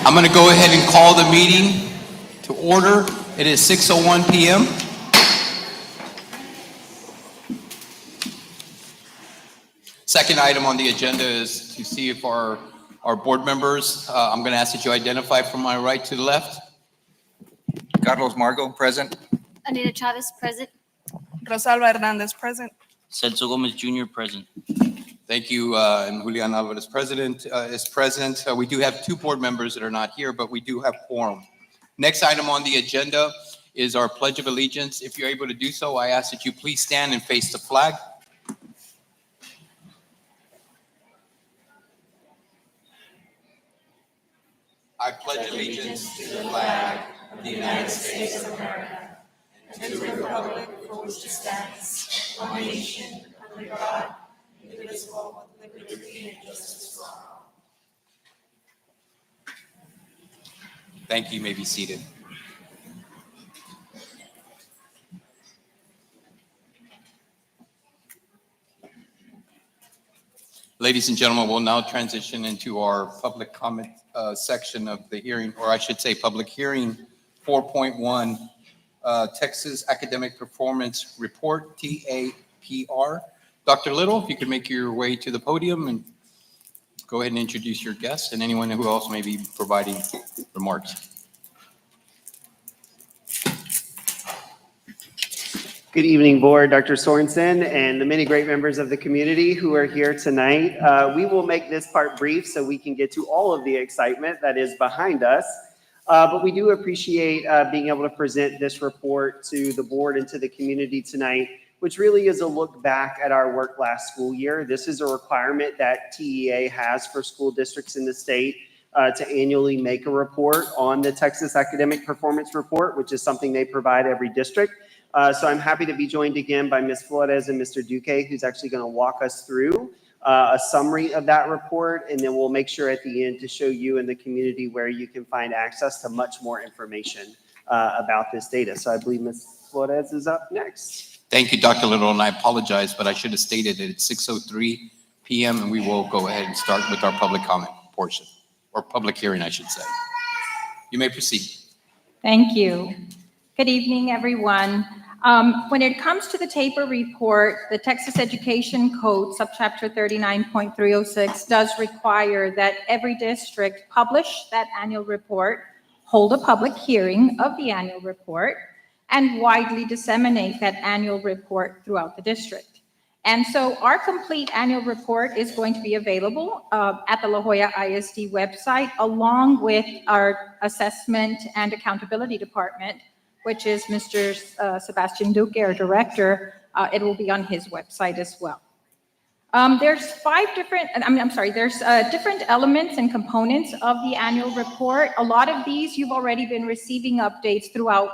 I'm going to go ahead and call the meeting to order. It is 6:01 p.m. Second item on the agenda is to see if our board members, I'm going to ask that you identify from my right to the left. Carlos Margo, present. Anita Chavez, present. Rosalba Hernandez, present. Celso Gomez Jr. present. Thank you, and Julian Alvarez is present. We do have two board members that are not here, but we do have quorum. Next item on the agenda is our Pledge of Allegiance. If you're able to do so, I ask that you please stand and face the flag. I pledge allegiance to the flag of the United States of America and to the republic for which it stands, one nation, under God, indivisible, with liberty and justice for all. Thank you. You may be seated. Ladies and gentlemen, we'll now transition into our public comment section of the hearing, or I should say public hearing 4.1, Texas Academic Performance Report, TAPR. Dr. Little, if you could make your way to the podium and go ahead and introduce your guests and anyone who else may be providing remarks. Good evening, board, Dr. Sorensen, and the many great members of the community who are here tonight. We will make this part brief so we can get to all of the excitement that is behind us. But we do appreciate being able to present this report to the board and to the community tonight, which really is a look back at our work last school year. This is a requirement that TEA has for school districts in the state to annually make a report on the Texas Academic Performance Report, which is something they provide every district. So I'm happy to be joined again by Ms. Flores and Mr. Duque, who's actually going to walk us through a summary of that report, and then we'll make sure at the end to show you and the community where you can find access to much more information about this data. So I believe Ms. Flores is up next. Thank you, Dr. Little, and I apologize, but I should have stated that it's 6:03 p.m. and we will go ahead and start with our public comment portion, or public hearing, I should say. You may proceed. Thank you. Good evening, everyone. When it comes to the TAPR report, the Texas Education Code, subchapter 39.306, does require that every district publish that annual report, hold a public hearing of the annual report, and widely disseminate that annual report throughout the district. And so our complete annual report is going to be available at the La Joya ISD website, along with our assessment and accountability department, which is Mr. Sebastian Duque, our director. It will be on his website as well. There's different elements and components of the annual report. A lot of these you've already been receiving updates throughout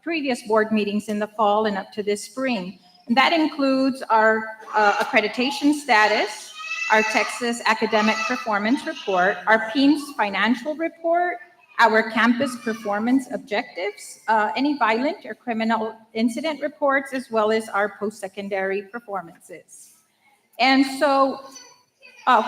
previous board meetings in the fall and up to this spring. And that includes our accreditation status, our Texas Academic Performance Report, our PEAMS financial report, our campus performance objectives, any violent or criminal incident reports, as well as our post-secondary performances. And so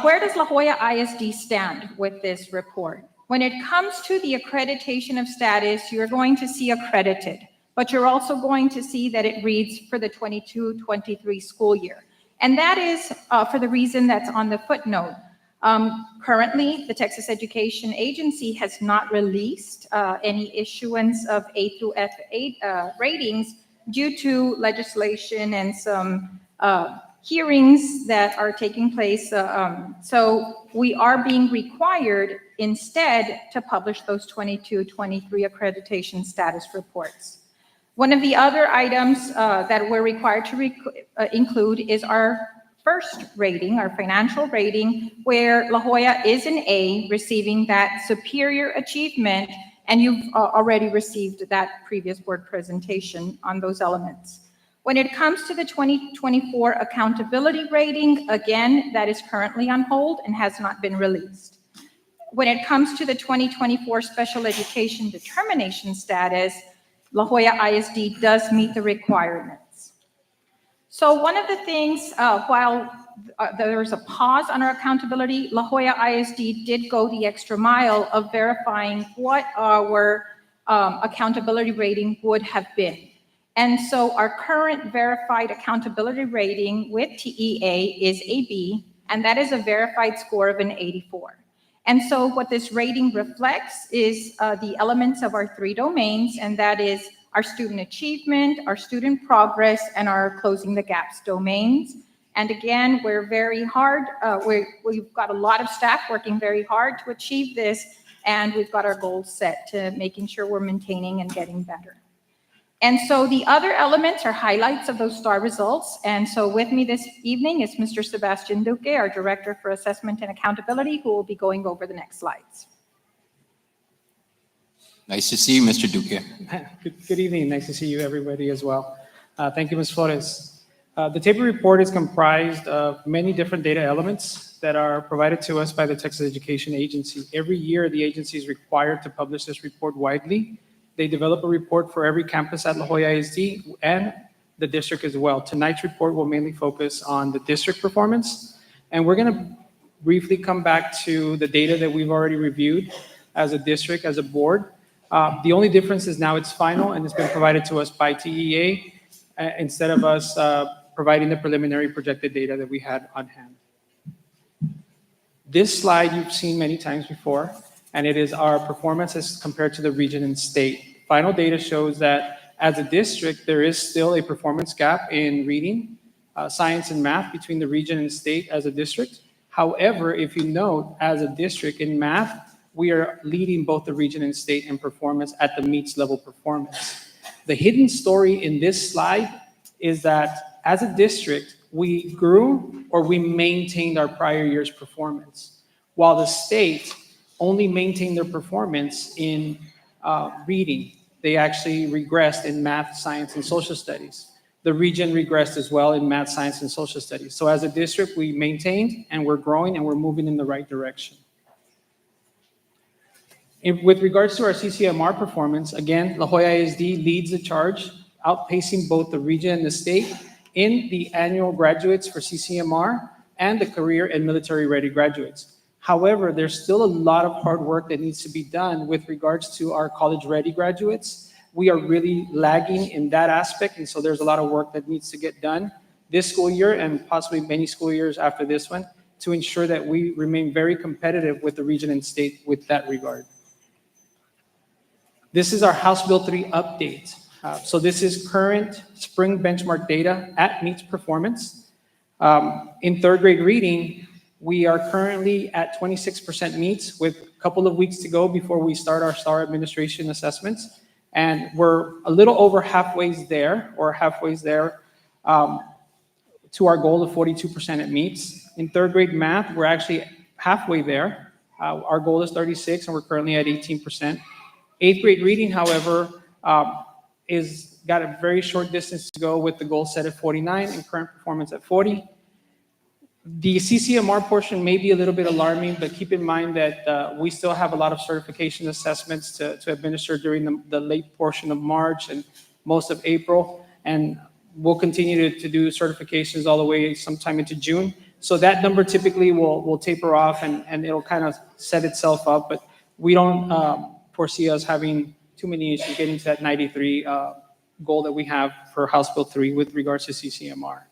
where does La Joya ISD stand with this report? When it comes to the accreditation of status, you're going to see accredited, but you're also going to see that it reads for the 22-23 school year. And that is for the reason that's on the footnote. Currently, the Texas Education Agency has not released any issuance of A through F ratings due to legislation and some hearings that are taking place. So we are being required instead to publish those 22-23 accreditation status reports. One of the other items that we're required to include is our first rating, our financial rating, where La Joya is an A, receiving that superior achievement, and you've already received that previous board presentation on those elements. When it comes to the 2024 accountability rating, again, that is currently on hold and has not been released. When it comes to the 2024 special education determination status, La Joya ISD does meet the requirements. So one of the things, while there was a pause on our accountability, La Joya ISD did go the extra mile of verifying what our accountability rating would have been. And so our current verified accountability rating with TEA is a B, and that is a verified score of an 84. And so what this rating reflects is the elements of our 3 domains, and that is our student achievement, our student progress, and our closing the gaps domains. And again, we're very hard, we've got a lot of staff working very hard to achieve this, and we've got our goals set to making sure we're maintaining and getting better. And so the other elements are highlights of those STAR results. And so with me this evening is Mr. Sebastian Duque, our Director for Assessment and Accountability, who will be going over the next slides. Nice to see you, Mr. Duque. Good evening. Nice to see you, everybody, as well. Thank you, Ms. Flores. The table report is comprised of many different data elements that are provided to us by the Texas Education Agency. Every year, the agency is required to publish this report widely. They develop a report for every campus at La Joya ISD and the district as well. Tonight's report will mainly focus on the district performance, and we're going to briefly come back to the data that we've already reviewed as a district, as a board. The only difference is now it's final and it's been provided to us by TEA instead of us providing the preliminary projected data that we had on hand. This slide you've seen many times before, and it is our performance as compared to the region and state. Final data shows that as a district, there is still a performance gap in reading, science, and math between the region and state as a district. However, if you note, as a district in math, we are leading both the region and state in performance at the meets level performance. The hidden story in this slide is that as a district, we grew or we maintained our prior year's performance, while the state only maintained their performance in reading. They actually regressed in math, science, and social studies. The region regressed as well in math, science, and social studies. So as a district, we maintained and we're growing and we're moving in the right direction. With regards to our CCMR performance, again, La Joya ISD leads the charge, outpacing both the region and the state in the annual graduates for CCMR and the career and military ready graduates. However, there's still a lot of hard work that needs to be done with regards to our college ready graduates. We are really lagging in that aspect, and so there's a lot of work that needs to get done this school year and possibly many school years after this one to ensure that we remain very competitive with the region and state with that regard. This is our House Bill 3 update. So this is current spring benchmark data at meets performance. In third grade reading, we are currently at 26% meets with a couple of weeks to go before we start our STAR administration assessments. And we're a little over halfway there to our goal of 42% at meets. In third grade math, we're actually halfway there. Our goal is 36 and we're currently at 18%. Eighth grade reading, however, is got a very short distance to go with the goal set at 49 and current performance at 40. The CCMR portion may be a little bit alarming, but keep in mind that we still have a lot of certification assessments to administer during the late portion of March and most of April. And we'll continue to do certifications all the way sometime into June. So that number typically will taper off and it'll kind of set itself up, but we don't foresee us having too many issues getting to that 93 goal that we have for House Bill 3 with regards to CCMR.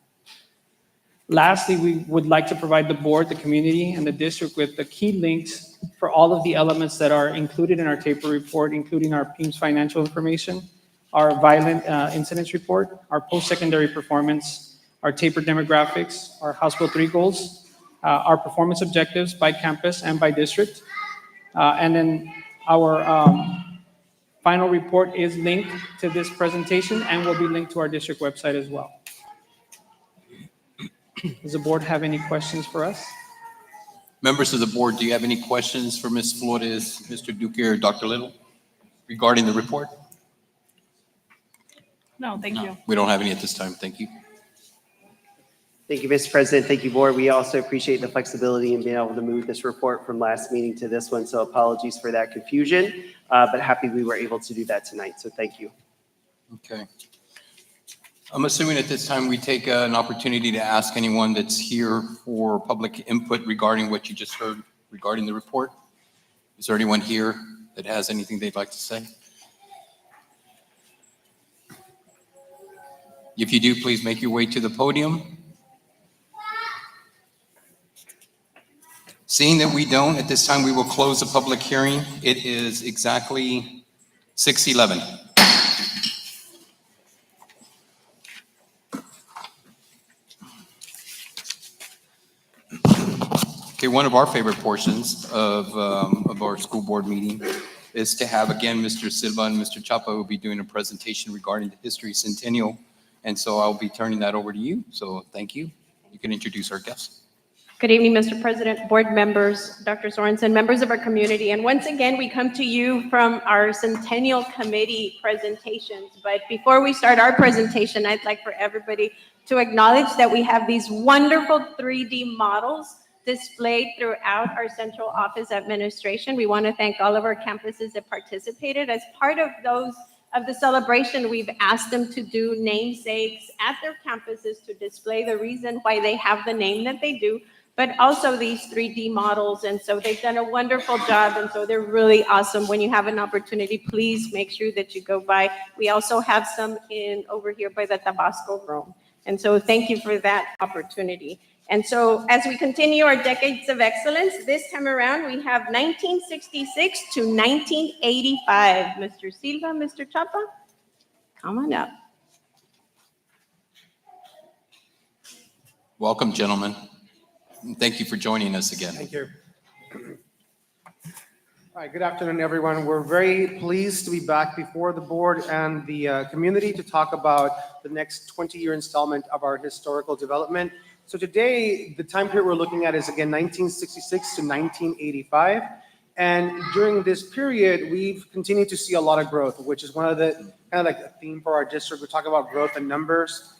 Lastly, we would like to provide the board, the community, and the district with the key links for all of the elements that are included in our taper report, including our PEIMS financial information, our violent incidents report, our post-secondary performance, our taper demographics, our House Bill 3 goals, our performance objectives by campus and by district. And then our final report is linked to this presentation and will be linked to our district website as well. Does the board have any questions for us? Members of the board, do you have any questions for Ms. Flores, Mr. Duque, or Dr. Little regarding the report? No, thank you. We don't have any at this time. Thank you. Thank you, Mr. President. Thank you, board. We also appreciate the flexibility in being able to move this report from last meeting to this one. So apologies for that confusion, but happy we were able to do that tonight. So thank you. Okay. I'm assuming at this time we take an opportunity to ask anyone that's here for public input regarding what you just heard regarding the report. Is there anyone here that has anything they'd like to say? If you do, please make your way to the podium. Seeing that we don't, at this time, we will close the public hearing. It is exactly 6:11. Okay, one of our favorite portions of our school board meeting is to have, again, Mr. Silva and Mr. Chapa will be doing a presentation regarding the history centennial. And so I'll be turning that over to you. So thank you. You can introduce our guests. Good evening, Mr. President, board members, Dr. Sorensen, members of our community. And once again, we come to you from our Centennial Committee presentations. But before we start our presentation, I'd like for everybody to acknowledge that we have these wonderful 3D models displayed throughout our central office administration. We want to thank all of our campuses that participated. As part of the celebration, we've asked them to do namesakes at their campuses to display the reason why they have the name that they do, but also these 3D models. And so they've done a wonderful job. And so they're really awesome. When you have an opportunity, please make sure that you go by. We also have some over here by the Tabasco room. And so thank you for that opportunity. And so as we continue our decades of excellence, this time around, we have 1966 to 1985. Mr. Silva, Mr. Chapa, come on up. Welcome, gentlemen. And thank you for joining us again. Thank you. All right, good afternoon, everyone. We're very pleased to be back before the board and the community to talk about the next 20-year installment of our historical development. So today, the time period we're looking at is, again, 1966 to 1985. And during this period, we've continued to see a lot of growth, which is one of the kind of like a theme for our district. We're talking about growth and numbers.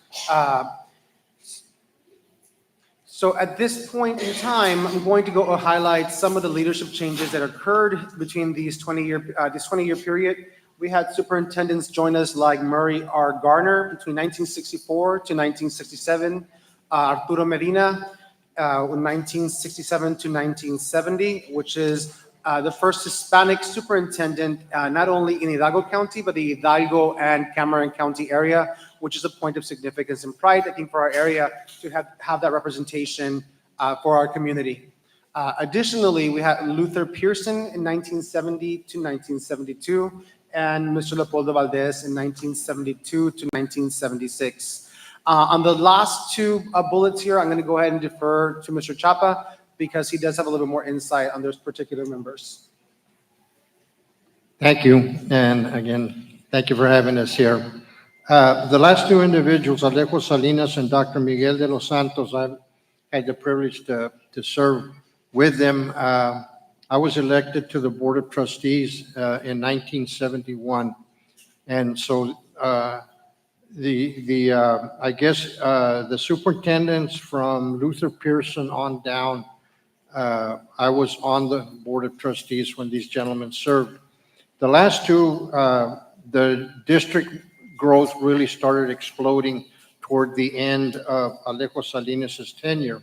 So at this point in time, I'm going to go highlight some of the leadership changes that occurred between this 20-year period. We had superintendents join us like Murray R. Garner between 1964 to 1967, Arturo Medina, 1967 to 1970, which is the first Hispanic superintendent, not only in Hidalgo County, but the Hidalgo and Cameron County area, which is a point of significance and pride, I think, for our area to have that representation for our community. Additionally, we had Luther Pearson in 1970 to 1972, and Mr. Leopoldo Valdez in 1972 to 1976. On the last two bullets here, I'm going to go ahead and defer to Mr. Chapa because he does have a little more insight on those particular members. Thank you. And again, thank you for having us here. The last two individuals, Alejo Salinas and Dr. Miguel de los Santos, I've had the privilege to serve with them. I was elected to the Board of Trustees in 1971. And so I guess the superintendents from Luther Pearson on down, I was on the Board of Trustees when these gentlemen served. The last two, the district growth really started exploding toward the end of Alejo Salinas' tenure.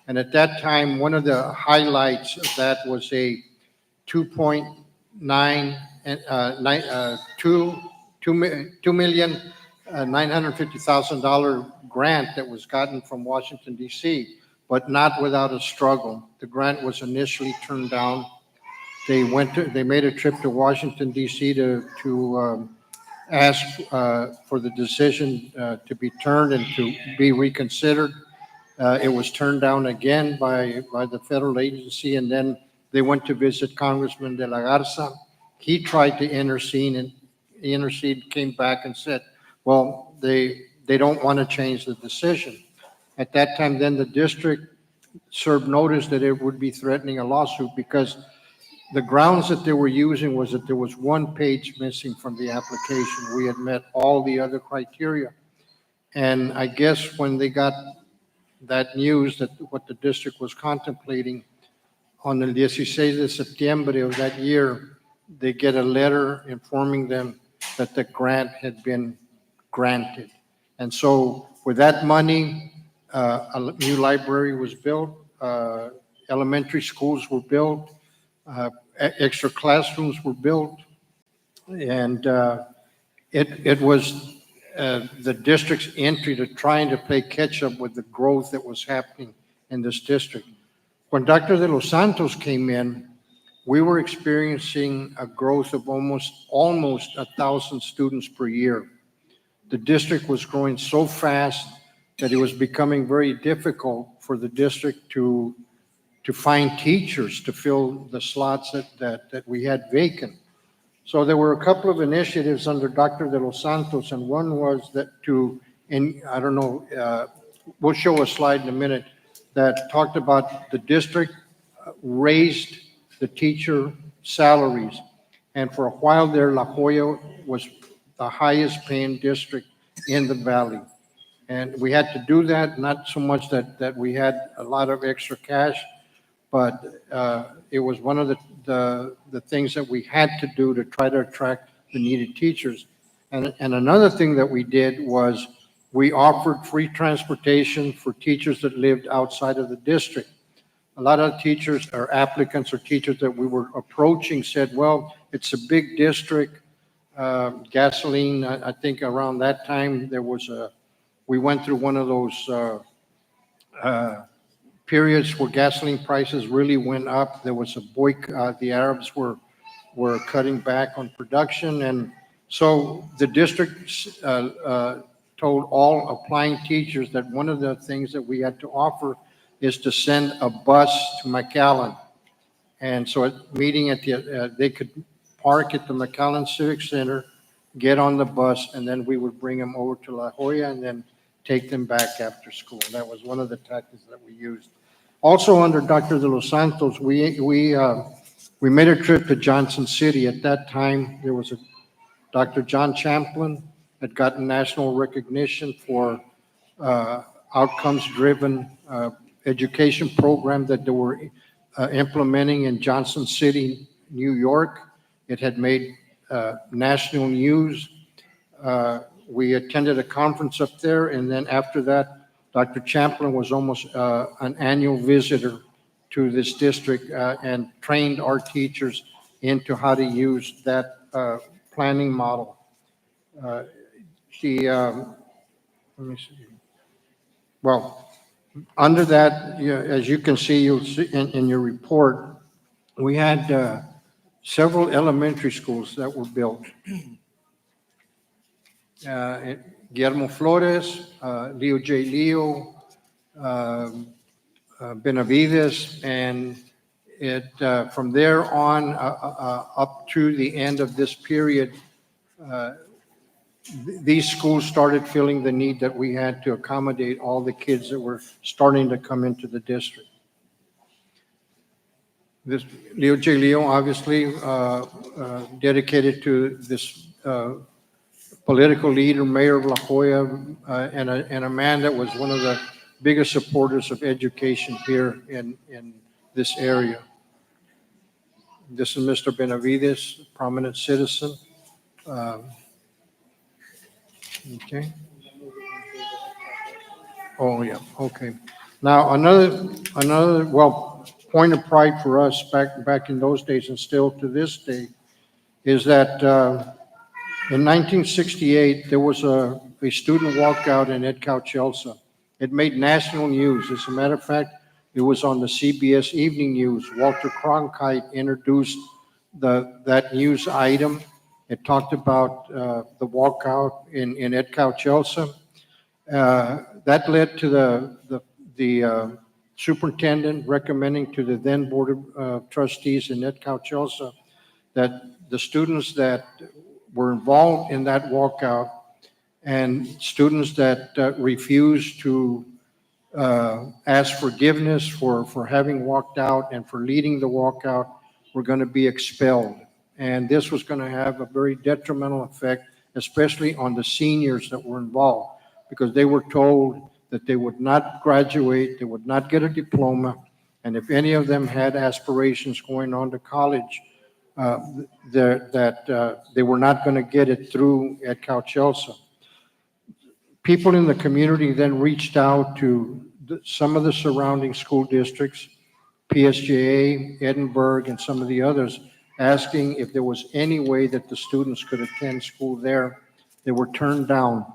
And at that time, one of the highlights of that was a $2,950,000 grant that was gotten from Washington, D.C., but not without a struggle. The grant was initially turned down. They made a trip to Washington, D.C. to ask for the decision to be turned and to be reconsidered. It was turned down again by the federal agency, and then they went to visit Congressman De La Garza. He tried to intercede, and came back and said, well, they don't want to change the decision. At that time, then the district served notice that it would be threatening a lawsuit because the grounds that they were using was that there was one page missing from the application. We had met all the other criteria. And I guess when they got that news that what the district was contemplating, on the 16 de septiembre of that year, they get a letter informing them that the grant had been granted. And so with that money, a new library was built, elementary schools were built, extra classrooms were built, and it was the district's entry to trying to play catch up with the growth that was happening in this district. When Dr. De Los Santos came in, we were experiencing a growth of almost 1,000 students per year. The district was growing so fast that it was becoming very difficult for the district to find teachers to fill the slots that we had vacant. So there were a couple of initiatives under Dr. De Los Santos, and one was that I don't know, we'll show a slide in a minute that talked about the district raised the teacher salaries. And for a while there, La Joya was the highest paying district in the valley. And we had to do that, not so much that we had a lot of extra cash, but it was one of the things that we had to do to try to attract the needed teachers. And another thing that we did was we offered free transportation for teachers that lived outside of the district. A lot of teachers or applicants or teachers that we were approaching said, well, it's a big district. Gasoline, I think around that time, we went through one of those periods where gasoline prices really went up. There was a boycott. The Arabs were cutting back on production. And so the district told all applying teachers that one of the things that we had to offer is to send a bus to McAllen. And so they could park at the McAllen Civic Center, get on the bus, and then we would bring them over to La Joya and then take them back after school. That was one of the tactics that we used. Also under Dr. De Los Santos, we made a trip to Johnson City. At that time, there was a Dr. John Champlin had gotten national recognition for outcomes-driven education program that they were implementing in Johnson City, New York. It had made national news. We attended a conference up there, and then after that, Dr. Champlin was almost an annual visitor to this district and trained our teachers into how to use that planning model. Let me see. Well, under that, as you can see, you'll see in your report, we had several elementary schools that were built. Guillermo Flores, Leo J. Leo, Benavides, and from there on up to the end of this period, these schools started feeling the need that we had to accommodate all the kids that were starting to come into the district. This Leo J. Leo, obviously, dedicated to this political leader, mayor of La Joya, and a man that was one of the biggest supporters of education here in this area. This is Mr. Benavides, prominent citizen. Okay. Oh, yeah, okay. Now, another, well, point of pride for us back in those days and still to this day is that in 1968, there was a student walkout in Edcal Chelsea. It made national news. As a matter of fact, it was on the CBS Evening News. Walter Cronkite introduced that news item. It talked about the walkout in Edcal Chelsea. That led to the superintendent recommending to the then board of trustees in Edcal Chelsea that the students that were involved in that walkout and students that refused to ask forgiveness for having walked out and for leading the walkout were going to be expelled. And this was going to have a very detrimental effect, especially on the seniors that were involved, because they were told that they would not graduate, they would not get a diploma, and if any of them had aspirations going on to college, that they were not going to get it through at Cal Chelsea. people in the community then reached out to some of the surrounding school districts, PSJA, Edinburgh, and some of the others, asking if there was any way that the students could attend school there. They were turned down.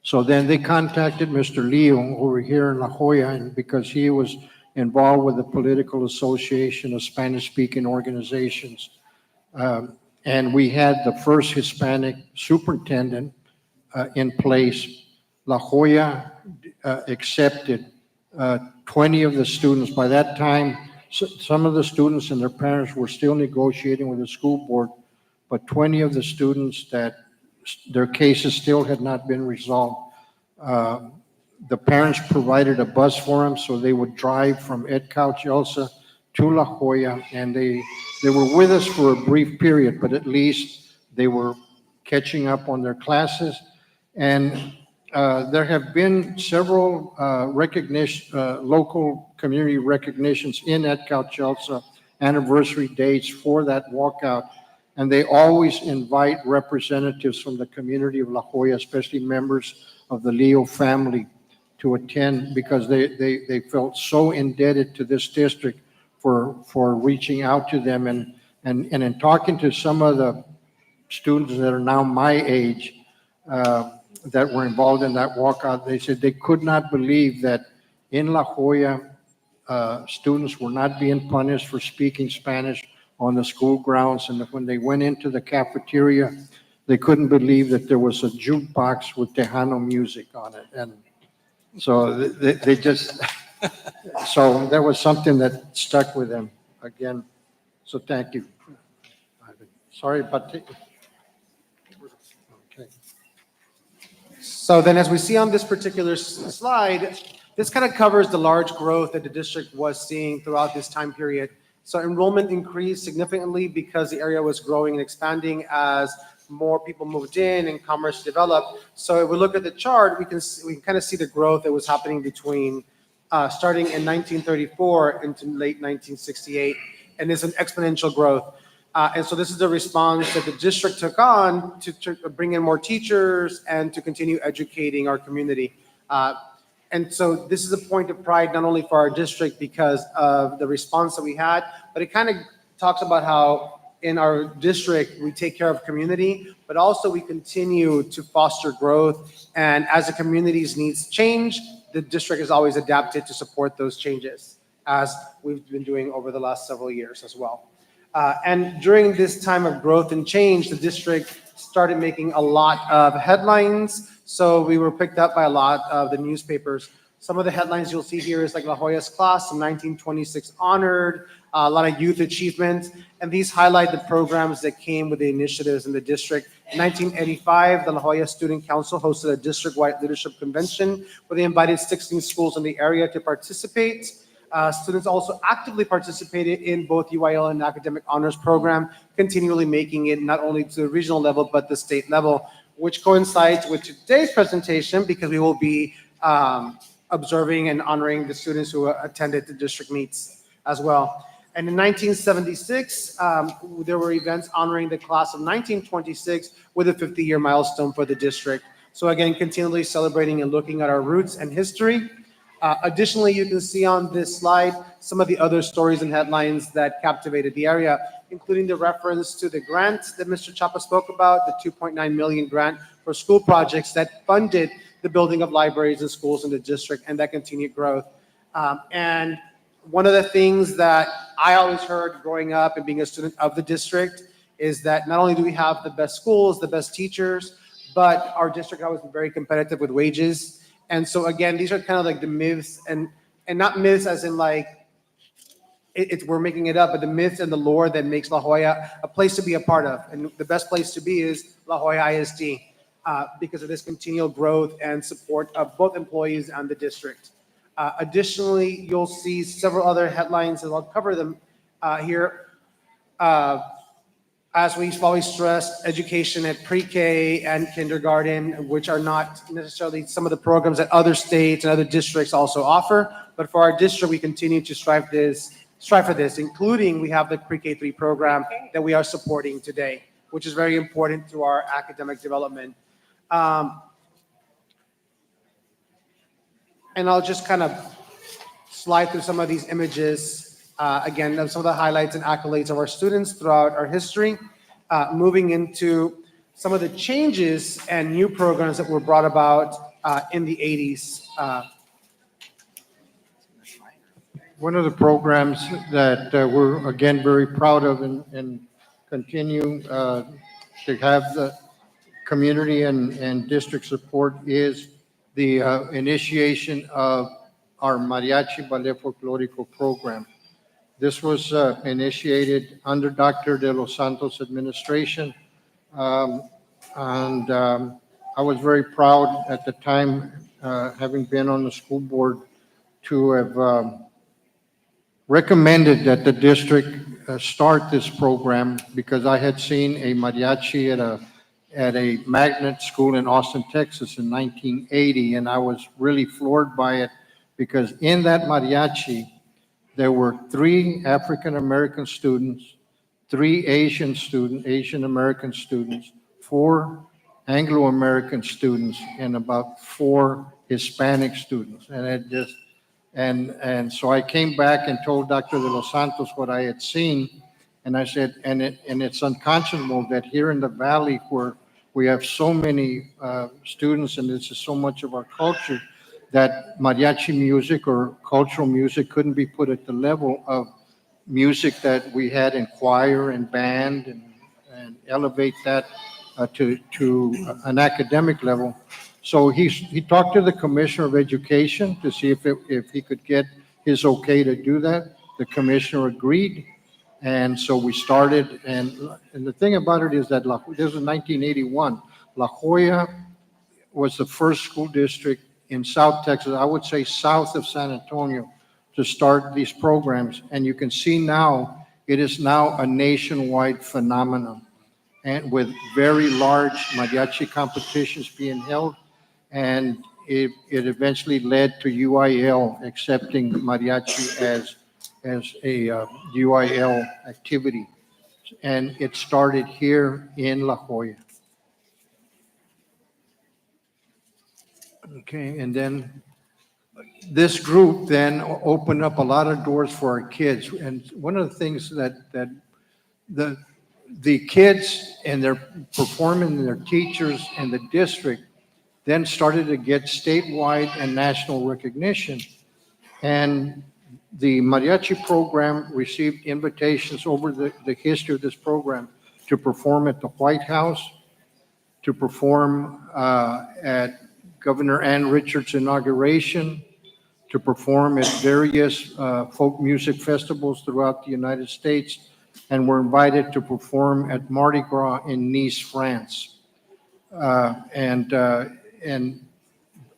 So then they contacted Mr. Leo over here in La Jolla, and because he was involved with the political association of Spanish-speaking organizations. And we had the first Hispanic superintendent in place. La Jolla accepted 20 of the students. By that time, some of the students and their parents were still negotiating with the school board, but 20 of the students that their cases still had not been resolved. The parents provided a bus for them, so they would drive from Edcouch, Elsa to La Jolla, and they were with us for a brief period, but at least they were catching up on their classes. And there have been several local community recognitions in Edcouch, Elsa, anniversary dates for that walkout. And they always invite representatives from the community of La Jolla, especially members of the Leo family, to attend because they felt so indebted to this district for reaching out to them. And in talking to some of the students that are now my age that were involved in that walkout, they said they could not believe that in La Jolla, students were not being punished for speaking Spanish on the school grounds. And when they went into the cafeteria, they couldn't believe that there was a jukebox with Tejano music on it. And so they just, so that was something that stuck with them again. So thank you. Sorry, but. Okay. So then as we see on this particular slide, this kind of covers the large growth that the district was seeing throughout this time period. So enrollment increased significantly because the area was growing and expanding as more people moved in and commerce developed. So if we look at the chart, we can kind of see the growth that was happening between starting in 1934 into late 1968, and it's an exponential growth. And so this is the response that the district took on to bring in more teachers and to continue educating our community. And so this is a point of pride, not only for our district because of the response that we had, but it kind of talks about how in our district, we take care of community, but also we continue to foster growth. And as the community's needs change, the district is always adapted to support those changes, as we've been doing over the last several years as well. And during this time of growth and change, the district started making a lot of headlines. So we were picked up by a lot of the newspapers. Some of the headlines you'll see here is like La Jolla's class of 1926 honored, a lot of youth achievements. And these highlight the programs that came with the initiatives in the district. In 1985, the La Jolla Student Council hosted a district-wide leadership convention where they invited 16 schools in the area to participate. Students also actively participated in both UIL and academic honors program, continually making it not only to the regional level, but the state level, which coincides with today's presentation because we will be observing and honoring the students who attended the district meets as well. And in 1976, there were events honoring the class of 1926 with a 50-year milestone for the district. So again, continually celebrating and looking at our roots and history. Additionally, you can see on this slide some of the other stories and headlines that captivated the area, including the reference to the grant that Mr. Chapa spoke about, the 2.9 million grant for school projects that funded the building of libraries and schools in the district and that continued growth. And one of the things that I always heard growing up and being a student of the district is that not only do we have the best schools, the best teachers, but our district always been very competitive with wages. And so again, these are kind of like the myths and not myths as in like, we're making it up, but the myths and the lore that makes La Jolla a place to be a part of. And the best place to be is La Joya ISD because of this continual growth and support of both employees and the district. Additionally, you'll see several other headlines, and I'll cover them here. As we've always stressed, education at pre-K and kindergarten, which are not necessarily some of the programs that other states and other districts also offer. But for our district, we continue to strive for this, including we have the pre-K3 program that we are supporting today, which is very important to our academic development. And I'll just kind of slide through some of these images, again, of some of the highlights and accolades of our students throughout our history, moving into some of the changes and new programs that were brought about in the 80s. One of the programs that we're, again, very proud of and continue to have the community and district support is the initiation of our Mariachi Ballet Folklorico program. This was initiated under Dr. De Los Santos' administration. And I was very proud at the time, having been on the school board, to have recommended that the district start this program because I had seen a mariachi at a magnet school in Austin, Texas in 1980, and I was really floored by it because in that mariachi, there were 3 African-American students, 3 Asian American students, 4 Anglo-American students, and about 4 Hispanic students. And it just, and so I came back and told Dr. De Los Santos what I had seen, and I said, and it's unconscionable that here in the valley where we have so many students and this is so much of our culture, that mariachi music or cultural music couldn't be put at the level of music that we had in choir and band and elevate that to an academic level. So he talked to the Commissioner of Education to see if he could get his okay to do that. The commissioner agreed. And so we started, and the thing about it is that this was 1981. La Joya was the first school district in South Texas, I would say south of San Antonio, to start these programs. And you can see now, it is now a nationwide phenomenon, and with very large mariachi competitions being held. And it eventually led to UIL accepting mariachi as a UIL activity. And it started here in La Joya. Okay, and then this group then opened up a lot of doors for our kids. And one of the things that the kids and their performing and their teachers and the district then started to get statewide and national recognition. And the mariachi program received invitations over the history of this program to perform at the White House, to perform at Governor Ann Richards' inauguration, to perform at various folk music festivals throughout the United States, and were invited to perform at Mardi Gras in Nice, France. And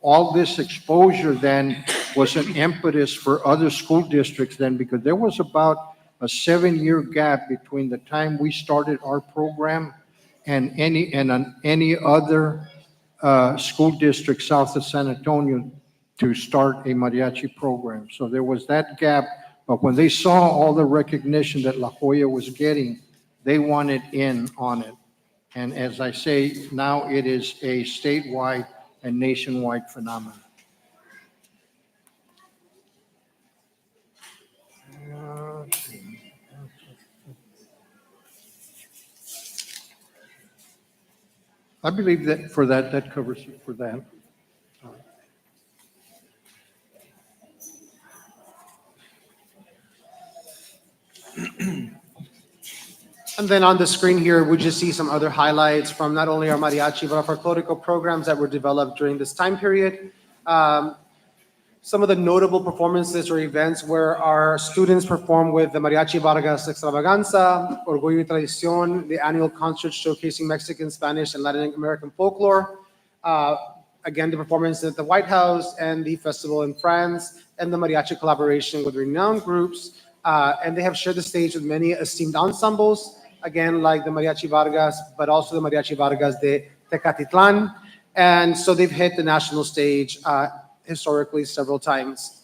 all this exposure then was an impetus for other school districts then, because there was about a 7-year gap between the time we started our program and any other school district south of San Antonio to start a mariachi program. So there was that gap, but when they saw all the recognition that La Joya was getting, they wanted in on it. And as I say, now it is a statewide and nationwide phenomenon. I believe that for that covers it for that. And then on the screen here, we just see some other highlights from not only our mariachi, but our folklorico programs that were developed during this time period. Some of the notable performances or events where our students perform with the Mariachi Vargas Extravaganza, Orgullo y Tradición, the annual concert showcasing Mexican, Spanish, and Latin American folklore. Again, the performance at the White House and the festival in France, and the mariachi collaboration with renowned groups. And they have shared the stage with many esteemed ensembles, again, like the Mariachi Vargas, but also the Mariachi Vargas de Tecatitlan. And so they've hit the national stage historically several times.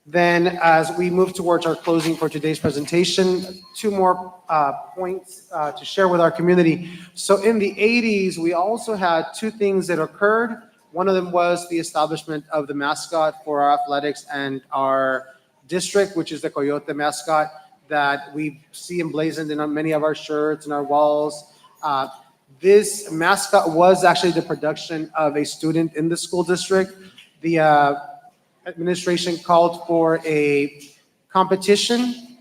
Then as we move towards our closing for today's presentation, 2 more points to share with our community. So in the 80s, we also had 2 things that occurred One of them was the establishment of the mascot for our athletics and our district, which is the Coyote mascot that we see emblazoned in many of our shirts and our walls. This mascot was actually the production of a student in the school district. The administration called for a competition,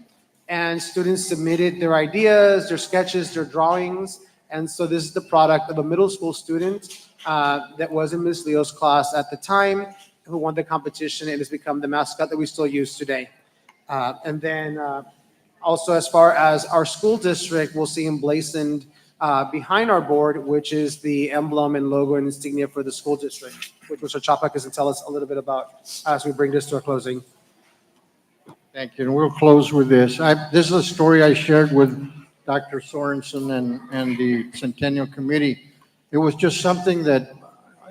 and students submitted their ideas, their sketches, their drawings. And so this is the product of a middle school student that was in Ms. Leo's class at the time, who won the competition and has become the mascot that we still use today. And then also, as far as our school district, we'll see emblazoned behind our board, which is the emblem and logo and insignia for the school district, which Mr. Chapa can tell us a little bit about as we bring this to a closing. Thank you. And we'll close with this. This is a story I shared with Dr. Sorensen and the Centennial Committee. It was just something that,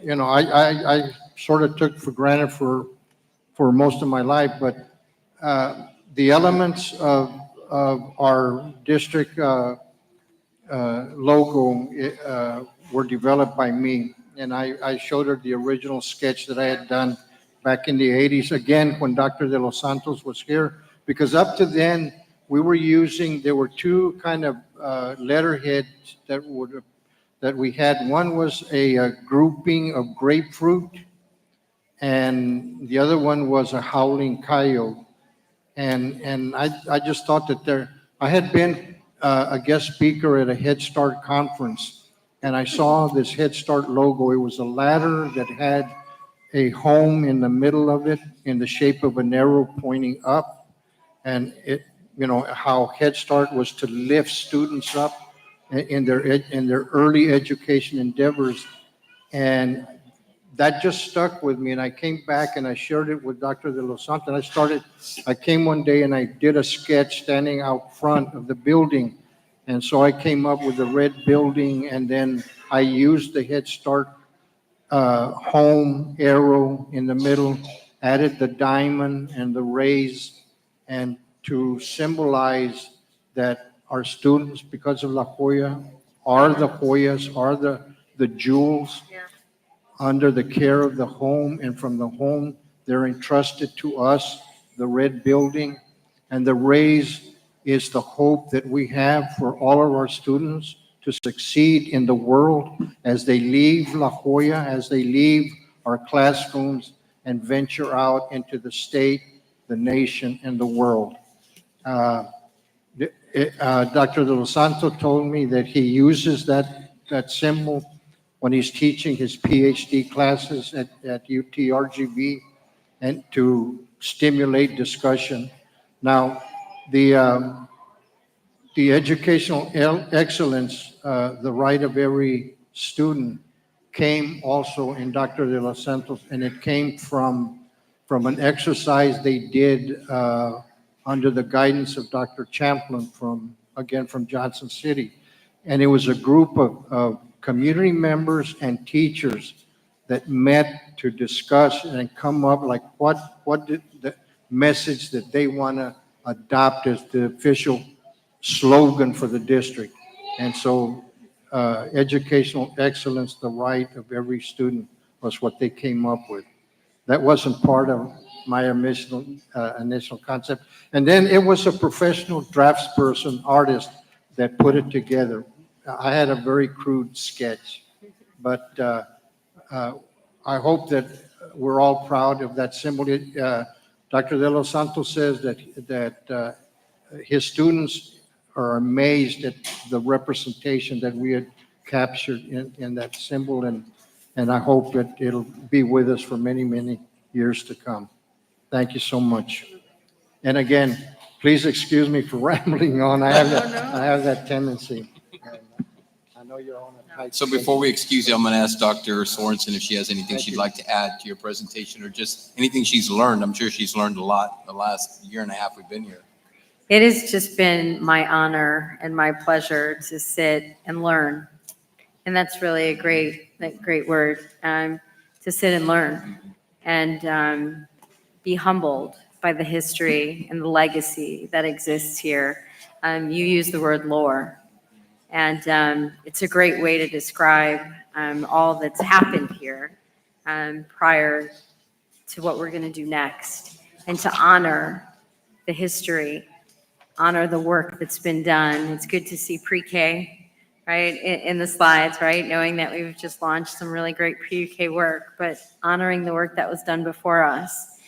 you know, I sort of took for granted for most of my life, but the elements of our district logo were developed by me. And I showed her the original sketch that I had done back in the 80s, again, when Dr. De Los Santos was here, because up to then, we were using, there were two kind of letterheads that we had. One was a grouping of grapefruit, and the other one was a howling coyote. And I just thought that I had been a guest speaker at a Head Start conference, and I saw this Head Start logo. It was a ladder that had a home in the middle of it in the shape of an arrow pointing up. And it, you know, how Head Start was to lift students up in their early education endeavors. And that just stuck with me. And I came back and I shared it with Dr. De Los Santos. I came one day and I did a sketch standing out front of the building. And so I came up with the red building, and then I used the Head Start home arrow in the middle, added the diamond and the rays, and to symbolize that our students, because of La Joya, are the Joyas, are the jewels under the care of the home, and from the home, they're entrusted to us, the red building, and the rays is the hope that we have for all of our students to succeed in the world as they leave La Joya, as they leave our classrooms and venture out into the state, the nation, and the world. Dr. De Los Santos told me that he uses that symbol when he's teaching his PhD classes at UTRGV and to stimulate discussion. Now, the educational excellence, the right of every student, came also in Dr. De Los Santos, and it came from an exercise they did under the guidance of Dr. Champlin from Johnson City. And it was a group of community members and teachers that met to discuss and come up like what did the message that they want to adopt as the official slogan for the district. And so educational excellence, the right of every student, was what they came up with. That wasn't part of my initial concept. And then it was a professional draftsperson, artist, that put it together. I had a very crude sketch, but I hope that we're all proud of that symbol. Dr. De Los Santos says that his students are amazed at the representation that we had captured in that symbol, and I hope that it'll be with us for many, many years to come. Thank you so much. And again, please excuse me for rambling on. I have that tendency. I know you're on a tight So before we excuse you, I'm going to ask Dr. Sorensen if she has anything she'd like to add to your presentation, or just anything she's learned. I'm sure she's learned a lot the last year and a half we've been here. It has just been my honor and my pleasure to sit and learn. And that's really a great word, to sit and learn and be humbled by the history and the legacy that exists here. You use the word lore, and it's a great way to describe all that's happened here. prior to what we're going to do next, and to honor the history, honor the work that's been done. It's good to see pre-K, right, in the slides, right, knowing that we've just launched some really great pre-K work, but honoring the work that was done before us.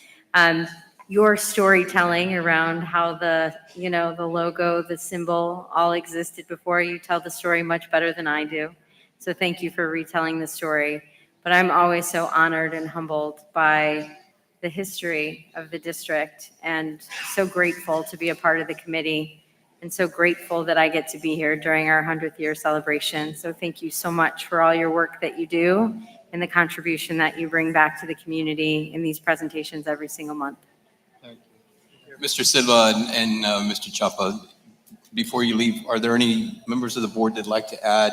Your storytelling around how the logo, the symbol all existed before you tell the story much better than I do. So thank you for retelling the story. But I'm always so honored and humbled by the history of the district, and so grateful to be a part of the committee, and so grateful that I get to be here during our 100th year celebration. So thank you so much for all your work that you do and the contribution that you bring back to the community in these presentations every single month. Mr. Silva and Mr. Chapa, before you leave, are there any members of the board that'd like to add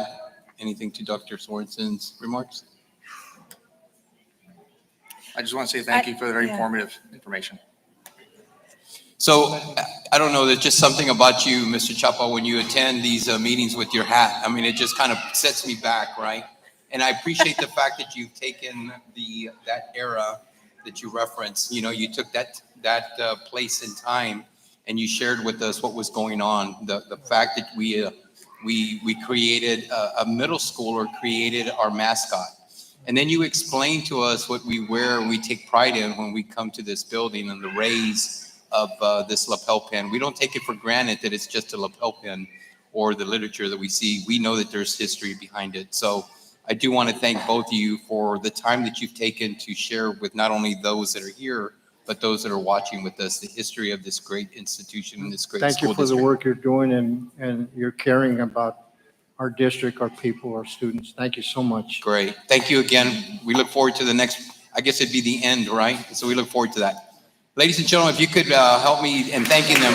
anything to Dr. Sorensen's remarks? I just want to say thank you for the very informative information. So I don't know, there's just something about you, Mr. Chapa, when you attend these meetings with your hat. I mean, it just kind of sets me back, right? And I appreciate the fact that you've taken that era that you referenced. You know, you took that place in time and you shared with us what was going on. The fact that we created a middle schooler created our mascot. And then you explain to us what we wear and we take pride in when we come to this building and the rays of this lapel pin. We don't take it for granted that it's just a lapel pin or the literature that we see. We know that there's history behind it. So I do want to thank both of you for the time that you've taken to share with not only those that are here, but those that are watching with us, the history of this great institution and this great school district. Thank you for the work you're doing and you're caring about our district, our people, our students. Thank you so much. Great. Thank you again. We look forward to the next, I guess it'd be the end, right? So we look forward to that. Ladies and gentlemen, if you could help me in thanking them.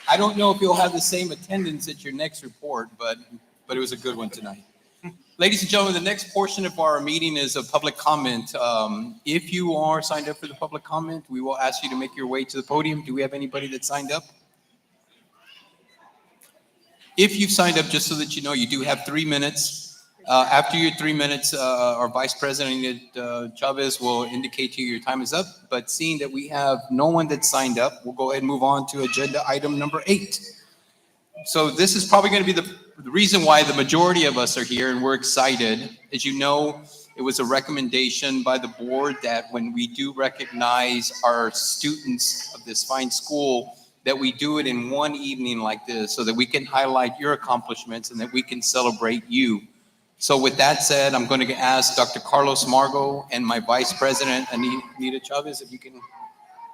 I don't know if you'll have the same attendance at your next report, but it was a good one tonight. Ladies and gentlemen, the next portion of our meeting is a public comment. If you are signed up for the public comment, we will ask you to make your way to the podium. Do we have anybody that signed up? If you've signed up, just so that you know, you do have 3 minutes. After your 3 minutes, our Vice President Chavez will indicate to you your time is up. But seeing that we have no one that signed up, we'll go ahead and move on to agenda item number 8. So this is probably going to be the reason why the majority of us are here and we're excited. As you know, it was a recommendation by the board that when we do recognize our students of this fine school, that we do it in one evening like this so that we can highlight your accomplishments and that we can celebrate you. So with that said, I'm going to ask Dr. Carlos Margo and my Vice President, Anita Chavez, if you can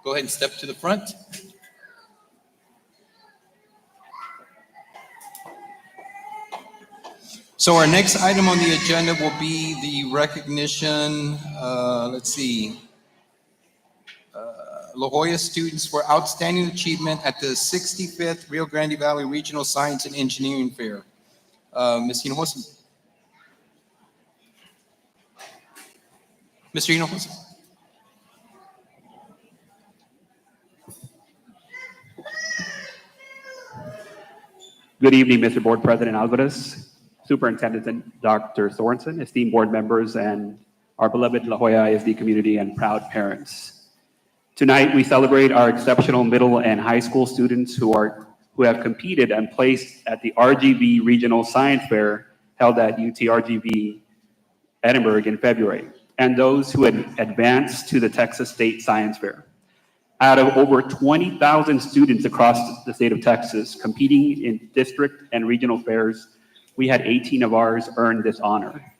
go ahead and step to the front. So our next item on the agenda will be the recognition, La Joya students for outstanding achievement at the 65th Rio Grande Valley Regional Science and Engineering Fair. Ms. Hinojosa. Mr. Hinojosa. Good evening, Mr. Board President Alvarez, Superintendent Dr. Sorensen, esteemed board members, and our beloved La Joya ISD community and proud parents. Tonight, we celebrate our exceptional middle and high school students who have competed and placed at the RGV Regional Science Fair held at UTRGV Edinburgh in February, and those who had advanced to the Texas State Science Fair. Out of over 20,000 students across the state of Texas competing in district and regional fairs, we had 18 of ours earn this honor,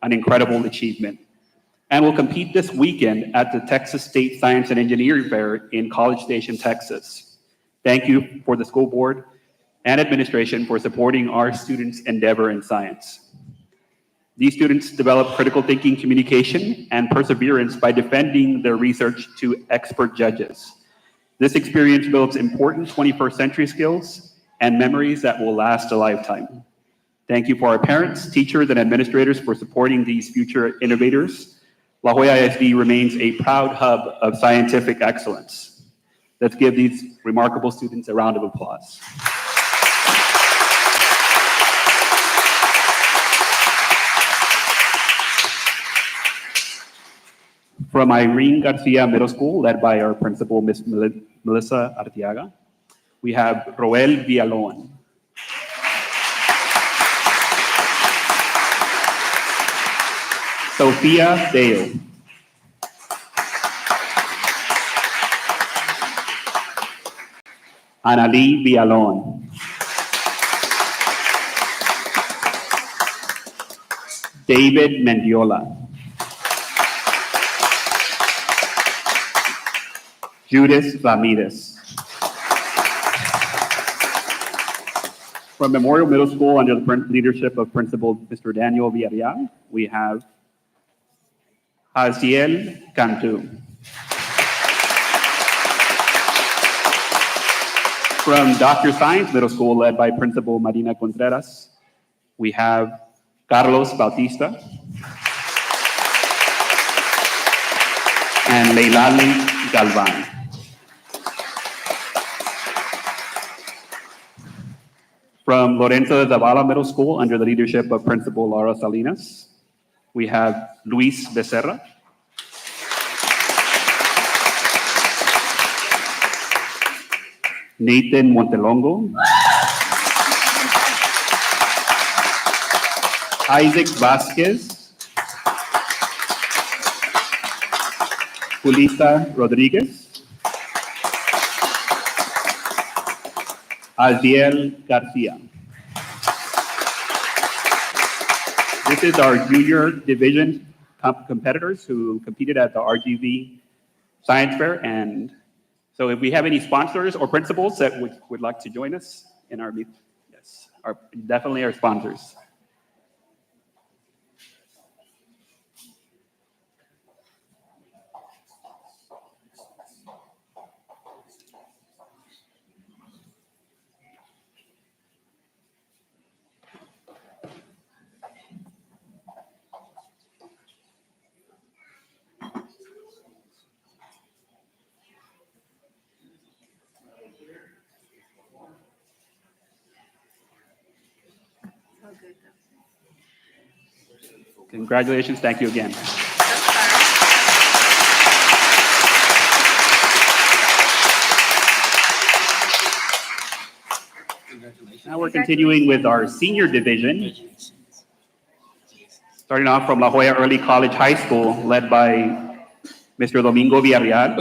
an incredible achievement. And will compete this weekend at the Texas State Science and Engineering Fair in College Station, Texas. Thank you for the school board and administration for supporting our students' endeavor in science. These students develop critical thinking, communication, and perseverance by defending their research to expert judges. This experience builds important 21st century skills and memories that will last a lifetime. Thank you for our parents, teachers, and administrators for supporting these future innovators. La Joya ISD remains a proud hub of scientific excellence. Let's give these remarkable students a round of applause. From Irene Garcia Middle School, led by our principal, Miss Melissa Arteaga, we have Roel Villalon. Sophia Dale. Analí Villalon. David Mendiola. Judith Ramirez. From Memorial Middle School, under the leadership of Principal Mr. Daniel Villarreal, we have Haziel Cantu. From Dr. Science Middle School, led by Principal Marina Contreras, we have Carlos Bautista and Leilani Galvan. From Lorenzo Zavala Middle School, under the leadership of Principal Laura Salinas, we have Luis Becerra. Nathan Montelongo. Isaac Vasquez. Julissa Rodriguez. Aziel Garcia. This is our junior division competitors who competed at the RGV Science Fair. And so if we have any sponsors or principals that would like to join us in our meet, yes, definitely our sponsors. Congratulations, thank you again. Now we're continuing with our senior division. Starting off from La Jolla Early College High School, led by Mr. Domingo Villarreal.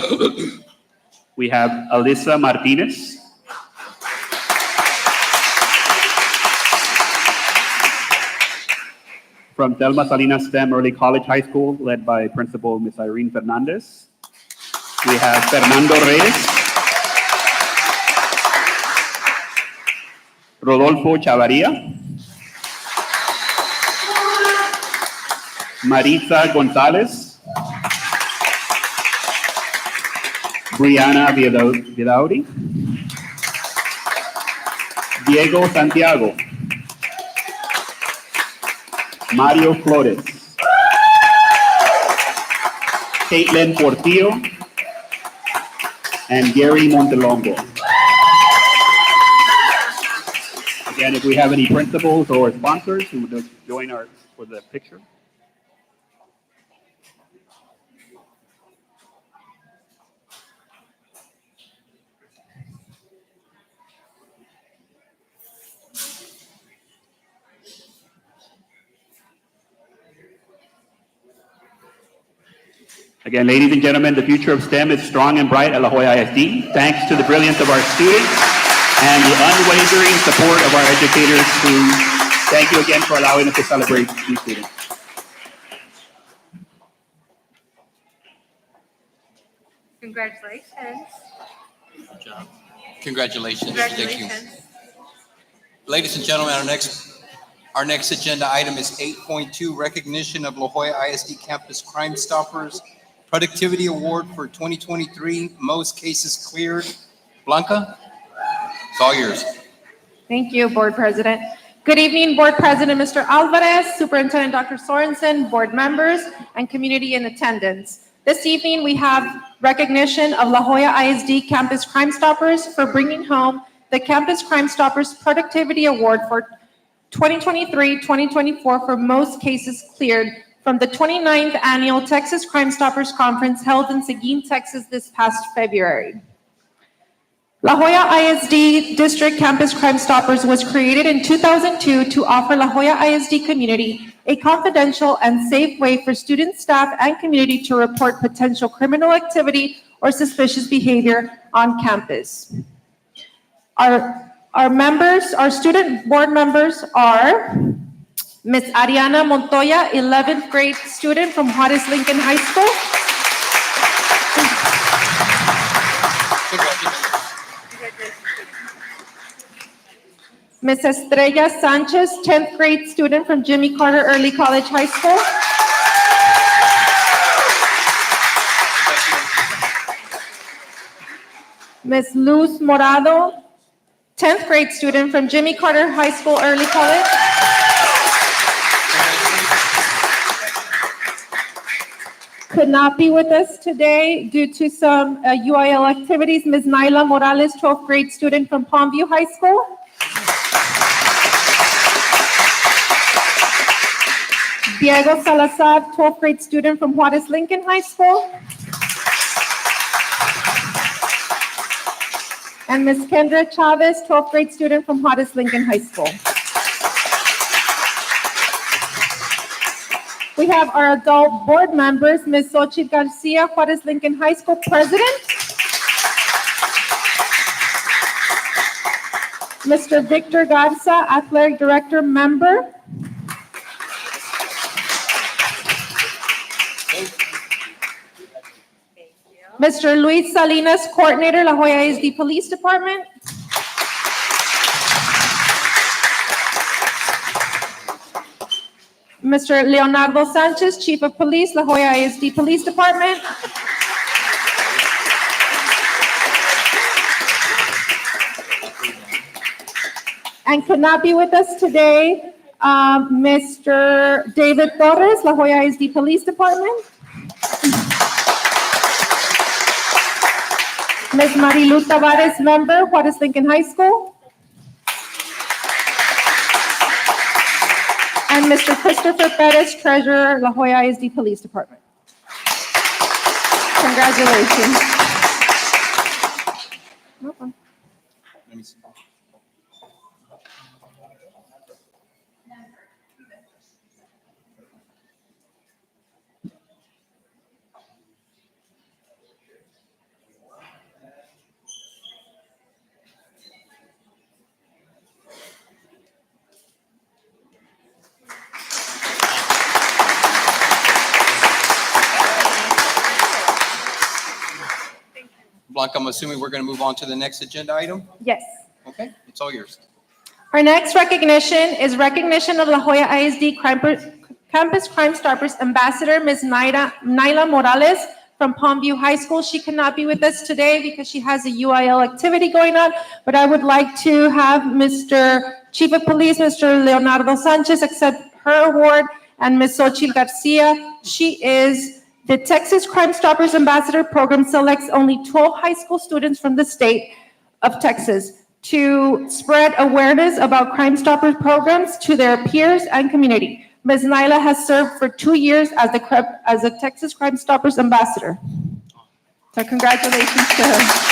We have Alyssa Martinez. From Telma Salinas STEM Early College High School, led by Principal Ms. Irene Fernandez. We have Fernando Reyes. Rodolfo Chavarria. Maritza Gonzalez. Brianna Vidauri. Diego Santiago. Mario Flores. Caitlin Portillo. And Gary Montelongo. Again, if we have any principals or sponsors who would join us for the picture. Again, ladies and gentlemen, the future of STEM is strong and bright at La Jolla ISD, thanks to the brilliance of our students and the unwavering support of our educators who, thank you again for allowing us to celebrate these students. Congratulations. Good job. Congratulations. Thank you. Ladies and gentlemen, our next agenda item is 8.2, recognition of La Jolla ISD Campus Crime Stoppers Productivity Award for 2023, most cases cleared. Blanca, it's all yours. Thank you, Board President. Good evening, Board President Mr. Alvarez, Superintendent Dr. Sorensen, board members, and community in attendance. This evening, we have recognition of La Joya ISD Campus Crime Stoppers for bringing home the Campus Crime Stoppers Productivity Award for 2023-2024 for most cases cleared from the 29th Annual Texas Crime Stoppers Conference held in Seguin, Texas this past February. La Joya ISD District Campus Crime Stoppers was created in 2002 to offer La Joya ISD community a confidential and safe way for students, staff, and community to report potential criminal activity or suspicious behavior on campus. Our members, our student board members are Ms. Ariana Montoya, 11th grade student from Juarez Lincoln High School. Ms. Estrella Sanchez, 10th grade student from Jimmy Carter Early College High School. Ms. Luz Morado, 10th grade student from Jimmy Carter High School Early College. Could not be with us today due to some UIL activities. Ms. Naila Morales, 12th grade student from Palmview High School. Diego Salazar, 12th grade student from Juarez Lincoln High School. And Ms. Kendra Chavez, 12th grade student from Juarez Lincoln High School. We have our adult board members, Ms. Xochitl Garcia, Juarez Lincoln High School President. Mr. Victor Garza, Athletic Director, Member. Mr. Luis Salinas, Coordinator, La Joya ISD Police Department. Mr. Leonardo Sanchez, Chief of Police, La Joya ISD Police Department. And could not be with us today, Mr. David Torres, La Joya ISD Police Department. Ms. Marilu Tavares, Member, Juarez Lincoln High School. And Mr. Christopher Perez, Treasurer, La Joya ISD Police Department. Congratulations. Welcome. Let me see. Blanca, I'm assuming we're going to move on to the next agenda item? Yes. Okay, it's all yours. Our next recognition is recognition of La Joya ISD Campus Crime Stoppers Ambassador, Ms. Naila Morales from Palmview High School. She cannot be with us today because she has a UIL activity going on, but I would like to have Mr. Chief of Police, Mr. Leonardo Sanchez, accept her award, and Ms. Xochitl Garcia. She is the Texas Crime Stoppers Ambassador Program selects only 12 high school students from the state of Texas to spread awareness about Crime Stoppers programs to their peers and community. Ms. Naila has served for 2 years as the Texas Crime Stoppers Ambassador. So congratulations to her.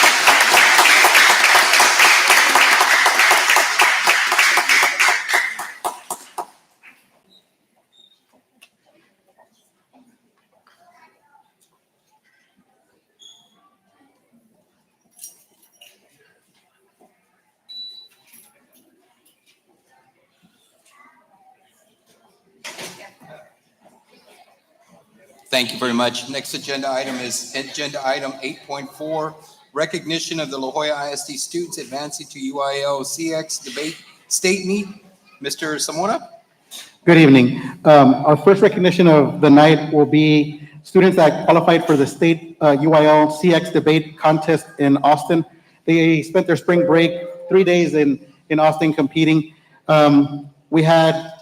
Thank you very much. Next agenda item is agenda item 8.4, recognition of the La Joya ISD students advancing to UIL CX debate state meet. Mr. Zamora? Good evening. Our first recognition of the night will be students that qualified for the state UIL CX debate contest in Austin. They spent their spring break 3 days in Austin competing. We had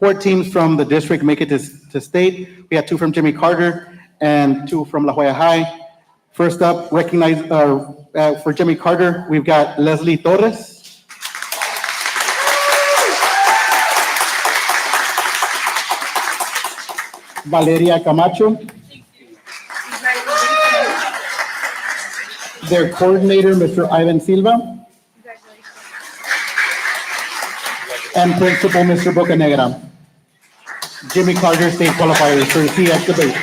4 teams from the district make it to state. We had 2 from Jimmy Carter and 2 from La Jolla High. First up, for Jimmy Carter, we've got Leslie Torres. Valeria Camacho. Their coordinator, Mr. Ivan Silva. And Principal, Mr. Bocanegra. Jimmy Carter, state qualifiers for the CX debate.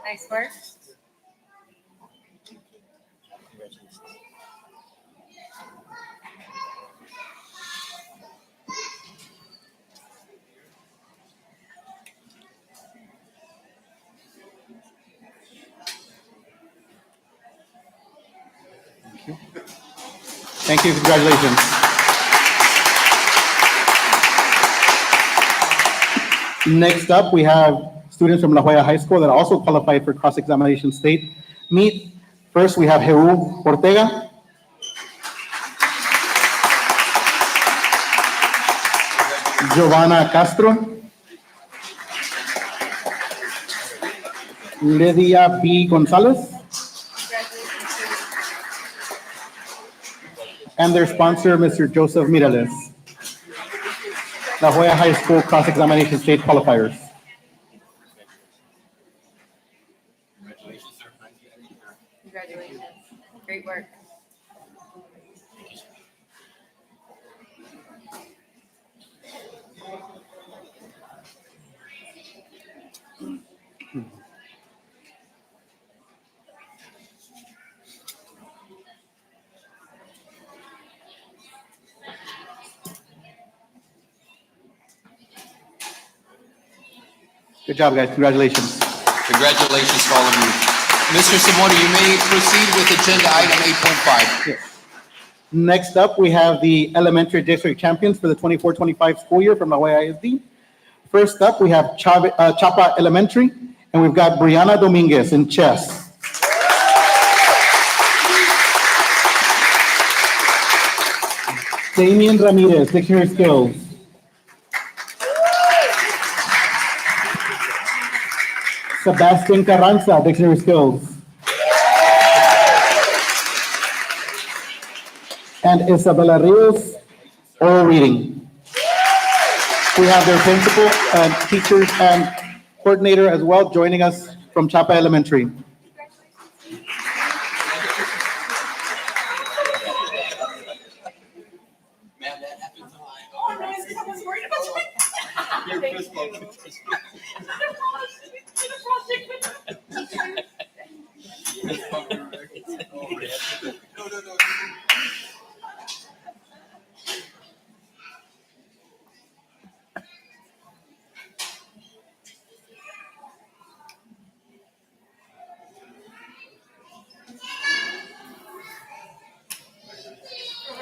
Nice work. Thank you, congratulations. Next up, we have students from La Jolla High School that also qualified for cross-examination state meet. First, we have Jehu Ortega. Giovanna Castro. Lydia B. Gonzalez. And their sponsor, Mr. Joseph Mirales. La Jolla High School cross-examination state qualifiers. Congratulations. Great work. Good job, guys. Congratulations. Congratulations to all of you. Mr. Simoni, you may proceed with agenda item 8.5. Yes. Next up, we have the elementary district champions for the 24-25 school year from La Jolla ISD. First up, we have Chapa Elementary, and we've got Brianna Dominguez in chess. Damian Ramirez, dictionary skills. Sebastian Carranza, dictionary skills. And Isabella Rios, oral reading. We have their principal and teachers and coordinator as well joining us from Chapa Elementary.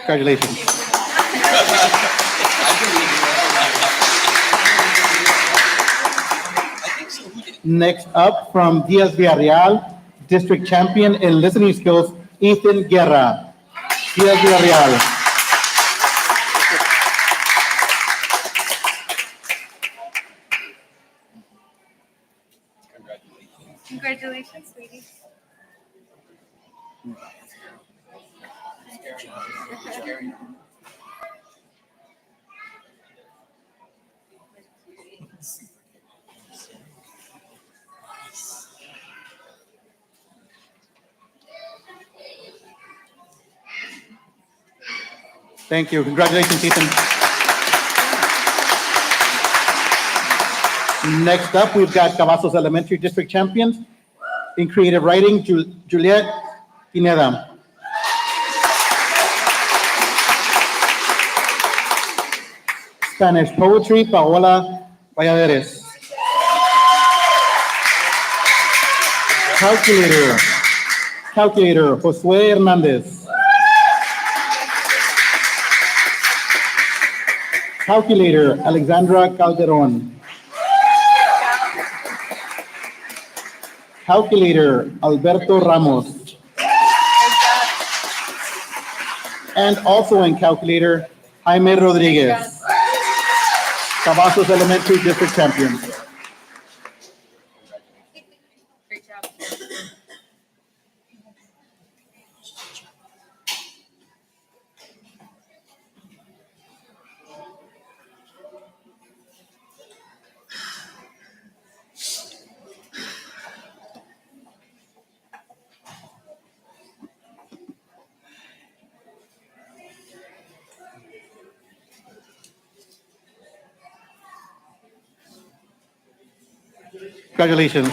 Congratulations. Next up, from Diaz Villarreal, district champion in listening skills, Ethan Guerra. Diaz Villarreal. Congratulations, sweetie. Thank you. Congratulations, Ethan. Next up, we've got Cavazos Elementary District champions in creative writing, Juliet Pineda. Spanish poetry, Paola Valladares. Calculator, Josué Hernandez. Calculator, Alexandra Calderon. Calculator, Alberto Ramos. And also in calculator, Jaime Rodriguez. Cavazos Elementary District Champion. Great job. Congratulations.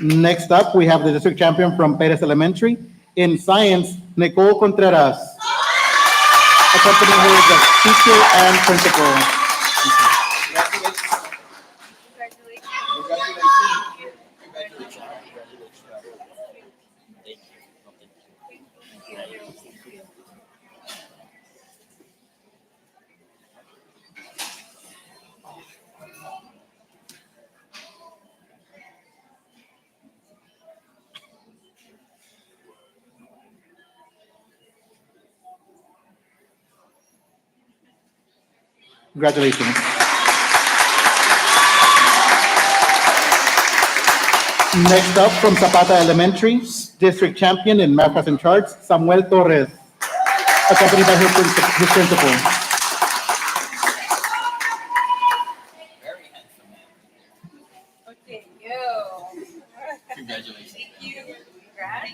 Next up, we have the district champion from Perez Elementary. In science, Nicole Contreras, accompanying her is the teacher and principal. Congratulations. Next up, from Zapata Elementary, district champion in math and charts, Samuel Torres, accompanied by his principal. Okay, yo. Congratulations. Thank you. Congrats.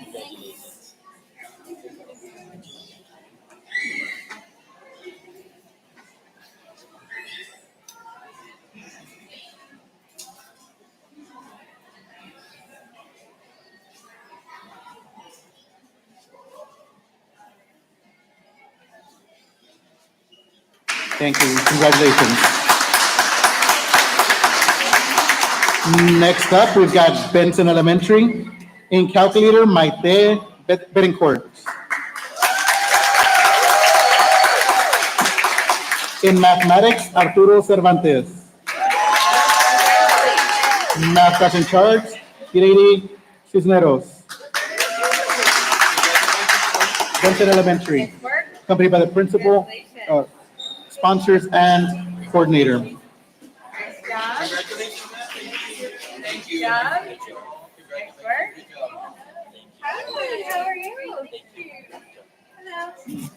Thank you. Congratulations. Next up, we've got Benson Elementary. In calculator, Maite Betancourt. In mathematics, Arturo Cervantes. Math class in charge, Irene Cisneros. Benson Elementary, accompanied by the principal, sponsors, and coordinator. Nice job. Congratulations. Thank you. Good job. Good job. Nice work. Good job. Hi, how are you? Thank you. Hello.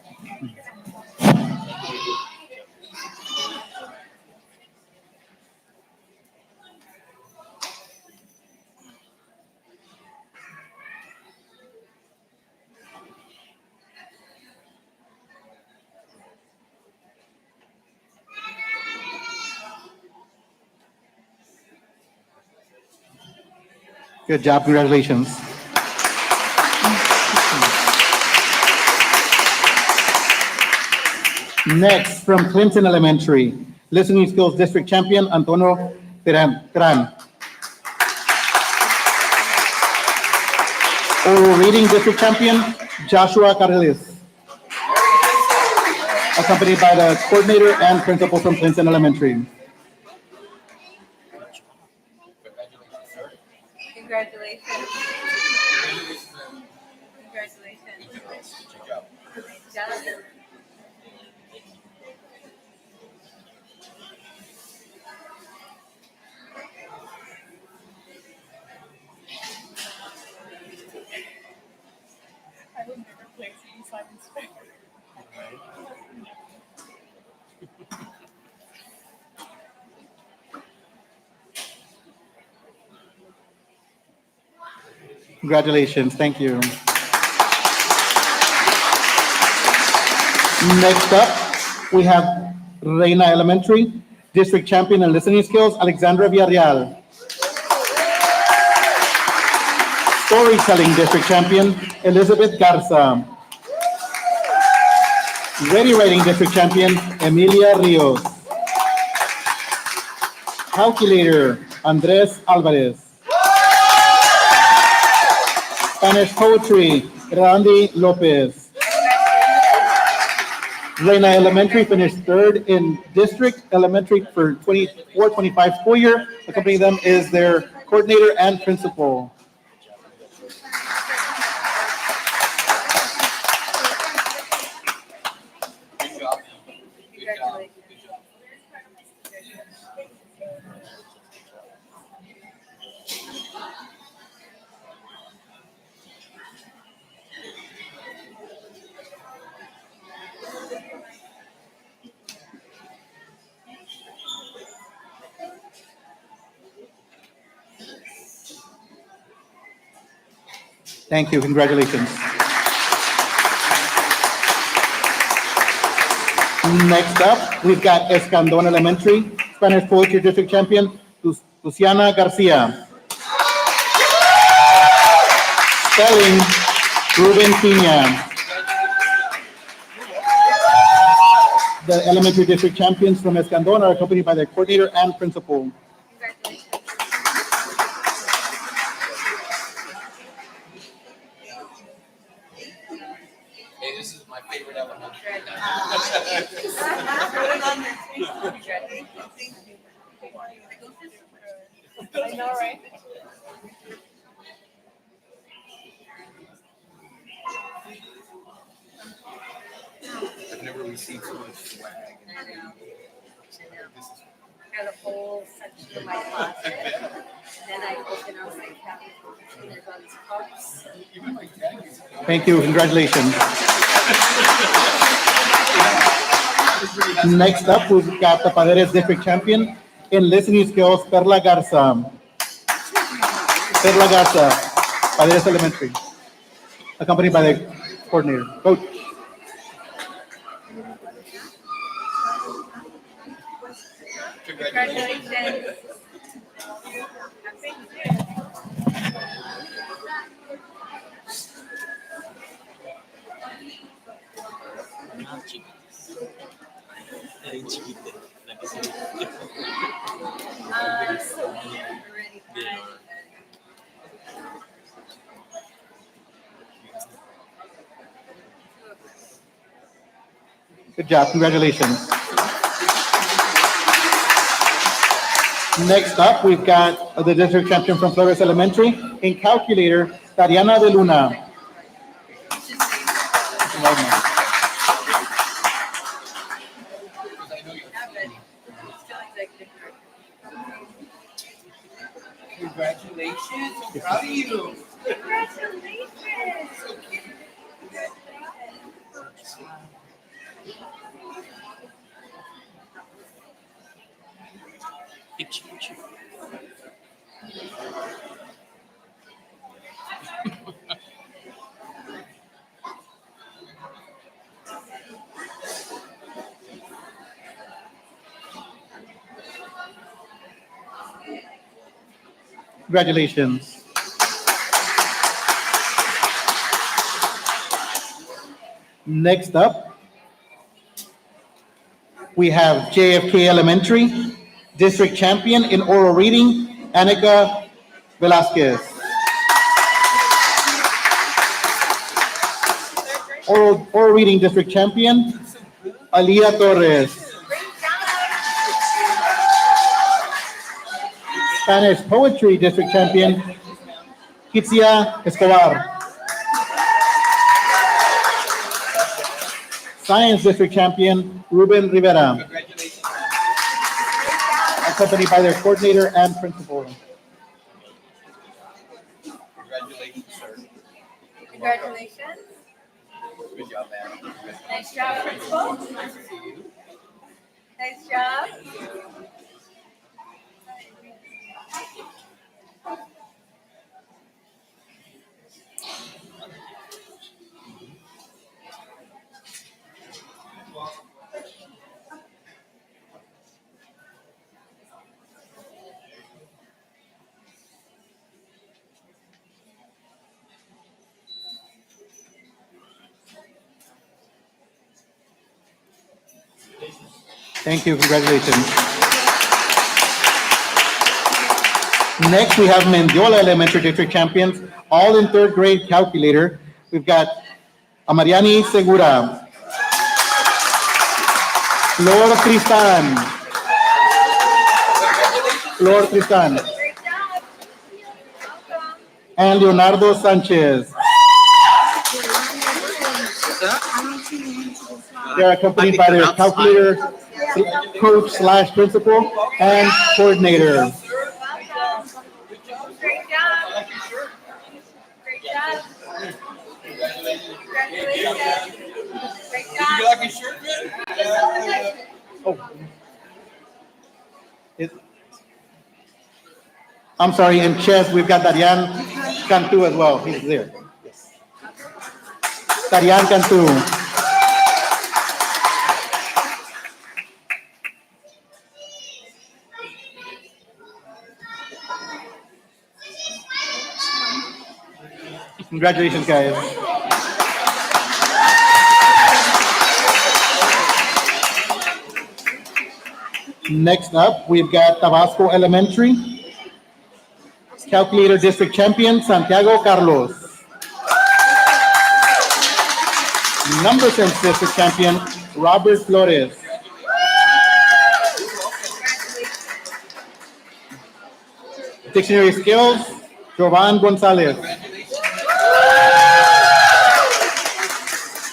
Good job, congratulations. Next, from Clinton Elementary, listening skills district champion, Antonio Teran. Oral reading district champion, Joshua Carriles, accompanied by the coordinator and principal from Clinton Elementary. Congratulations. Congratulations. Good job. Nice job. I would never play Simon Spector. Congratulations, thank you. Next up, we have Reina Elementary, district champion in listening skills, Alexandra Villarreal. Storytelling district champion, Elizabeth Garza. Ready writing district champion, Emilia Rios. Calculator, Andres Alvarez. Spanish poetry, Randy Lopez. Reina Elementary finished third in district elementary for 24-25 school year. Accompanying them is their coordinator and principal. Thank you. Congratulations. Next up, we've got Escandon Elementary, Spanish Poetry District Champion, Luciana Garcia. Spelling, Ruben Pina. The elementary district champions from Escandon are accompanied by their coordinator and principal. Hey, this is my favorite element. I know, right? I've never received so much swag. Got a whole section of my closet. Then I open up my cabinet and there's all these cups. Thank you. Congratulations. Next up, we've got the Paredes District Champion in listening skills, Perla Garza. Perla Garza, Paredes Elementary, accompanied by the coordinator, coach. Congratulations. Good job. Congratulations. Next up, we've got the district champion from Flores Elementary in calculator, Tariana de Luna. Congratulations. So proud of you. Congratulations. Next up, we have JFK Elementary, district champion in oral reading, Anika Velasquez. Oral reading district champion, Aliyah Torres. Spanish poetry district champion, Kitsia Escobar. Science district champion, Ruben Rivera. Accompanied by their coordinator and principal. Congratulations, sir. Congratulations. Good job, man. Nice job, principal. Nice job. Thank you. Congratulations. Next, we have Mendiola Elementary District champions, all in third grade calculator. We've got Amariani Segura, Flor Tristan, and Leonardo Sanchez. They're accompanied by their calculator, coach / principal, and coordinator. Great job. Great job. Congratulations. Great You job. like your shirt, man? Oh. I'm sorry, in chess, we've got Darian Cantu as well. He's there. Tarian Cantu. Congratulations, guys. Next up, we've got Tabasco Elementary, Calculator District Champion, Santiago Carlos. Number Sense District Champion, Robert Flores. Dictionary Skills, Jovan Gonzalez.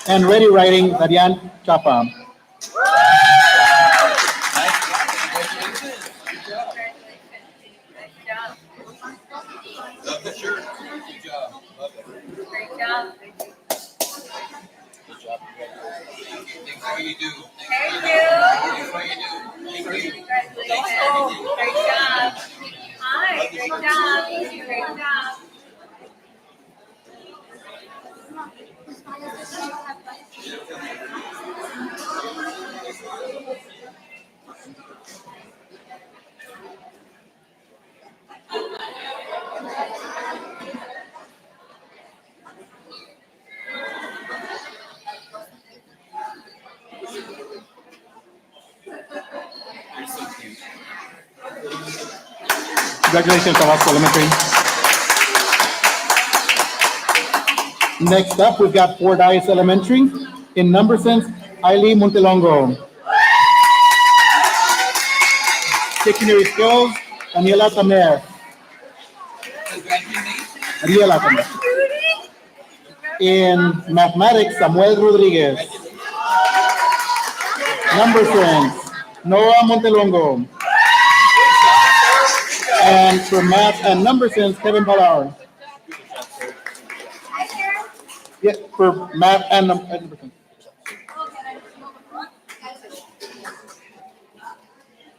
And Ready Writing, Darian Chapa. Love the shirt. Good job. Love it. Great job. Good job. Thanks for what you do. Thank you. Thanks for what you do. Thank you. Congratulations. Great job. Hi, great job. Great job. Congratulations, Tabasco Elementary. Next up, we've got Fordyce Elementary. In number sense, Ailey Montelongo. Dictionary Skills, Daniela Tamer. Ariela Tamer. In Mathematics, Samuel Rodriguez. Number sense, Noah Montelongo. And for Math and Number Sense, Kevin Ballard. Yeah, for Math and Number Sense.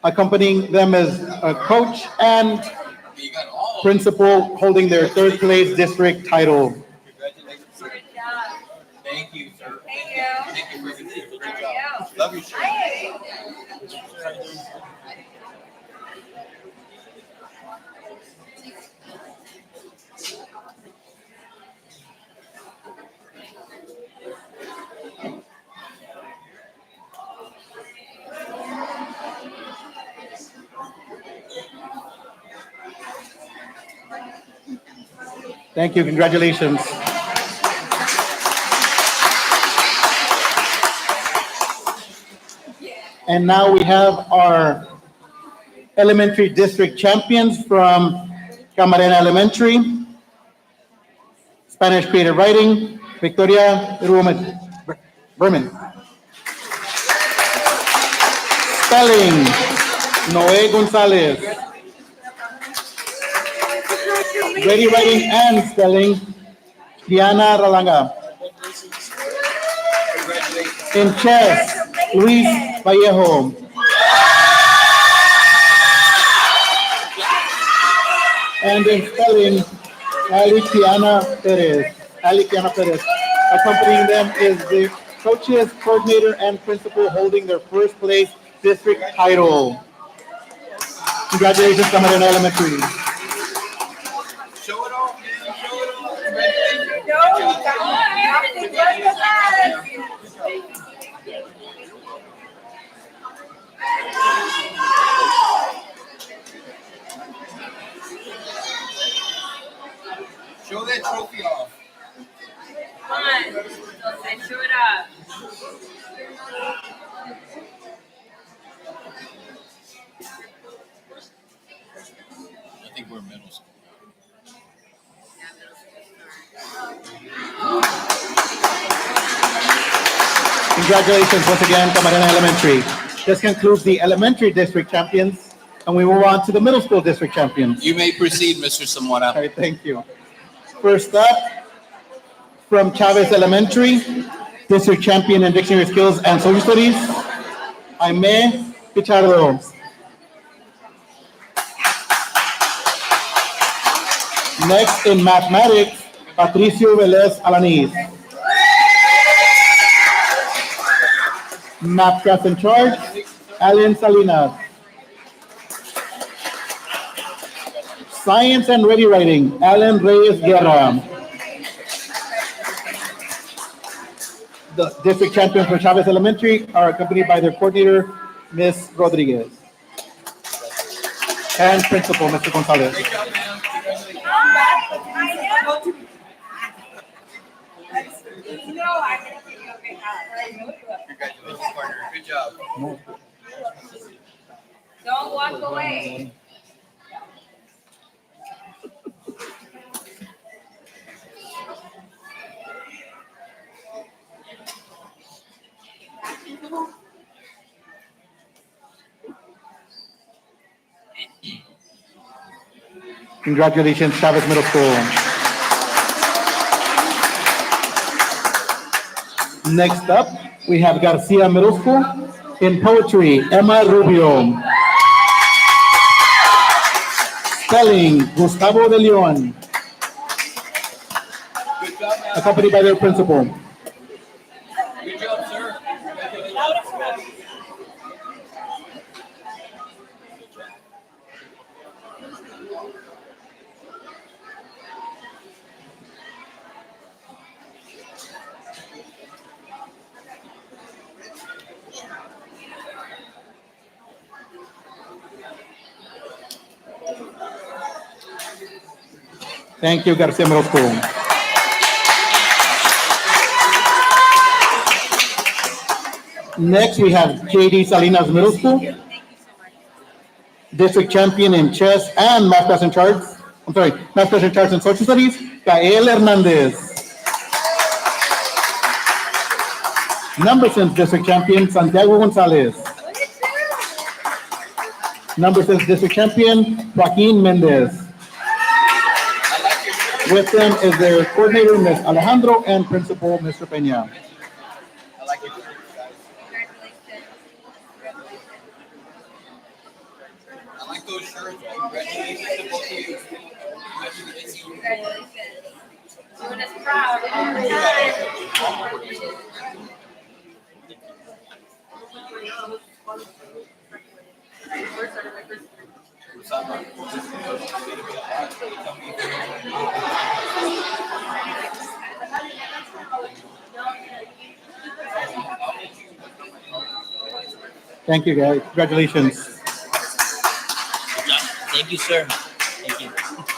Accompanying them is a coach and principal holding their third place district title. Congratulations, sir. Good job. Thank you, sir. Thank you. Thank you for everything. Good job. Love your shirt. Thank you, congratulations. And now we have our elementary district champions from Camarena Elementary. Spanish Creative Writing, Victoria Berman. Spelling, Noé Gonzalez. Ready Writing and Spelling, Diana Ralanga. In chess, Luis Vallejo. And in spelling, Alikiana Perez. Accompanying them is the coaches, coordinator, and principal holding their first place district title. Congratulations, Camarena Elementary. Show it off, man. Show it off. Show that trophy off. Come on. Let's show it up. I think we're in middle school. Congratulations once again, Camarena Elementary. This concludes the elementary district champions, and we move on to the middle school district champions. You may proceed, Mr. Zamora. All right, thank you. First up, from Chavez Elementary, district champion in dictionary skills and social studies, Jaime Pichardo. Next in mathematics, Patricio Velez Alaniz. Math class in charge, Alan Salinas. Science and ready writing, Alan Reyes Guerra. The district champions for Chavez Elementary are accompanied by their coordinator, Ms. Rodriguez. And principal, Mr. Gonzalez. Congratulations, partner. Good job. Don't walk away. Congratulations, Chavez Middle School. Next up, we have Garcia Middle School. In poetry, Emma Rubio. Spelling, Gustavo de Leon. Accompanied by their principal. Good job, sir. Thank you, Garcia Middle School. Next, we have JD Salinas Middle School. District champion in chess and math class in charts. Math class in charts and social studies, Gael Hernandez. Number sense district champion, Santiago Gonzalez. Number sense district champion, Joaquin Mendez. With them is their coordinator, Ms. Alejandro, and principal, Mr. Peña. I like it. I like those shirts. Congratulations to both of you. Congratulations. Doing us proud all the time. Thank you, guys. Congratulations. Thank you, sir. Thank you.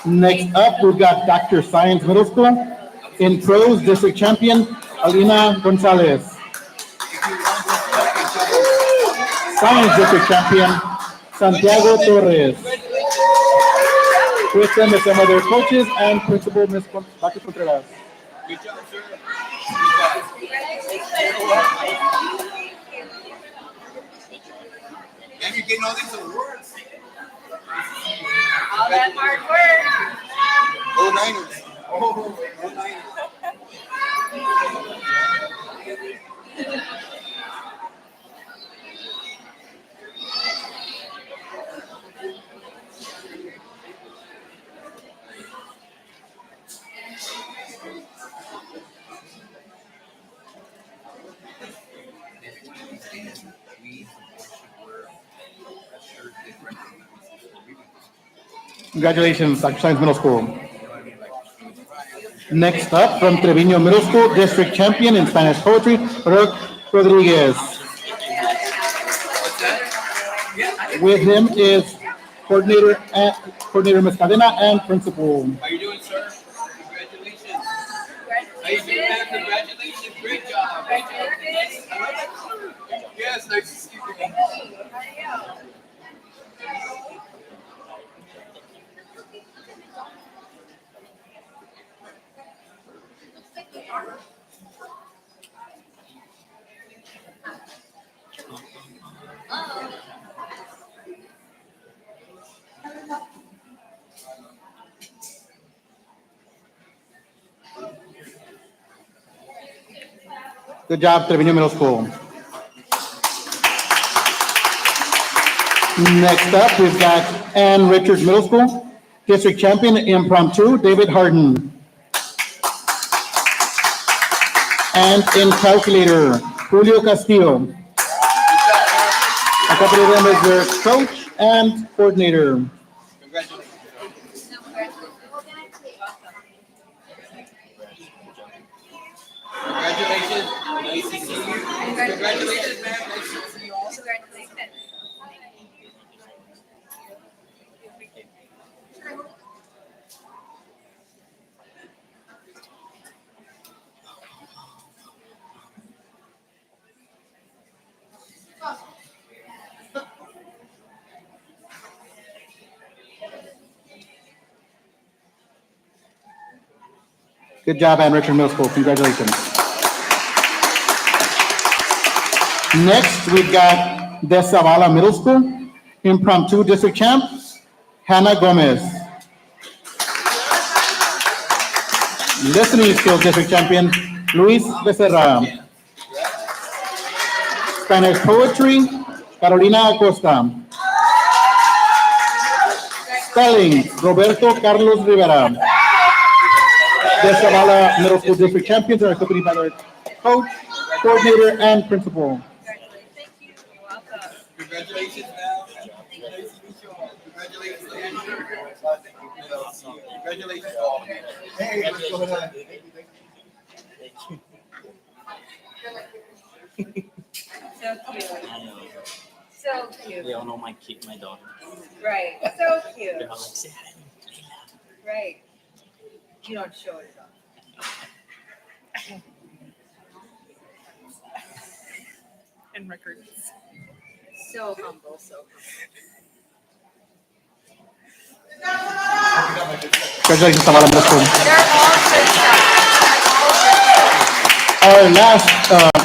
Next up, we've got Dr. Science Middle School. In prose, district champion, Alina Gonzalez. Science district champion, Santiago Torres. With them is some of their coaches and principal, Ms. Dr. Contreras. Good job, sir. And you're getting all these awards. All that hard work. Go Niners. Oh, go Niners. Congratulations, Dr. Science Middle School. Next up, from Trevino Middle School, district champion in Spanish poetry, Roque Rodriguez. With him is coordinator Ms. Cadena and principal. How you doing, sir? Congratulations. How you doing, man? Congratulations. Great job. Great job. Yes, nice to see you. Good job, Trevino Middle School. Next up, we've got Ann Richards Middle School, district champion impromptu, David Harden. And in calculator, Julio Castillo. Accompanying them is their coach and coordinator. Congratulations. Nice to see you. Congratulations, man. Nice to see you all. Good job, Ann Richard Middle School. Congratulations. Next, we've got De Zavala Middle School, impromptu district champ, Hannah Gomez. Listening skills district champion, Luis Becerra. Spanish poetry, Carolina Acosta. Spelling, Roberto Carlos Rivera. De Zavala Middle School district champions are accompanied by their coach, coordinator, and principal. Congratulations, man. Nice to meet you all. Congratulations. Congratulations to all of you. Hey, what's going on? So cute. So cute. They all know my daughter. Right. So cute. They're all like, say hi to me. Right. You don't show it off. And records. So humble, so Congratulations, Zavala Middle School. Our last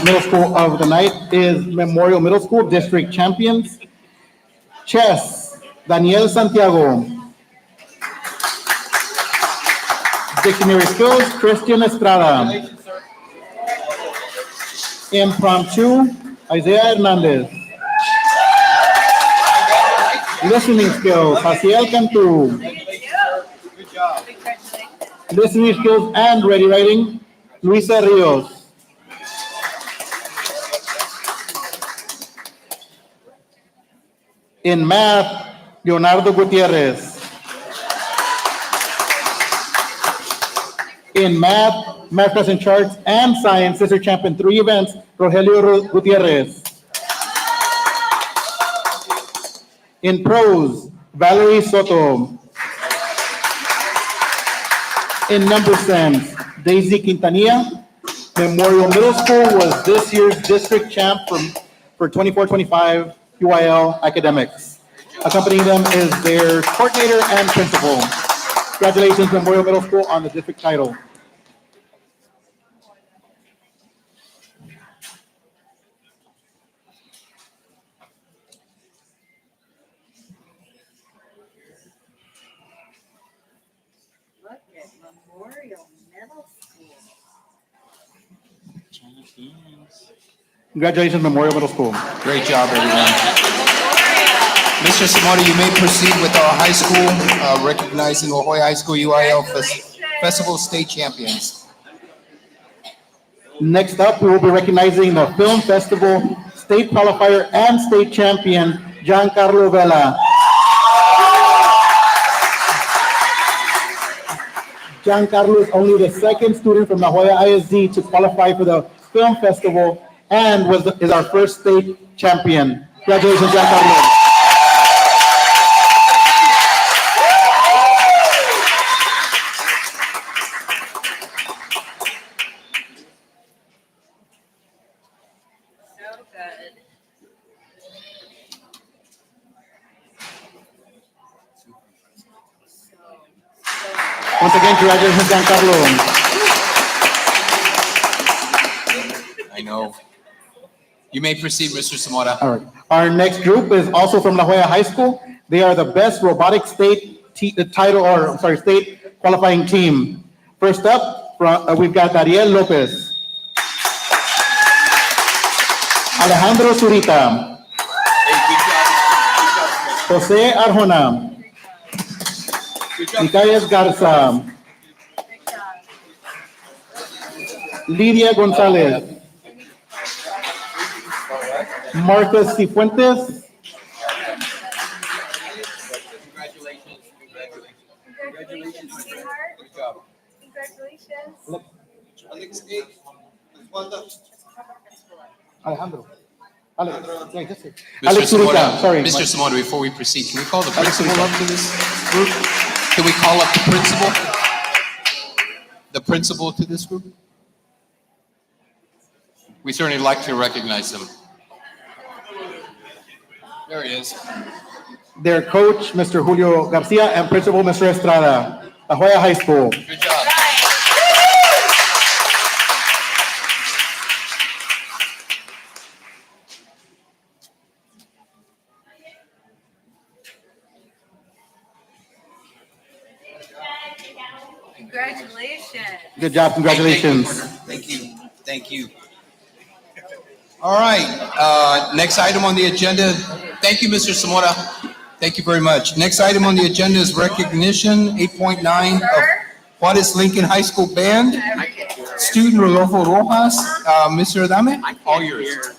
middle school of the night is Memorial Middle School district champions. Chess, Daniel Santiago. Dictionary skills, Christian Estrada. Impromptu, Isaiah Hernandez. Listening skills, Jaciel Cantu. Good job. Listening skills and ready writing, Luisa Rios. In math, Leonardo Gutierrez. In math, math class and charts, and science, district champion 3 events, Rogelio Gutierrez. In prose, Valerie Soto. In number sense, Daisy Quintanilla. Memorial Middle School was this year's district champ for 24-25 UIL academics. Accompanying them is their coordinator and principal. Congratulations, Memorial Middle School, on the district title. Look at Memorial Middle School. Champions. Congratulations, Memorial Middle School. Great job, everyone. Mr. Samora, you may proceed with our high school, recognizing La Jolla High School UIL Festival State Champions. Next up, we will be recognizing the Film Festival State Qualifier and State Champion, Giancarlo Vela. Giancarlo is only the second student from La Jolla ISD to qualify for the Film Festival and is our first state champion. Congratulations, Giancarlo. So good. Once again, congratulations, Giancarlo. I know. You may proceed, Mr. Samora. All right. Our next group is also from La Jolla High School. They are the best robotic state state qualifying team. First up, we've got Ariel Lopez, Alejandro Zurita, Jose Arjona, Micayes Garza, Lidia Gonzalez, Marcus Cifuentes, Congratulations, sweetheart. Good job. Congratulations. Alejandro. Yeah, just say. Mr. Zamora, sorry. Mr. Zamora, before we proceed, can we call the principal up to this group? Can we call up the principal? The principal to this group? We certainly like to recognize them. There he is. Their coach, Mr. Julio Garcia, and principal, Mr. Estrada, La Joya High School. Good job. Congratulations. Good job, congratulations. Thank you. Thank you. All right, next item on the agenda. Thank you, Mr. Zamora. Thank you very much. Next item on the agenda is recognition, 8.9 of Juarez Lincoln High School Band. Student Rodolfo Rojas, Mr. Adame, all yours.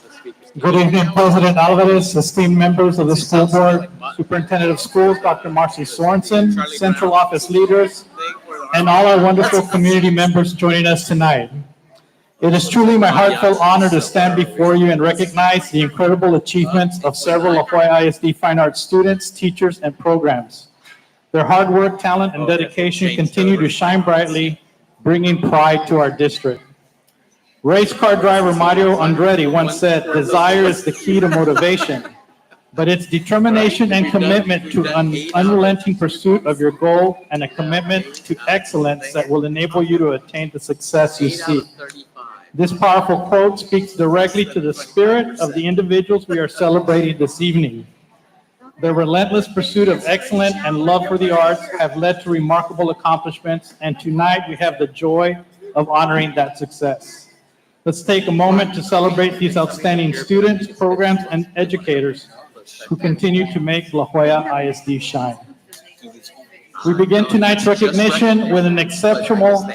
Good evening, President Alvarez, esteemed members of the school board, Superintendent of Schools, Dr. Marcy Sorensen, central office leaders, and all our wonderful community members joining us tonight. It is truly my heartfelt honor to stand before you and recognize the incredible achievements of several La Joya ISD fine arts students, teachers, and programs. Their hard work, talent, and dedication continue to shine brightly, bringing pride to our district. Race car driver Mario Andretti once said, "Desire is the key to motivation, but it's determination and commitment to an unrelenting pursuit of your goal and a commitment to excellence that will enable you to attain the success you seek." This powerful quote speaks directly to the spirit of the individuals we are celebrating this evening. Their relentless pursuit of excellence and love for the arts have led to remarkable accomplishments, and tonight we have the joy of honoring that success. Let's take a moment to celebrate these outstanding students, programs, and educators who continue to make La Joya ISD shine. We begin tonight's recognition with an exceptional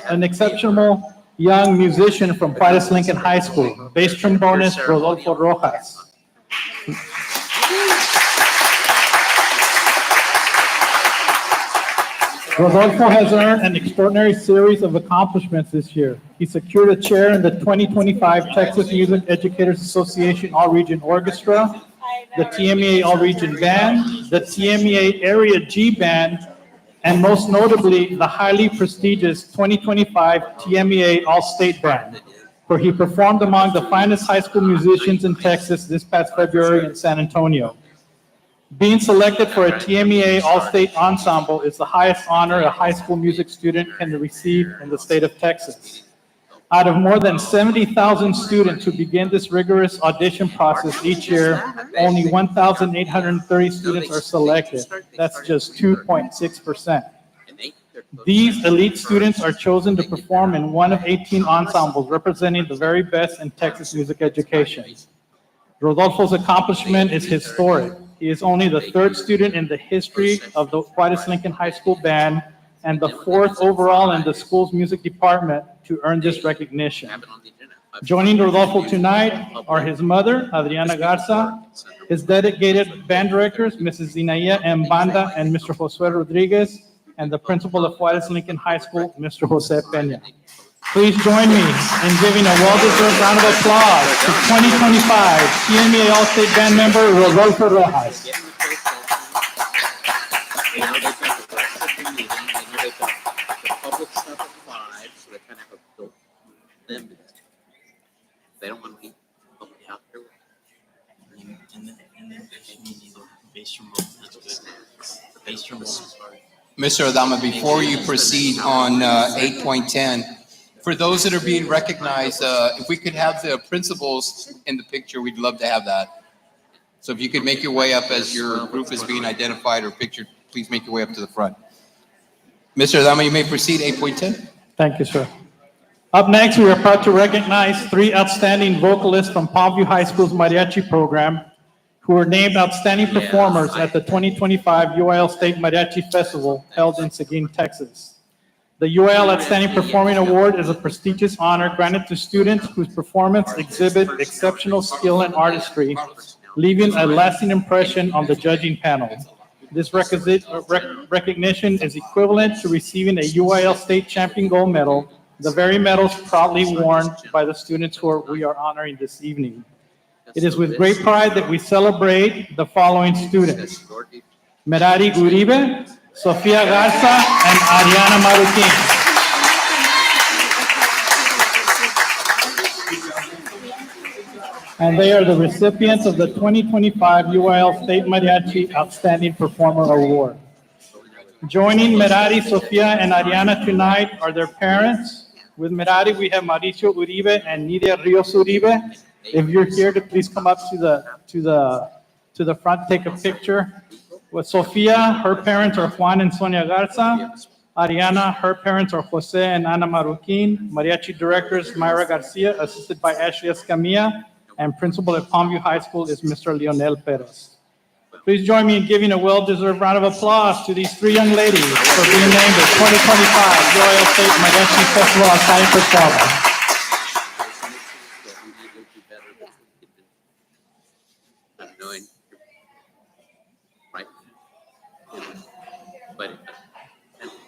young musician from Juarez Lincoln High School, bass trombonist Rodolfo Rojas. Rodolfo has earned an extraordinary series of accomplishments this year. He secured a chair in the 2025 Texas Music Educators Association All-Region Orchestra, the TMEA All-Region Band, the TMEA Area G Band, and most notably, the highly prestigious 2025 TMEA All-State Band, where he performed among the finest high school musicians in Texas this past February in San Antonio. Being selected for a TMEA All-State Ensemble is the highest honor a high school music student can receive in the state of Texas. Out of more than 70,000 students who begin this rigorous audition process each year, only 1,830 students are selected. That's just 2.6%. These elite students are chosen to perform in one of 18 ensembles representing the very best in Texas music education. Rodolfo's accomplishment is historic. He is only the third student in the history of the Juarez Lincoln High School Band and the fourth overall in the school's music department to earn this recognition. Joining Rodolfo tonight are his mother, Adriana Garza, his dedicated band directors, Mrs. Zinaya M. Banda and Mr. Josue Rodriguez, and the principal of Juarez Lincoln High School, Mr. Jose Peña. Please join me in giving a well-deserved round of applause to 2025 TMEA All-State Band member Rodolfo Rojas. They don't want to be out there. And then you need a bass trombone. That's good. Bass trombone. Mr. Adama, before you proceed on 8.10, for those that are being recognized, if we could have the principals in the picture, we'd love to have that. So if you could make your way up as your group is being identified or pictured, please make your way up to the front. Mr. Adama, you may proceed, 8.10. Thank you, sir. Up next, we are proud to recognize 3 outstanding vocalists from Palmview High School's mariachi program who were named outstanding performers at the 2025 UIL State Mariachi Festival held in Seguin, Texas. The UIL Outstanding Performing Award is a prestigious honor granted to students whose performance exhibit exceptional skill and artistry, leaving a lasting impression on the judging panel. This recognition is equivalent to receiving a UIL State Champion Gold Medal, the very medals proudly worn by the students we are honoring this evening. It is with great pride that we celebrate the following students: Merari Uribe, Sofia Garza, and Ariana Maruquin. And they are the recipients of the 2025 UIL State Mariachi Outstanding Performer Award. Joining Merari, Sofia, and Ariana tonight are their parents. With Merari, we have Mauricio Uribe and Nidia Rios Uribe. If you're here, to please come up to the front, take a picture. With Sofia, her parents are Juan and Sonia Garza. Ariana, her parents are Jose and Ana Maruquin. Mariachi directors Myra Garcia, assisted by Ashley Escamilla, and principal at Palmview High School is Mr. Leonel Perez. Please join me in giving a well-deserved round of applause to these three young ladies for being named the 2025 UIL State Mariachi Festival Outstanding Performer.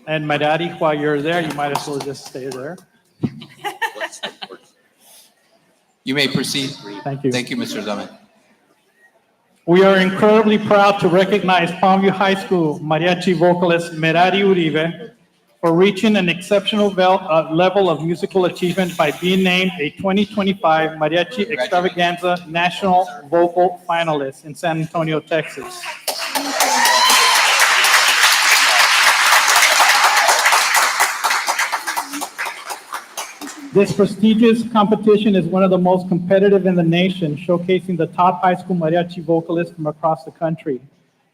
And my daddy, while you're there, you might as well just stay there. You may proceed. Thank you. Thank you, Mr. Zaman. We are incredibly proud to recognize Palmview High School mariachi vocalist Merari Uribe for reaching an exceptional level of musical achievement by being named a 2025 Mariachi Extravaganza National Vocal Finalist in San Antonio, Texas. This prestigious competition is one of the most competitive in the nation, showcasing the top high school mariachi vocalists from across the country.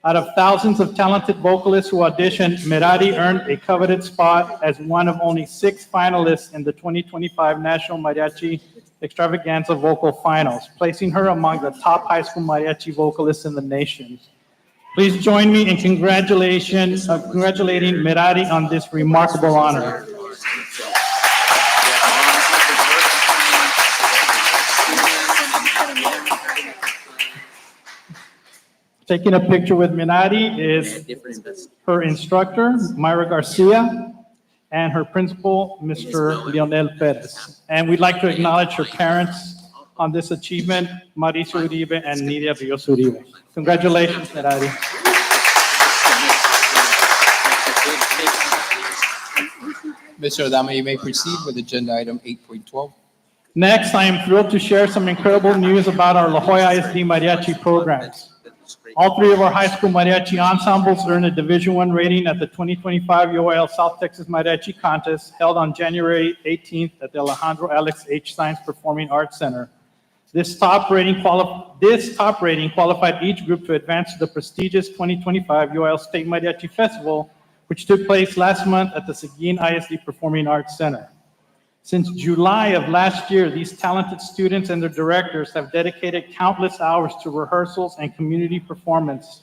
Out of thousands of talented vocalists who auditioned, Merari earned a coveted spot as one of only 6 finalists in the 2025 National Mariachi Extravaganza Vocal Finals, placing her among the top high school mariachi vocalists in the nation. Please join me in congratulating Merari on this remarkable honor. Taking a picture with Minati is her instructor, Myra Garcia, and her principal, Mr. Leonel Perez. And we'd like to acknowledge her parents on this achievement, Mauricio Uribe and Nidia Rios Uribe. Congratulations, Minati. Mr. Adama, you may proceed with agenda item 8.12. Next, I am thrilled to share some incredible news about our La Joya ISD mariachi programs. All 3 of our high school mariachi ensembles earned a Division I rating at the 2025 UIL South Texas Mariachi Contest held on January 18th at the Alejandro Alex H. Science Performing Arts Center. This top rating qualified each group to advance to the prestigious 2025 UIL State Mariachi Festival, which took place last month at the Seguin ISD Performing Arts Center. Since July of last year, these talented students and their directors have dedicated countless hours to rehearsals and community performances,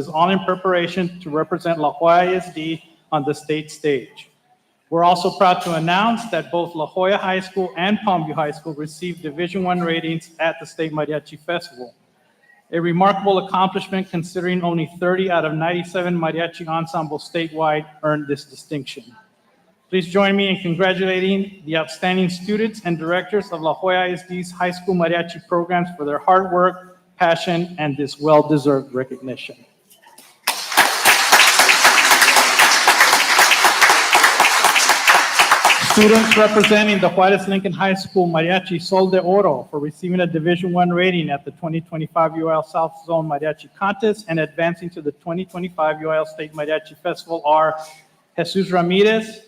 all in preparation to represent La Joya ISD on the state stage. We're also proud to announce that both La Joya High School and Palmview High School received Division I ratings at the State Mariachi Festival. A remarkable accomplishment considering only 30 out of 97 mariachi ensembles statewide earned this distinction. Please join me in congratulating the outstanding students and directors of La Joya ISD's high school mariachi programs for their hard work, passion, and this well-deserved recognition. Students representing the Juarez Lincoln High School Mariachi Sol de Oro for receiving a Division I rating at the 2025 UIL South Zone Mariachi Contest and advancing to the 2025 UIL State Mariachi Festival are Jesus Ramirez,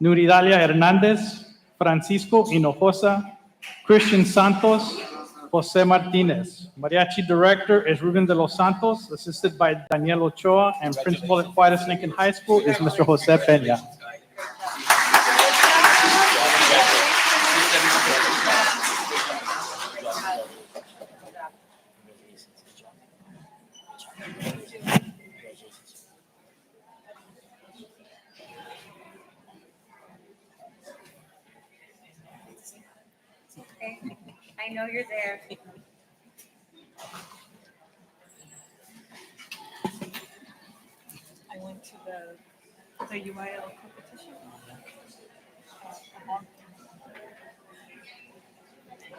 Nuridalia Hernandez, Francisco Hinojosa, Christian Santos, Jose Martinez. Mariachi director is Ruben de los Santos, assisted by Daniel Ochoa, and principal at Juarez Lincoln High School is Mr. Jose Peña. I know you're there. the UIL competition.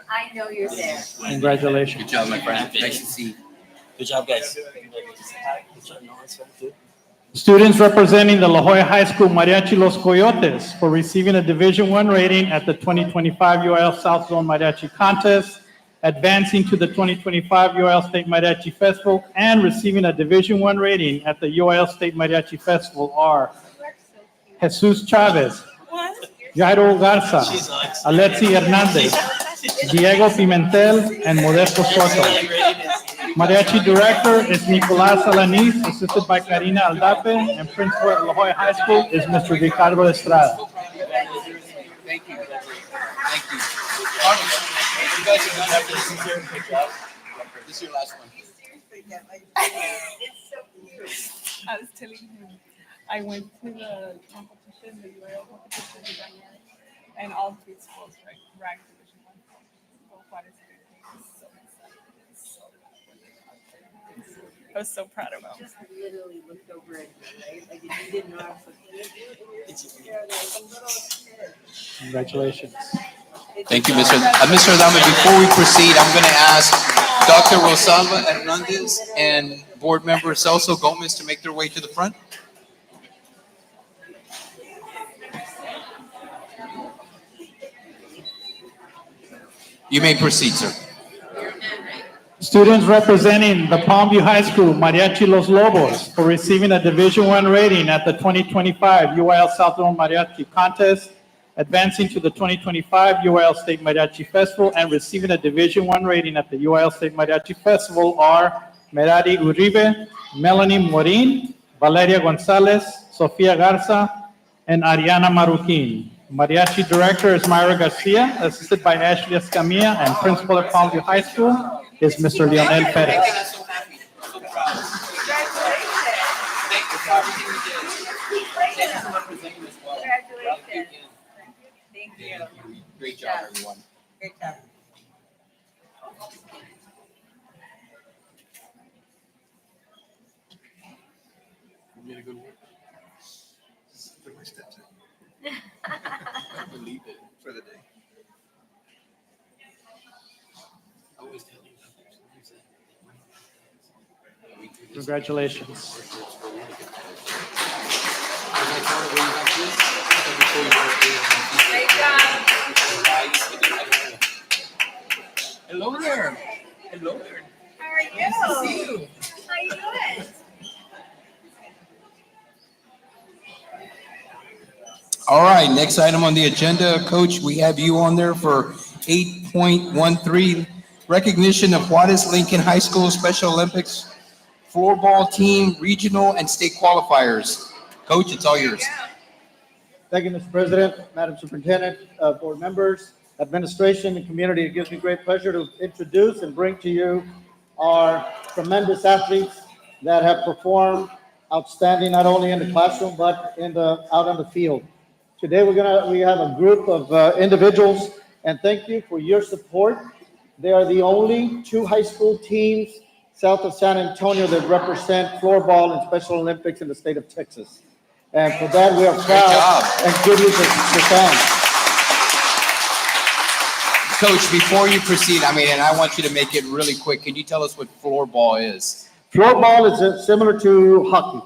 I know you're there. Congratulations. Good job, my friend. Nice to see you. Good job, guys. Good job. No, it's very good. Students representing the La Jolla High School Mariachi Los Coyotes for receiving a Division I rating at the 2025 UIL South Zone Mariachi Contest, advancing to the 2025 UIL State Mariachi Festival, and receiving a Division I rating at the UIL State Mariachi Festival are Jesus Chavez, Jairo Garza, Alexi Hernandez, Diego Pimentel, and Modesto Soto. Mariachi Director is Nicolás Alanis, assisted by Karina Aldape, and Principal at La Jolla High School is Mr. Ricardo Estrada. Thank you. Thank you. Carlos, you guys are done after this is your good job. This is your last one. I was telling him, I went to the competition, the UIL competition in January, and all three schools ranked Division I. So Juárez was so excited, so happy. I was so proud of him. Just literally looked over at you, right? Like you didn't know I was Congratulations. Thank you, Mr. Adame. Before we proceed, I'm going to ask Dr. Rosalba Hernandez and Board Member Celso Gomez to make their way to the front. You may proceed, sir. Students representing the Palmview High School Mariachi Los Lobos for receiving a Division I rating at the 2025 UIL South Zone Mariachi Contest, advancing to the 2025 UIL State Mariachi Festival, and receiving a Division I rating at the UIL State Mariachi Festival are Merari Uribe, Melanie Morin, Valeria Gonzalez, Sofia Garza, and Ariana Maruquin. Mariachi Director is Myra Garcia, assisted by Ashley Escamilla, and Principal at Palmview High School is Mr. Leonel Perez. Thank you. Great job, everyone. Great job. You did a good work. Put my steps in. I believe it for the day. I always tell you that. Congratulations. Hello there. Hello there. How are you? Nice to see you. How you doing? All right, next item on the agenda, Coach, we have you on there for 8.13, recognition of Juárez Lincoln High School Special Olympics floorball team, regional and state qualifiers. Coach, it's all yours. Thank you, Mr. President, Madam Superintendent, board members, administration, and community. It gives me great pleasure to introduce and bring to you our tremendous athletes that have performed outstanding not only in the classroom but out on the field. Today we have a group of individuals, and thank you for your support. They are the only two high school teams south of San Antonio that represent floorball in Special Olympics in the state of Texas. And for that, we are proud and give you the thanks. Coach, before you proceed, and I want you to make it really quick. Can you tell us what floorball is? Floorball is similar to hockey.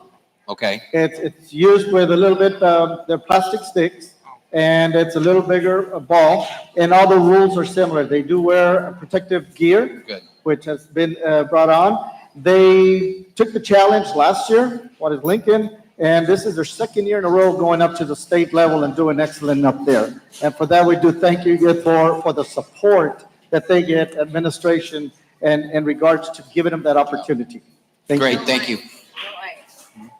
Okay. It's used with a little bit, they're plastic sticks, and it's a little bigger ball, and all the rules are similar. They do wear protective gear, which has been brought on. They took the challenge last year, Juárez Lincoln, and this is their second year in a row going up to the state level and doing excellent up there. And for that, we do thank you for the support that they get, administration, and in regards to giving them that opportunity. Great, thank you.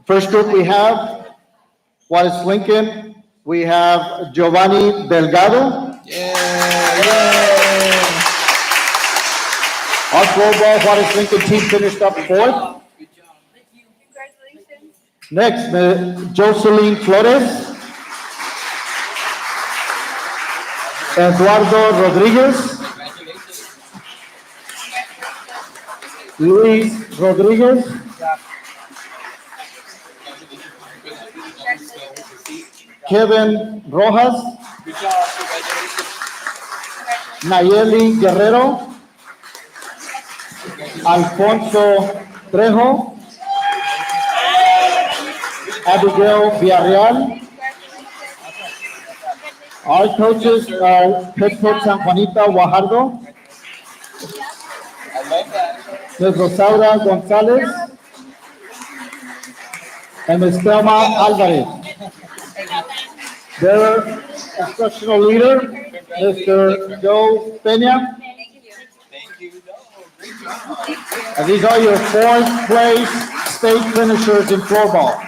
First group we have Juárez Lincoln. We have Giovanni Delgado. Our floorball Juárez Lincoln team finished up fourth. Next, Jocelyn Flores. Eduardo Rodriguez. Luis Rodriguez. Kevin Rojas, Good job, congratulations. Nayeli Guerrero, Alfonso Trejo, Abigail Villarreal. Our coaches are head coach San Juanita Guajardo, I love that. Ms. Rosaura Gonzalez, and Ms. Thelma Alvarez. Their instructional leader, Mr. Joe Peña. Thank you. No, great job. And these are your fourth place state finishers in floorball.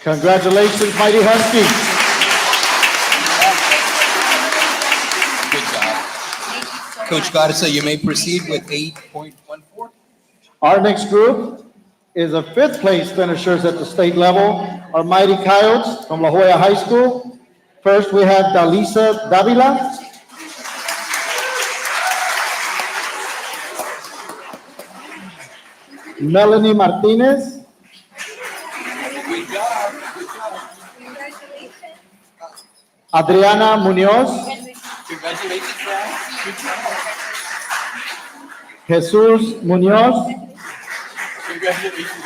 Congratulations, Mighty Huskies. Good job. Coach Garza, you may proceed with 8.14. Our next group is a fifth place finishers at the state level, our Mighty Coyotes from La Joya High School. First, we have Dalisa Davila. Melanie Martinez. Good job. Good job. Adriana Munoz. Congratulations, Brad. Good job. Jesus Munoz. Congratulations.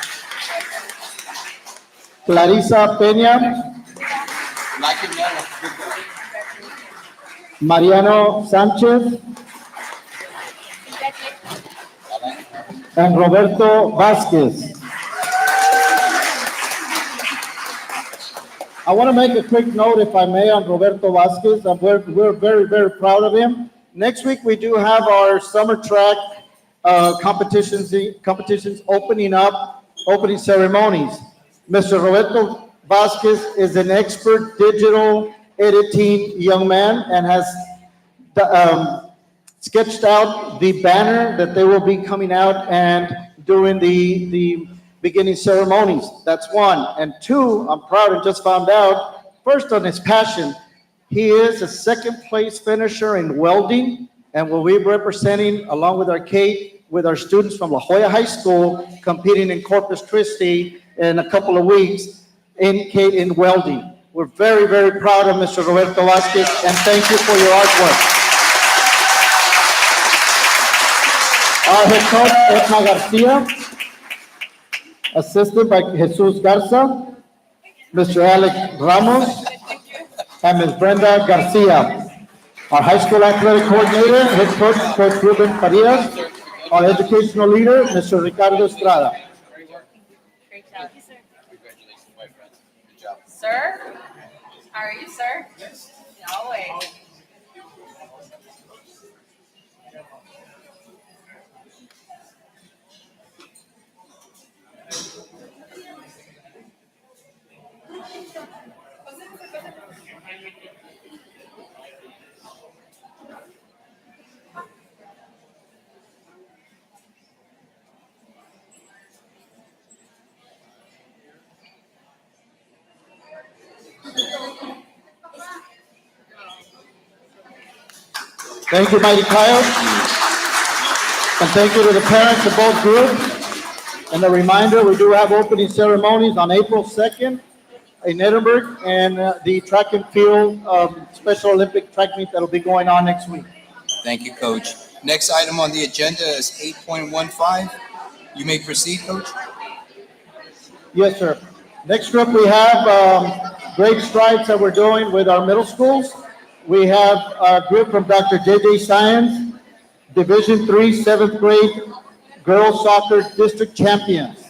Clarisa Peña. Like it now. Good job. Mariano Sanchez. And Roberto Vasquez. I want to make a quick note, if I may, on Roberto Vasquez. We're very, very proud of him. Next week, we do have our summer track competitions opening ceremonies. Mr. Roberto Vasquez is an expert digital editing young man and has sketched out the banner that they will be coming out and during the beginning ceremonies. That's one. And two, I'm proud and just found out, first on his passion, he is a second place finisher in welding and will be representing, along with our Kate, with our students from La Joya High School, competing in Corpus Christi in a couple of weeks in welding. We're very, very proud of Mr. Roberto Vasquez, and thank you for your artwork. Our head coach, Edna Garcia, assisted by Jesus Garza, Mr. Alec Ramos, and Ms. Brenda Garcia. Our high school athletic coordinator, head coach, Coach Ruben Farias. Our educational leader, Mr. Ricardo Estrada. Great job. Congratulations, my friend. Good job. Sir, how are you, sir? Yes. Always. Thank you, Mighty Coyotes. And thank you to the parents of both groups. And a reminder, we do have opening ceremonies on April 2nd in Edinburgh and the track and field Special Olympic track meet that'll be going on next week. Thank you, Coach. Next item on the agenda is 8.15. You may proceed, Coach. Yes, sir. Next group, we have great strides that we're doing with our middle schools. We have a group from Dr. J.J. Science, Division III, 7th grade girls soccer district champions.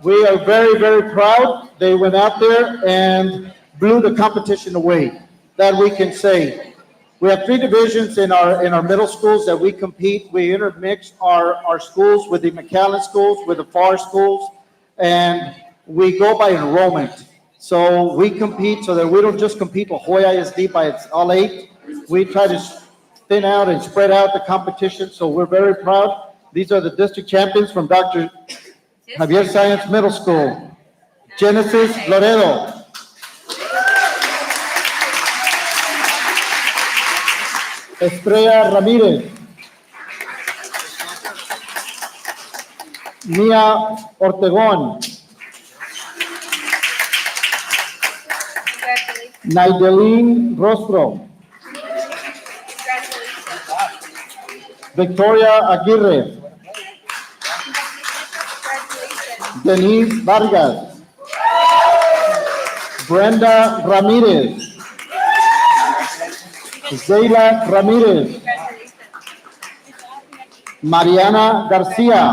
We are very, very proud. They went out there and blew the competition away. That we can say. We have three divisions in our middle schools that we compete. We intermix our schools with the McAllen schools, with the FAR schools, and we go by enrollment. So we compete so that we don't just compete with Joya ISD by its all 8. We try to thin out and spread out the competition, so we're very proud. These are the district champions from Dr. Javier Science Middle School. Genesis Loredo. Estrella Ramirez. Mia Ortegón. Naidelin Rostro. Victoria Aguirre. Denise Vargas. Brenda Ramirez. Zeyla Ramirez. Mariana Garcia.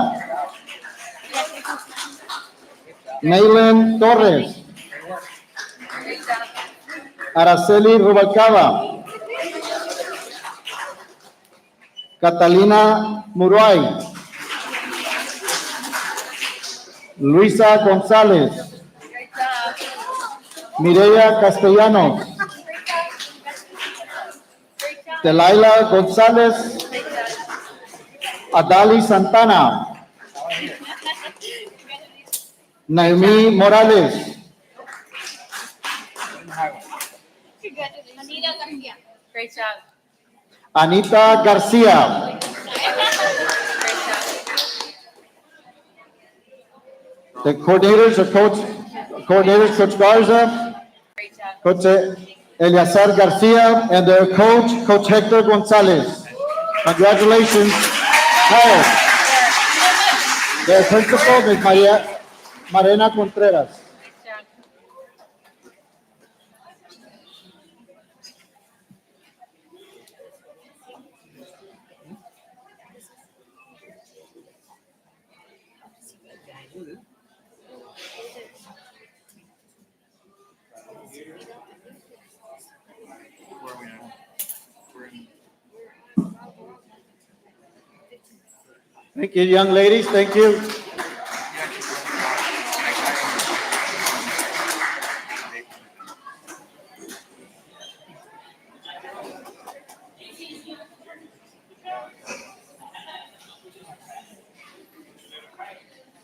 Naylen Torres. Araceli Rubalcaba. Catalina Muruay. Luisa González. Mireya Castellanos. Delaila González. Adali Santana. Naomi Morales. Great job. Anita Garcia. The coordinators are Coach Garza, Coach Eleazar Garcia, and their Coach Hector Gonzalez. Congratulations. Howard. Their principal is Marina Contreras. Thank you, young ladies. Thank you.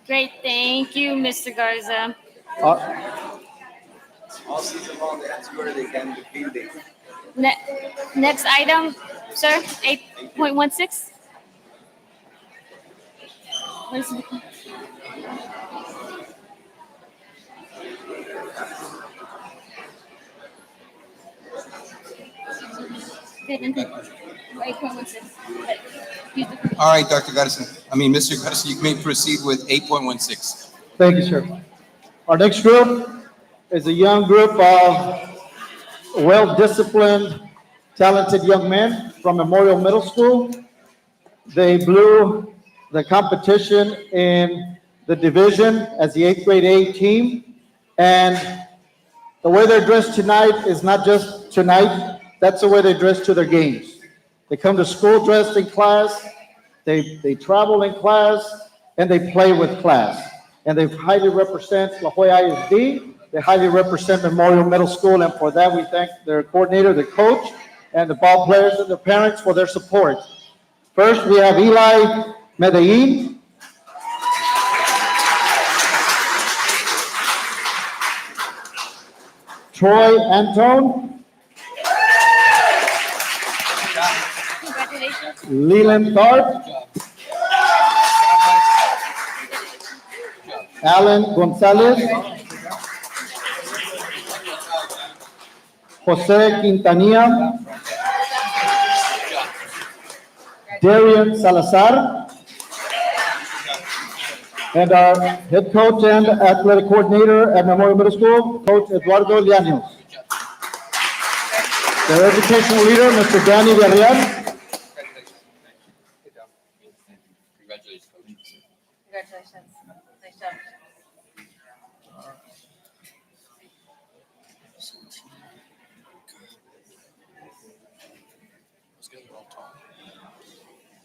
Great, thank you, Mr. Garza. All season long, they had scored again the building. Next item, sir, 8.16. Where's the? All right, Dr. Mr. Garza, you may proceed with 8.16. Thank you, sir. Our next group is a young group of well-disciplined, talented young men from Memorial Middle School. They blew the competition in the division as the 8th grade A team. And the way they're dressed tonight is not just tonight, that's the way they dress to their games. They come to school dressed in class, they travel in class, and they play with class. And they highly represent La Joya ISD, they highly represent Memorial Middle School, and for that we thank their coordinator, the coach, and the ball players and their parents for their support. First, we have Eli Medellin. Troy Antone. Leland Tharp. Alan Gonzalez. Jose Quintanilla. Darian Salazar. And our head coach and athletic coordinator at Memorial Middle School, Coach Eduardo Llanos. Their educational leader, Mr. Danny Villarreal. Congratulations, Coach. Congratulations. Nice job.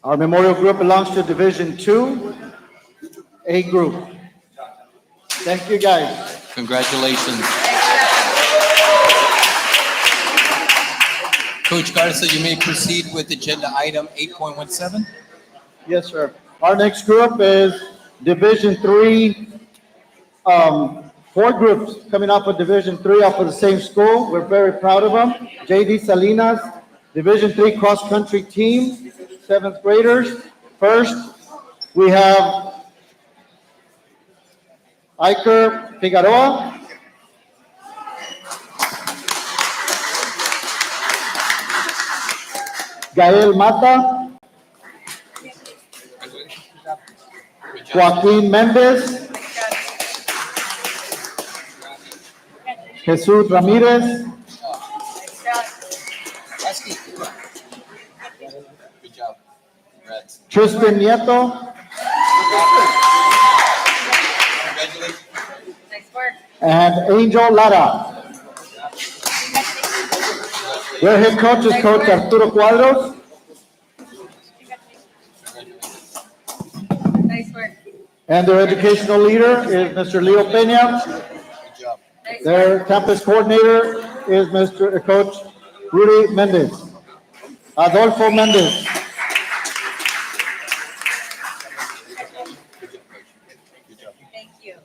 Our memorial group belongs to Division II, A group. Thank you, guys. Congratulations. Coach Garza, you may proceed with agenda item 8.17. Yes, sir. Our next group is Division Three. Four groups coming up with Division Three off of the same school. We're very proud of them. JD Salinas, Division Three cross country team, seventh graders. First, we have Iker Figueroa. Gael Mata. Joaquin Mendez. Jesus Ramirez. Good job. Congrats. Tristan Nieto. Congratulations. Nice work. And Angel Lara. Their head coach is Coach Arturo Cuadros. Nice work. And their educational leader is Mr. Leo Peña. Good job. Their campus coordinator is Mr. Coach Rudy Mendez. Adolfo Mendez. Thank you.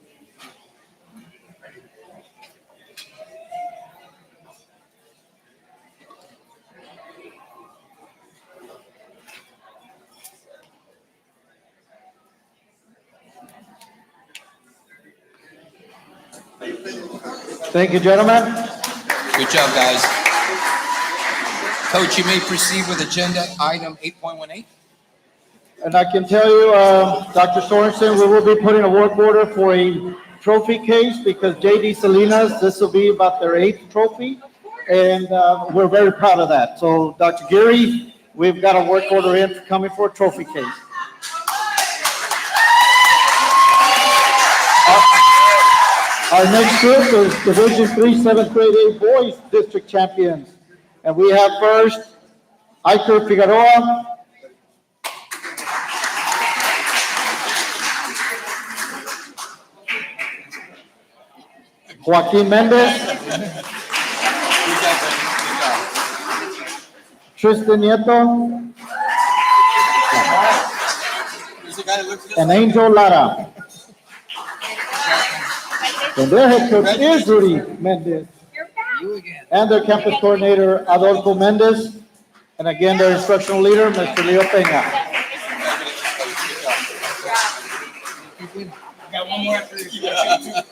Thank you, gentlemen. Good job, guys. Coach, you may proceed with agenda item 8.18. And I can tell you, Dr. Sorensen, we will be putting a work order for a trophy case because JD Salinas, this will be about their 8th trophy. And we're very proud of that. So Dr. Geary, we've got a work order in coming for a trophy case. Our next group is Division 3, 7th grade A boys district champions. And we have first Iker Figueroa. Joaquin Mendez. Tristan Nieto. And Angel Lara. And their head coach is Rudy Mendez. And their campus coordinator, Adolfo Mendez. And again, their instructional leader, Mr. Leo Peña. Got one more after this.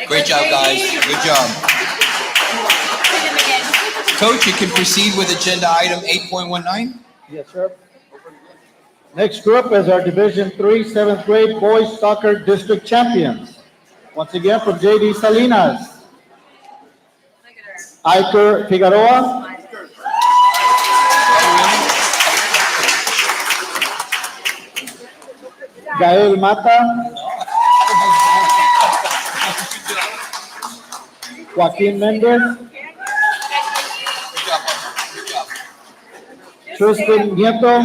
Great job, guys. Good job. Coach, you can proceed with agenda item 8.19. Yes, sir. Next group is our Division 3, 7th grade boys soccer district champions. Once again, from JD Salinas. Iker Figueroa. Gael Mata. Joaquin Mendez. Tristan Nieto.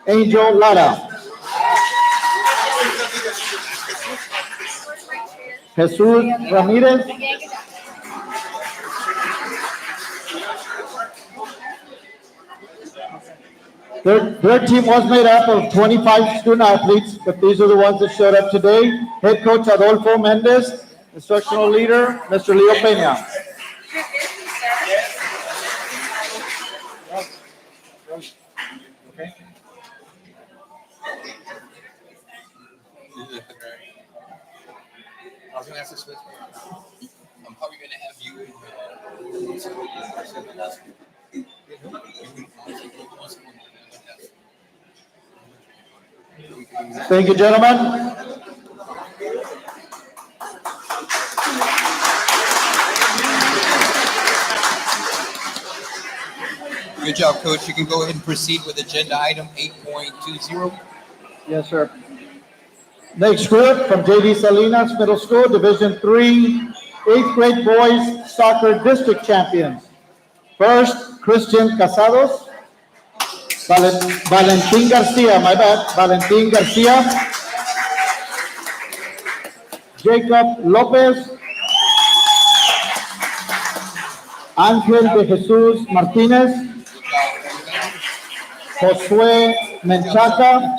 Angel Lara. Jesus Ramirez. Their team was made up of 25 student athletes, but these are the ones that showed up today. Head coach Adolfo Mendez, instructional leader, Mr. Leo Peña. Okay. I was gonna ask this question. I'm probably gonna have you. Thank you, gentlemen. Good job, Coach. You can go ahead and proceed with agenda item 8.20. Yes, sir. Next group from JD Salinas Middle School, Division 3, 8th grade boys soccer district champions. First, Christian Casados. Valentin Garcia, my bad, Valentin Garcia. Jacob Lopez. Ángel de Jesús Martínez. Josué Menchaca.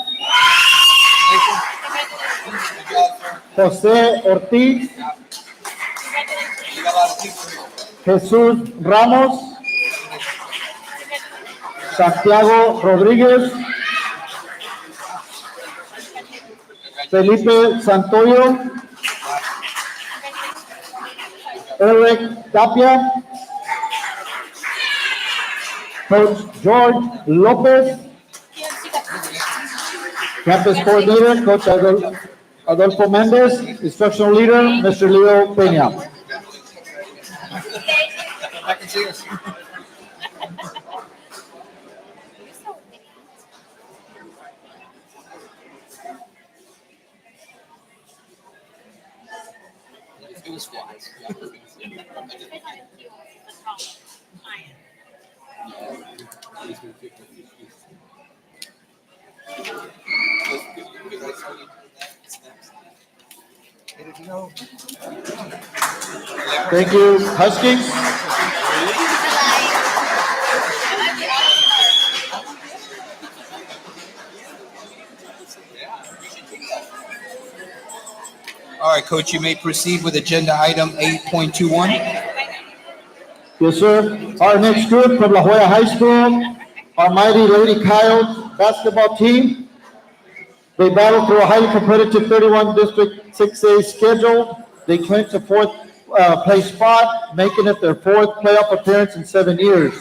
José Ortiz. Jesús Ramos. Santiago Rodríguez. Felipe Santoyo. Eric Tapia. Coach George Lopez. Campus coordinator, Coach Adolfo Mendez. Instructional leader, Mr. Leo Peña. I can see us. It was squats. Thank you, Huskies. All right, Coach, you may proceed with agenda item 8.21. Yes, sir. Our next group from La Joya High School, our mighty Lady Coyotes basketball team. They battled through a highly competitive 31 District 6A schedule. They clinched a fourth place spot, making it their fourth playoff appearance in 7 years.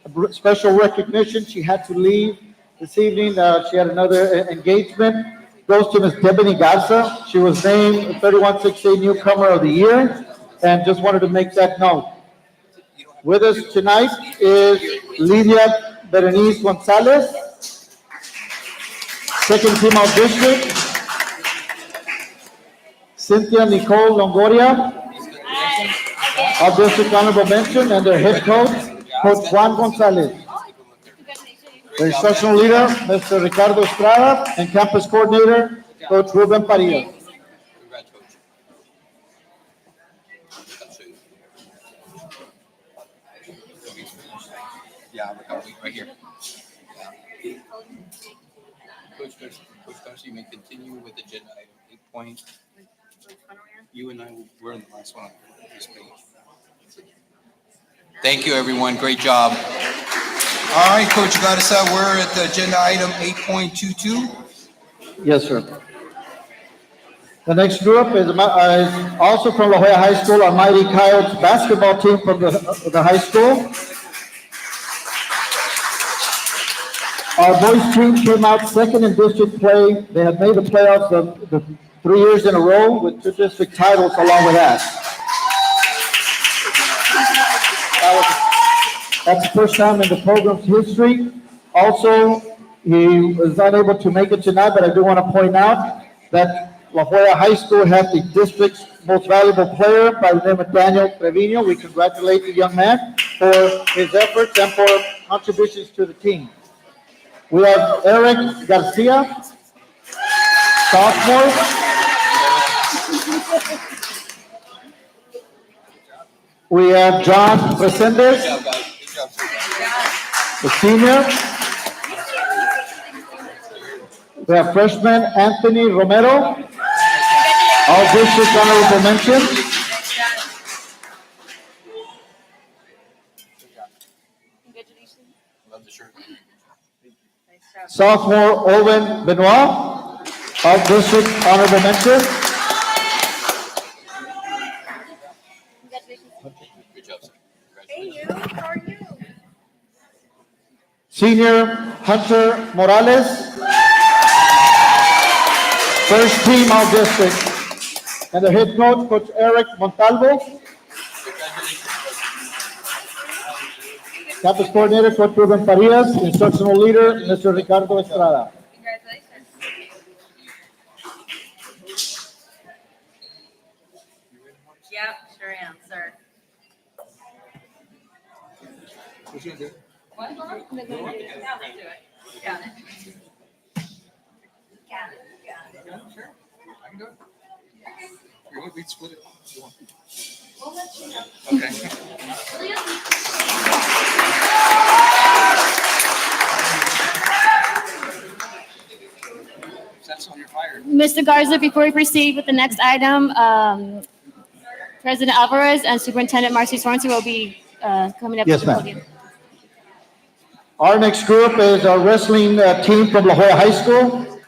A special recognition, she had to leave this evening. She had another engagement. Goes to Ms. Debony Garza. She was named 31 6A Newcomer of the Year, and just wanted to make that known. With us tonight is Lidia Berenice Gonzalez, second team out district. Cynthia Nicole Longoria, our district honorable mention, and their head coach, Coach Juan Gonzalez. The instructional leader, Mr. Ricardo Estrada, and campus coordinator, Coach Ruben Padilla. Yeah, right here. Coach Garcia, you may continue with agenda item 8 point. You and I were in the last one on this page. Thank you, everyone. Great job. All right, Coach Garza, we're at the agenda item 8.22. Yes, sir. The next group is also from La Joya High School, our mighty Coyotes basketball team from the high school. Our boys team came out second in district play. They have made the playoffs the 3 years in a row with 2 district titles along with that. That's the first time in the program's history. Also, he was unable to make it tonight, but I do want to point out that La Joya High School had the district's most valuable player by the name of Daniel Trevino. We congratulate the young man for his efforts and for contributions to the team. We have Eric Garcia, sophomore. We have John Resendez, the senior. We have freshman Anthony Romero, all district honorable mention. Sophomore Owen Benoit, all district honorable mention. Senior Hunter Morales, first team all district. And the head coach, Coach Eric Montalvo. Campus coordinator, Coach Ruben Farias. Instructional leader, Mr. Ricardo Estrada. Yep, sure am, sir. What? Yeah, let's do it. Got it. Got it. Sure. I can do it. We'd split it. If you want. We'll let you know. Okay. That's on your fire. Mr. Garza, before we proceed with the next item, President Alvarez and Superintendent Marcy Sorensen will be coming up. Yes, to the ma'am. podium. Our next group is our wrestling team from La Jolla High School.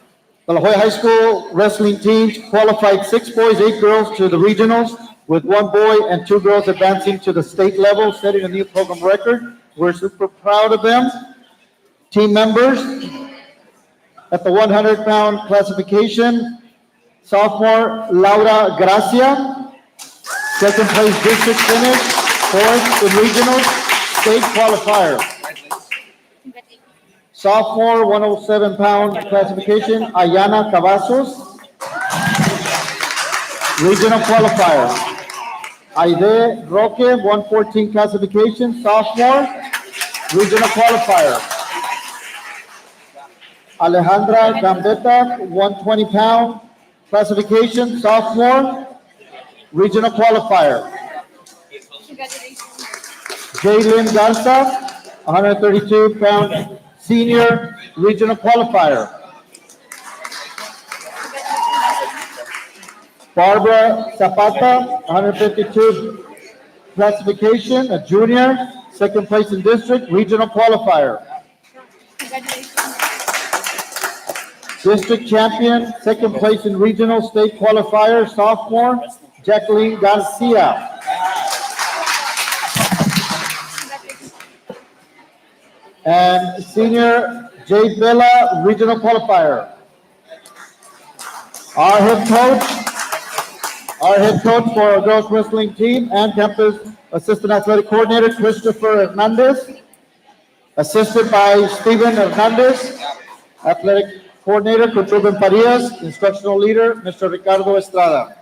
The La Jolla High School wrestling teams qualified 6 boys, 8 girls to the regionals, with 1 boy and 2 girls advancing to the state level, setting a new program record. We're super proud of them. Team members at the 100-pound classification, sophomore Laura Gracia, second place district finish, 4th in regionals, state qualifier. Sophomore 107-pound classification, Ayana Cavazos, regional qualifier. Aide Roque, 114 classification, sophomore, regional qualifier. Alejandra Gambetta, 120-pound classification, sophomore, regional qualifier. Jaylin Garza, 132-pound senior, regional qualifier. Barbara Zapata, 152 classification, a junior, second place in district, regional qualifier. District champion, second place in regional state qualifier, sophomore, Jacqueline Garcia. And senior, Jade Villa, regional qualifier. Our head coach for our girls wrestling team and campus assistant athletic coordinator, Christopher Hernandez, assisted by Steven Hernandez, athletic coordinator, Coach Ruben Farias, instructional leader, Mr. Ricardo Estrada.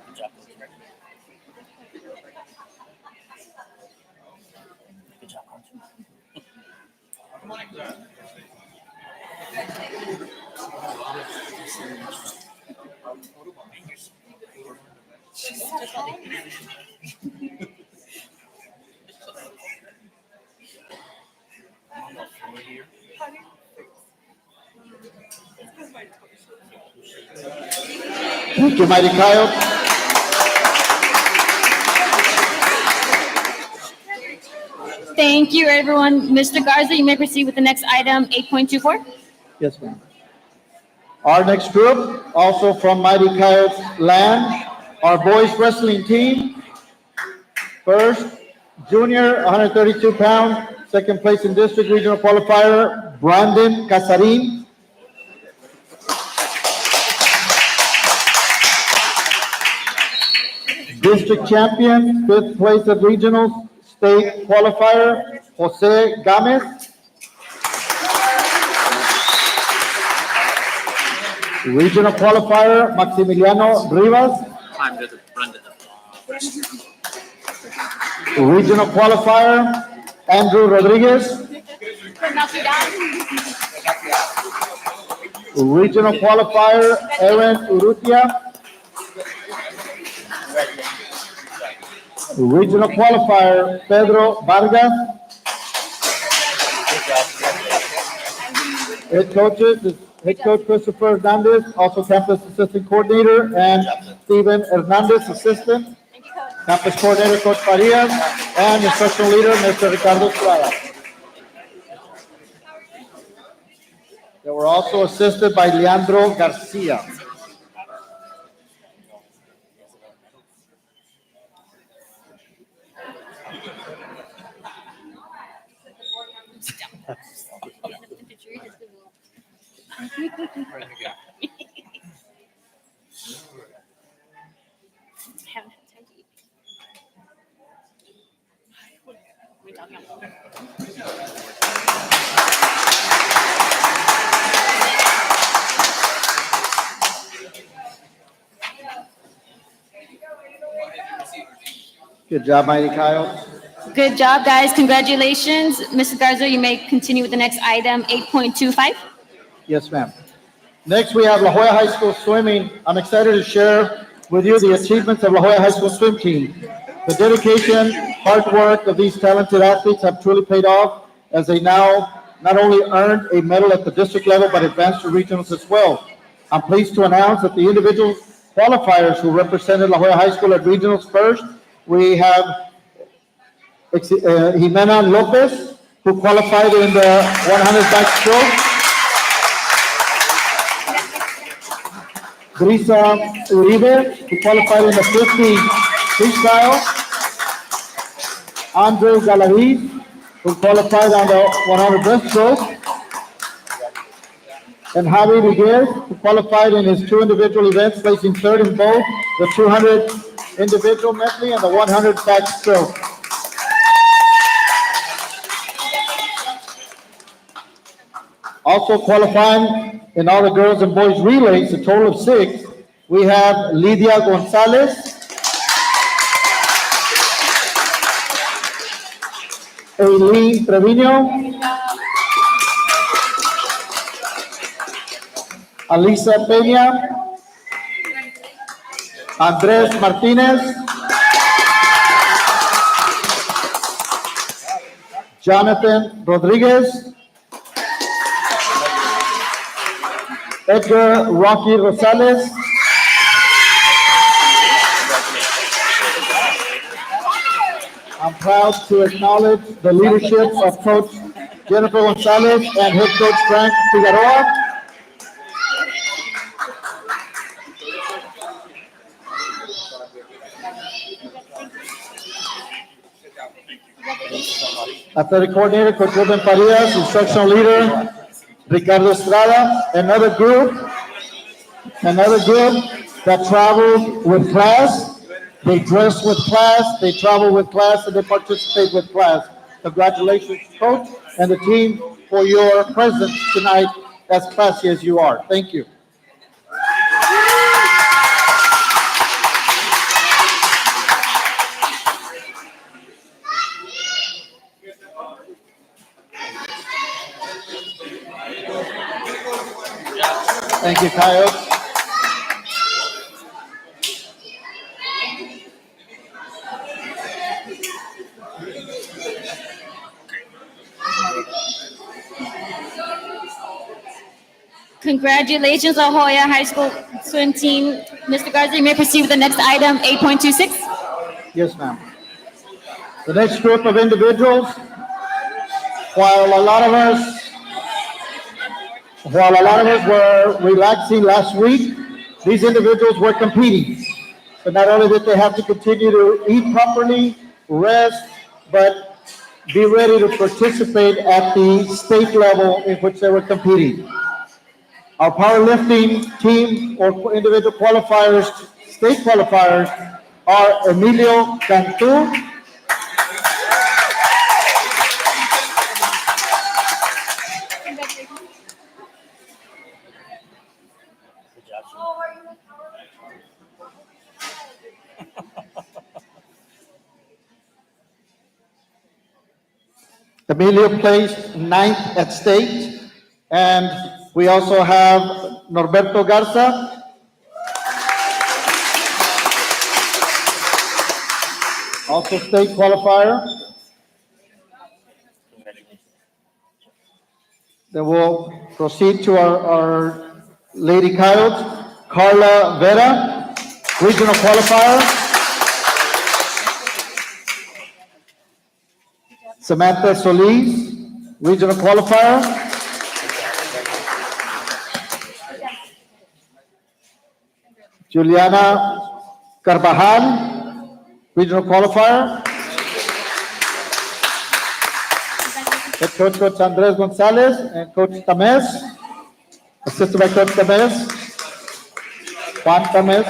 Thank you, Mighty Kyle. Thank you, everyone. Mr. Garza, you may proceed with the next item, 8.24. Yes, ma'am. Our next group, also from Mighty Coyotes land, our boys wrestling team. First, junior, 132-pound, second place in district regional qualifier, Brandon Casarin. District champion, fifth place at regional state qualifier, Jose Gomez. Regional qualifier, Maximiliano Rivas. Time to run to Regional qualifier, Andrew Rodriguez. Regional qualifier, Aaron Urrutia. Regional qualifier, Pedro Vargas. Head coaches, head coach Christopher Hernandez, also campus assistant coordinator, and Steven Hernandez, assistant. Campus coordinator, Coach Farias, and instructional leader, Mr. Ricardo Estrada. They were also assisted by Leandro Garcia. Good job, Mighty Kyle. Good job, guys. Congratulations. Mr. Garza, you may continue with the next item, 8.25. Yes, ma'am. Next, we have La Jolla High School Swimming. I'm excited to share with you the achievements of La Jolla High School Swim Team. The dedication, hard work of these talented athletes have truly paid off as they now not only earned a medal at the district level, but advanced to regionals as well. I'm pleased to announce that the individual qualifiers who represented La Jolla High School at regionals first, we have Jimena Lopez, who qualified in the 100 backstroke. Brisa Uribe, who qualified in the 50 freestyle. Andre Galaviz, who qualified on the 100 breaststroke. And Javi Miguel, who qualified in his two individual events, placing third in both the 200 individual medley and the 100 backstroke. Also qualifying in all the girls and boys relays, a total of 6, we have Lidia Gonzalez, Eileen Trevino, Alisa Peña, Andres Martinez, Jonathan Rodriguez, Edgar Rocky Rosales, I'm proud to acknowledge the leadership of Coach Jennifer Gonzalez and head coach Frank Figueroa. Athletic coordinator, Coach Ruben Farias, instructional leader, Ricardo Estrada, another group that traveled with class. They dress with class, they travel with class, and they participate with class. Congratulations, Coach, and the team for your presence tonight, as classy as you are. Thank you. Thank you, Kyle. Congratulations, La Jolla High School Swim Team. Mr. Garza, you may proceed with the next item, 8.26. Yes, ma'am. The next group of individuals, while a lot of us were relaxing last week, these individuals were competing. So not only did they have to continue to eat properly, rest, but be ready to participate at the state level in which they were competing. Our powerlifting team or individual qualifiers, state qualifiers, are Emilio Cantu, Emilio placed 9th at state, and we also have Norberto Garza, also state qualifier. Then we'll proceed to our Lady Coyotes, Carla Vera, regional qualifier. Samantha Solis, regional qualifier. Juliana Carvajal, regional qualifier. Head coach Andres Gonzalez and Coach Tamez, assisted by Coach Tamez, Juan Tamez.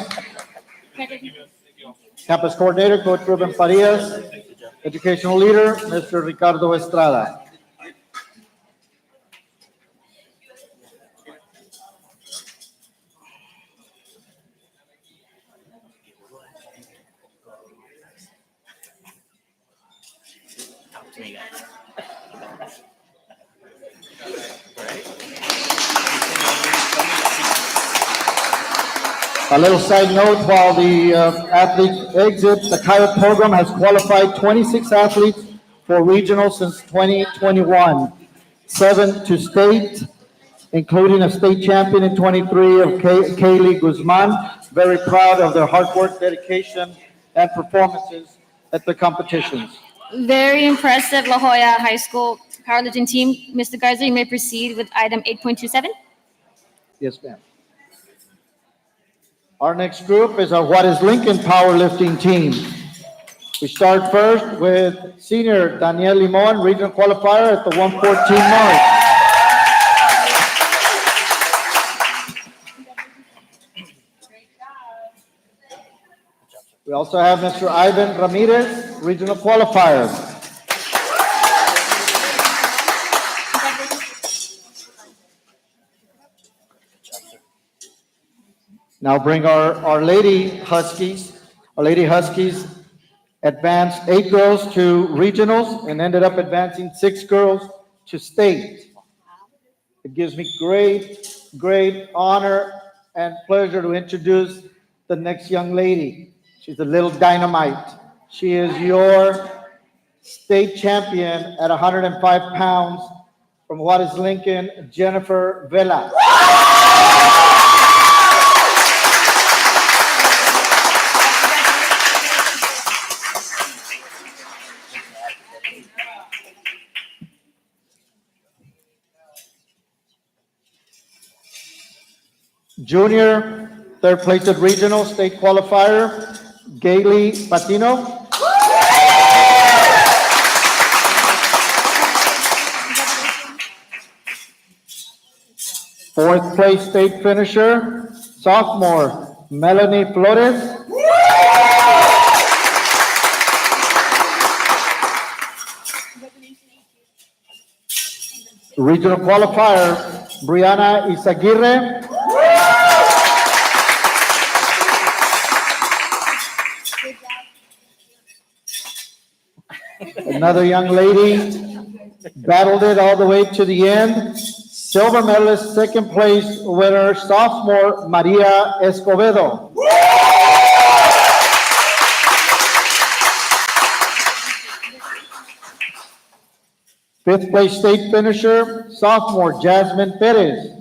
Campus coordinator, Coach Ruben Farias. Educational leader, Mr. Ricardo Estrada. me, guys. A little side note, while the athletes exit, the Coyote program has qualified 26 athletes for regional since 2021. 7 to state, including a state champion in 23 of Kaylee Guzman. Very proud of their hard work, dedication, and performances at the competitions. Very impressive La Jolla High School powerlifting team. Mr. Garza, you may proceed with item 8.27. Yes, ma'am. Our next group is our What is Lincoln powerlifting team. We start first with senior Danielle Limon, regional qualifier at the 114 mark. We also have Mr. Ivan Ramirez, regional qualifier. Now bring our Lady Huskies. Our Lady Huskies advanced 8 girls to regionals and ended up advancing 6 girls to state. It gives me great honor and pleasure to introduce the next young lady. She's a little dynamite. She is your state champion at 105 pounds from What is Lincoln, Jennifer Vela. Junior, third place at regional, state qualifier, Gailey Patino. Fourth place state finisher, sophomore, Melanie Flores. Regional qualifier, Brianna Izaguirre. Another young lady battled it all the way to the end. Silver medalist, second place winner, sophomore Maria Escobedo. Fifth place state finisher, sophomore Jasmine Perez.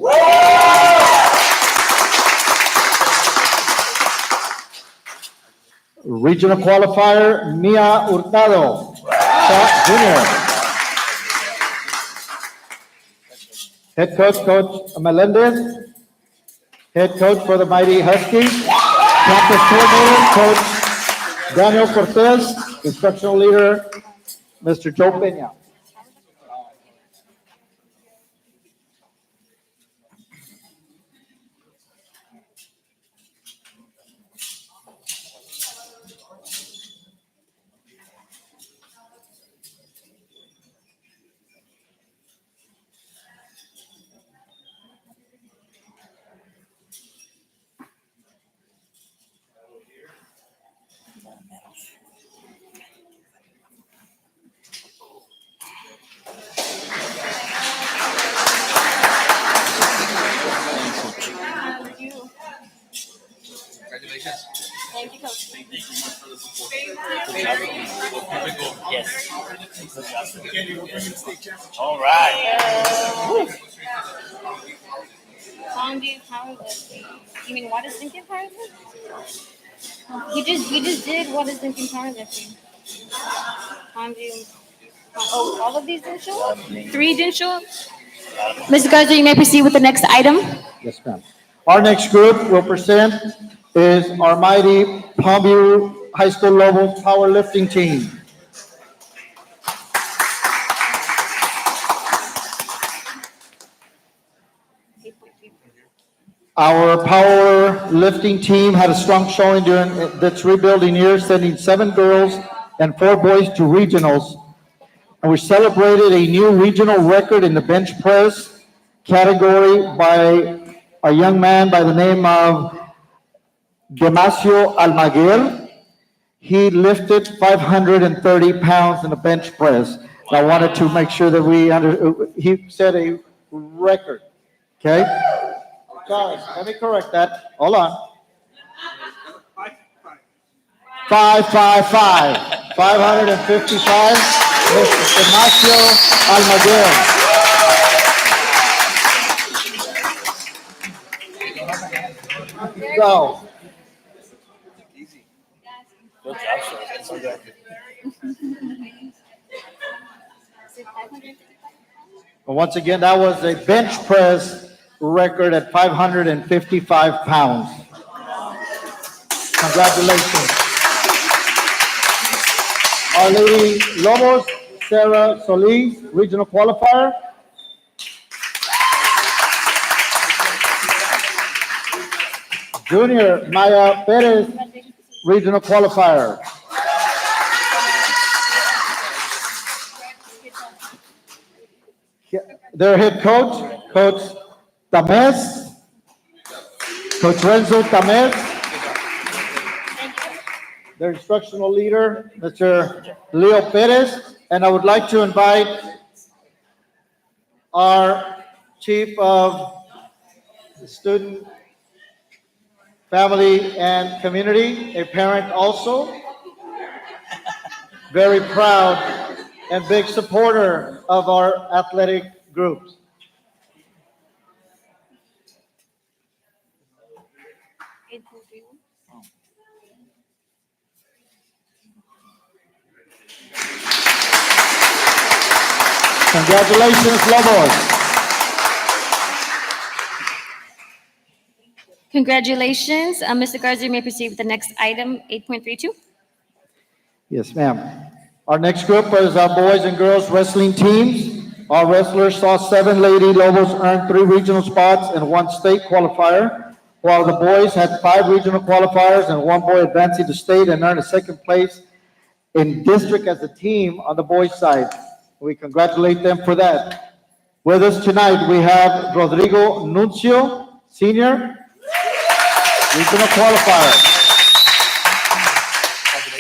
Regional qualifier, Mia Hurtado, junior. Head coach, Coach Melendez. Head coach for the Mighty Huskies. Campus coordinator, Coach Daniel Cortez. Instructional leader, Mr. Joe Peña. Congratulations. Thank you, Coach. Thank you so much for the support. Good job. Yes. All right. Fondue powerlifting. You mean what is Lincoln powerlifting? You just did what is Lincoln powerlifting. Fondue. Oh, all of these didn't show up? 3 didn't show up? Mr. Garza, you may proceed with the next item. Yes, ma'am. Our next group will present is our mighty Palmview High School level powerlifting team. Our powerlifting team had a strong showing during its rebuilding year, sending 7 girls and 4 boys to regionals. And we celebrated a new regional record in the bench press category by a young man by the name of Demasio Almaguer. He lifted 530 pounds in the bench press. I wanted to make sure that he set a record, okay? Sorry, let me correct that. Hold on. 555, Mr. Ignacio Almaguer. Go. Once again, that was a bench press record at 555 pounds. Congratulations. Our Lady Lobos, Sarah Solis, regional qualifier. Junior Maya Perez, regional qualifier. Their head coach, Coach Tamez, Coach Renzo Tamez. Their instructional leader, Mr. Leo Perez. And I would like to invite our Chief of Student, Family, and Community, a parent also, very proud and big supporter of our athletic groups. Congratulations, Lobos. Congratulations. Mr. Garza, you may proceed with the next item, 8.32. Yes, ma'am. Our next group is our boys and girls wrestling teams. Our wrestlers saw 7 Lady Lobos earn 3 regional spots and 1 state qualifier, while the boys had 5 regional qualifiers and 1 boy advancing to state and earned a 2nd place in district as a team on the boys' side. We congratulate them for that. With us tonight, we have Rodrigo Nuncio, senior, regional qualifier.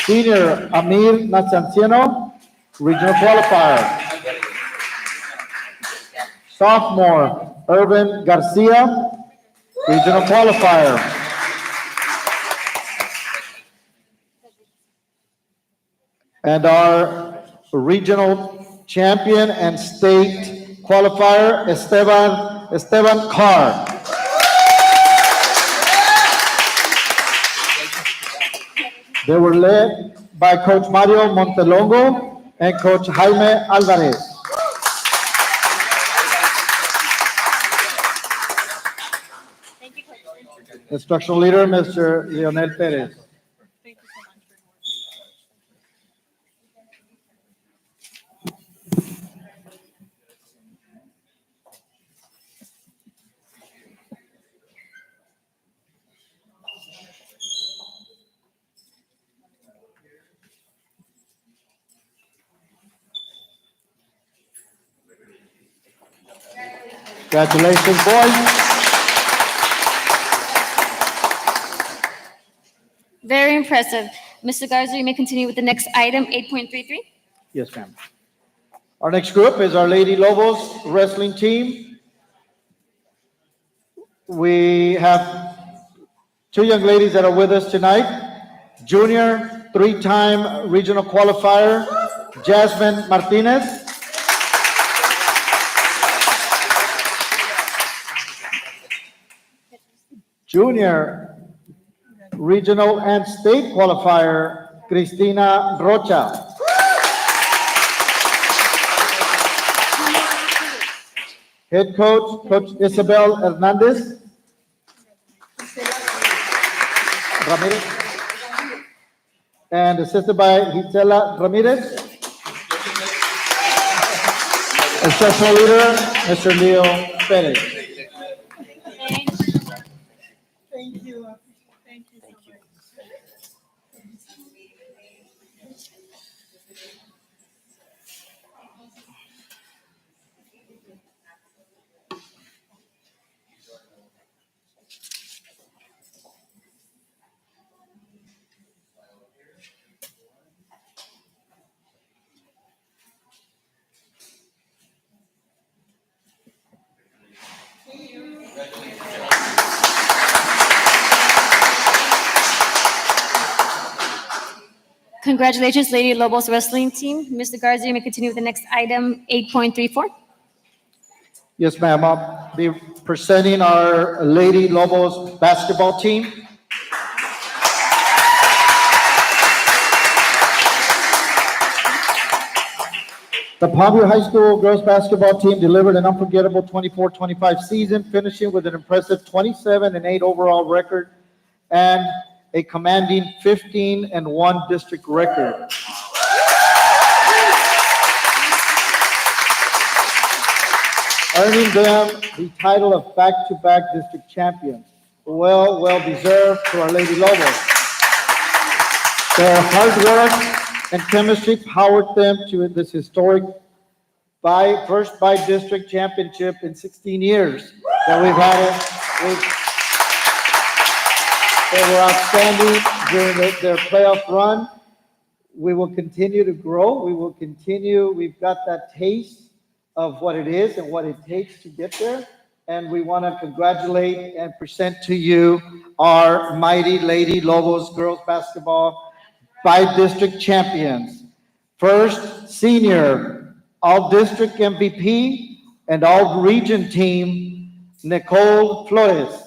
Senior Amir Nazanciano, regional qualifier. Sophomore Urban Garcia, regional qualifier. And our regional champion and state qualifier, Esteban Carr. They were led by Coach Mario Montelongo and Coach Jaime Alvarez. Instructional leader, Mr. Leonel Perez. Congratulations, boys. Very impressive. Mr. Garza, you may continue with the next item, 8.33. Yes, ma'am. Our next group is our Lady Lobos wrestling team. We have 2 young ladies that are with us tonight. Junior, 3-time regional qualifier, Jasmine Martinez. Junior, regional and state qualifier, Cristina Rocha. Head coach, Coach Isabel Hernandez. Ramirez. And assisted by Gisela Ramirez. Instructional leader, Mr. Leo Perez. Thank you. Thank you so much. Congratulations, Lady Lobos wrestling team. Mr. Garza, you may continue with the next item, 8.34. Yes, ma'am. I'll be presenting our Lady Lobos basketball team. The Palmview High School girls basketball team delivered an unforgettable 24-25 season, finishing with an impressive 27-8 overall record and a commanding 15-1 district record. Earning them the title of back-to-back district champions. Well deserved to our Lady Lobos. Their hard work and chemistry powered them to this historic first by-district championship in 16 years that we've had it. They were outstanding during their playoff run. We will continue to grow. We've got that taste of what it is and what it takes to get there. And we want to congratulate and present to you our mighty Lady Lobos girls basketball by-district champions. First, senior, all-district MVP and all-region team, Nicole Flores.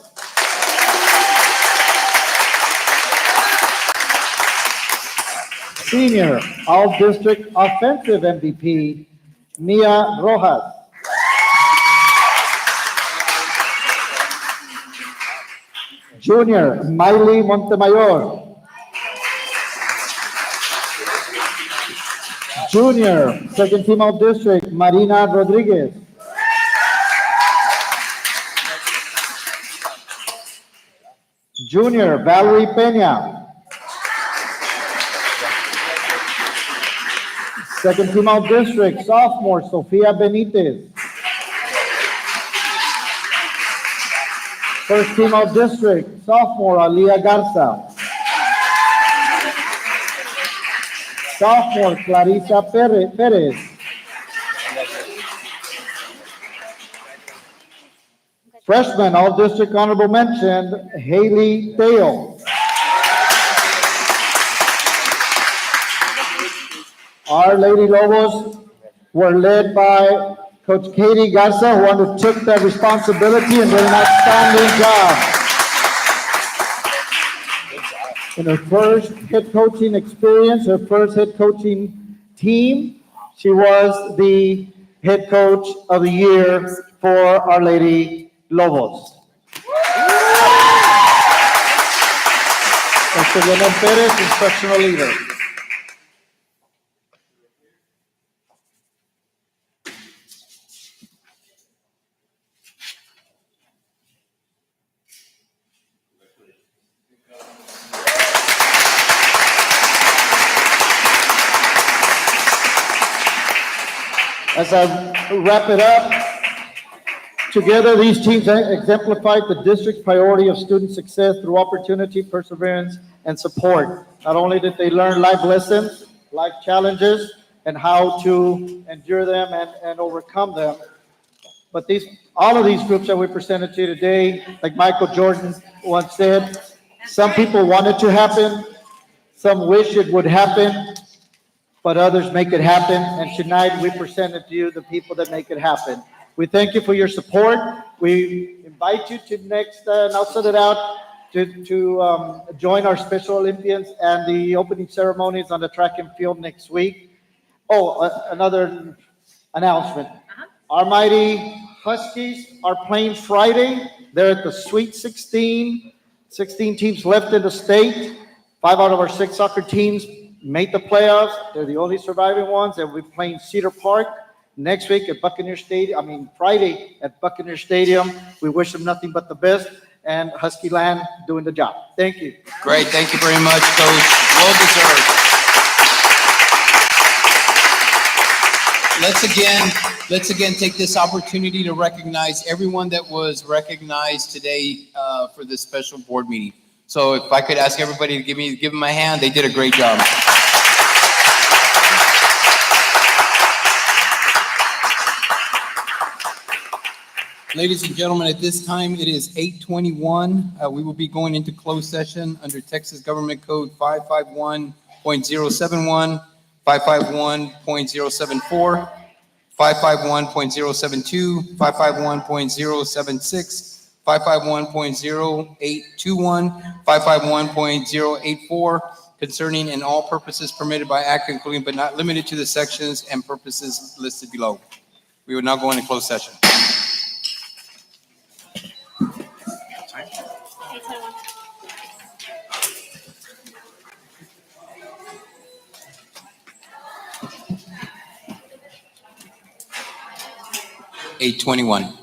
Senior, all-district offensive MVP, Mia Rojas. Junior, Miley Montemayor. Junior, second team all district, Marina Rodriguez. Junior, Valerie Peña. Second team all district, sophomore, Sofia Benitez. First team all district, sophomore, Alia Garza. Sophomore, Clarissa Perez. Freshman, all district honorable mention, Haley Dale. Our Lady Lobos were led by Coach Katie Garza, who undertook that responsibility and did an outstanding job. In her first head coaching experience, her first head coaching team, she was the head coach of the year for Our Lady Lobos. Mr. Leonel Perez, instructional leader. As I wrap it up, together these teams exemplified the district's priority of student success through opportunity, perseverance, and support. Not only did they learn life lessons, life challenges, and how to endure them and overcome them, but all of these groups that we presented to you today, like Michael Jordan once said, some people want it to happen, some wish it would happen, but others make it happen. And tonight we presented to you the people that make it happen. We thank you for your support. We invite you to next, and I'll set it out, to join our Special Olympians and the opening ceremonies on the track and field next week. Oh, another announcement. Our mighty Huskies are playing Friday. They're at the Sweet 16. 16 teams left in the state. 5 out of our 6 soccer teams made the playoffs. They're the only surviving ones. And we're playing Cedar Park next week at Buccaneer Stadium. Friday at Buccaneer Stadium. We wish them nothing but the best. And Husky Land doing the job. Thank you. Great. Thank you very much, Coach. Well deserved. Let's again take this opportunity to recognize everyone that was recognized today for this special board meeting. So if I could ask everybody to give them a hand, they did a great job. Ladies and gentlemen, at this time, it is 8:21. We will be going into closed session under Texas Government Code 551.071, 551.074, 551.072, 551.076, 551.0821, 551.084, concerning and all purposes permitted by act, including but not limited to the sections and purposes listed below. We will now go into closed session. 8:21. 8:21.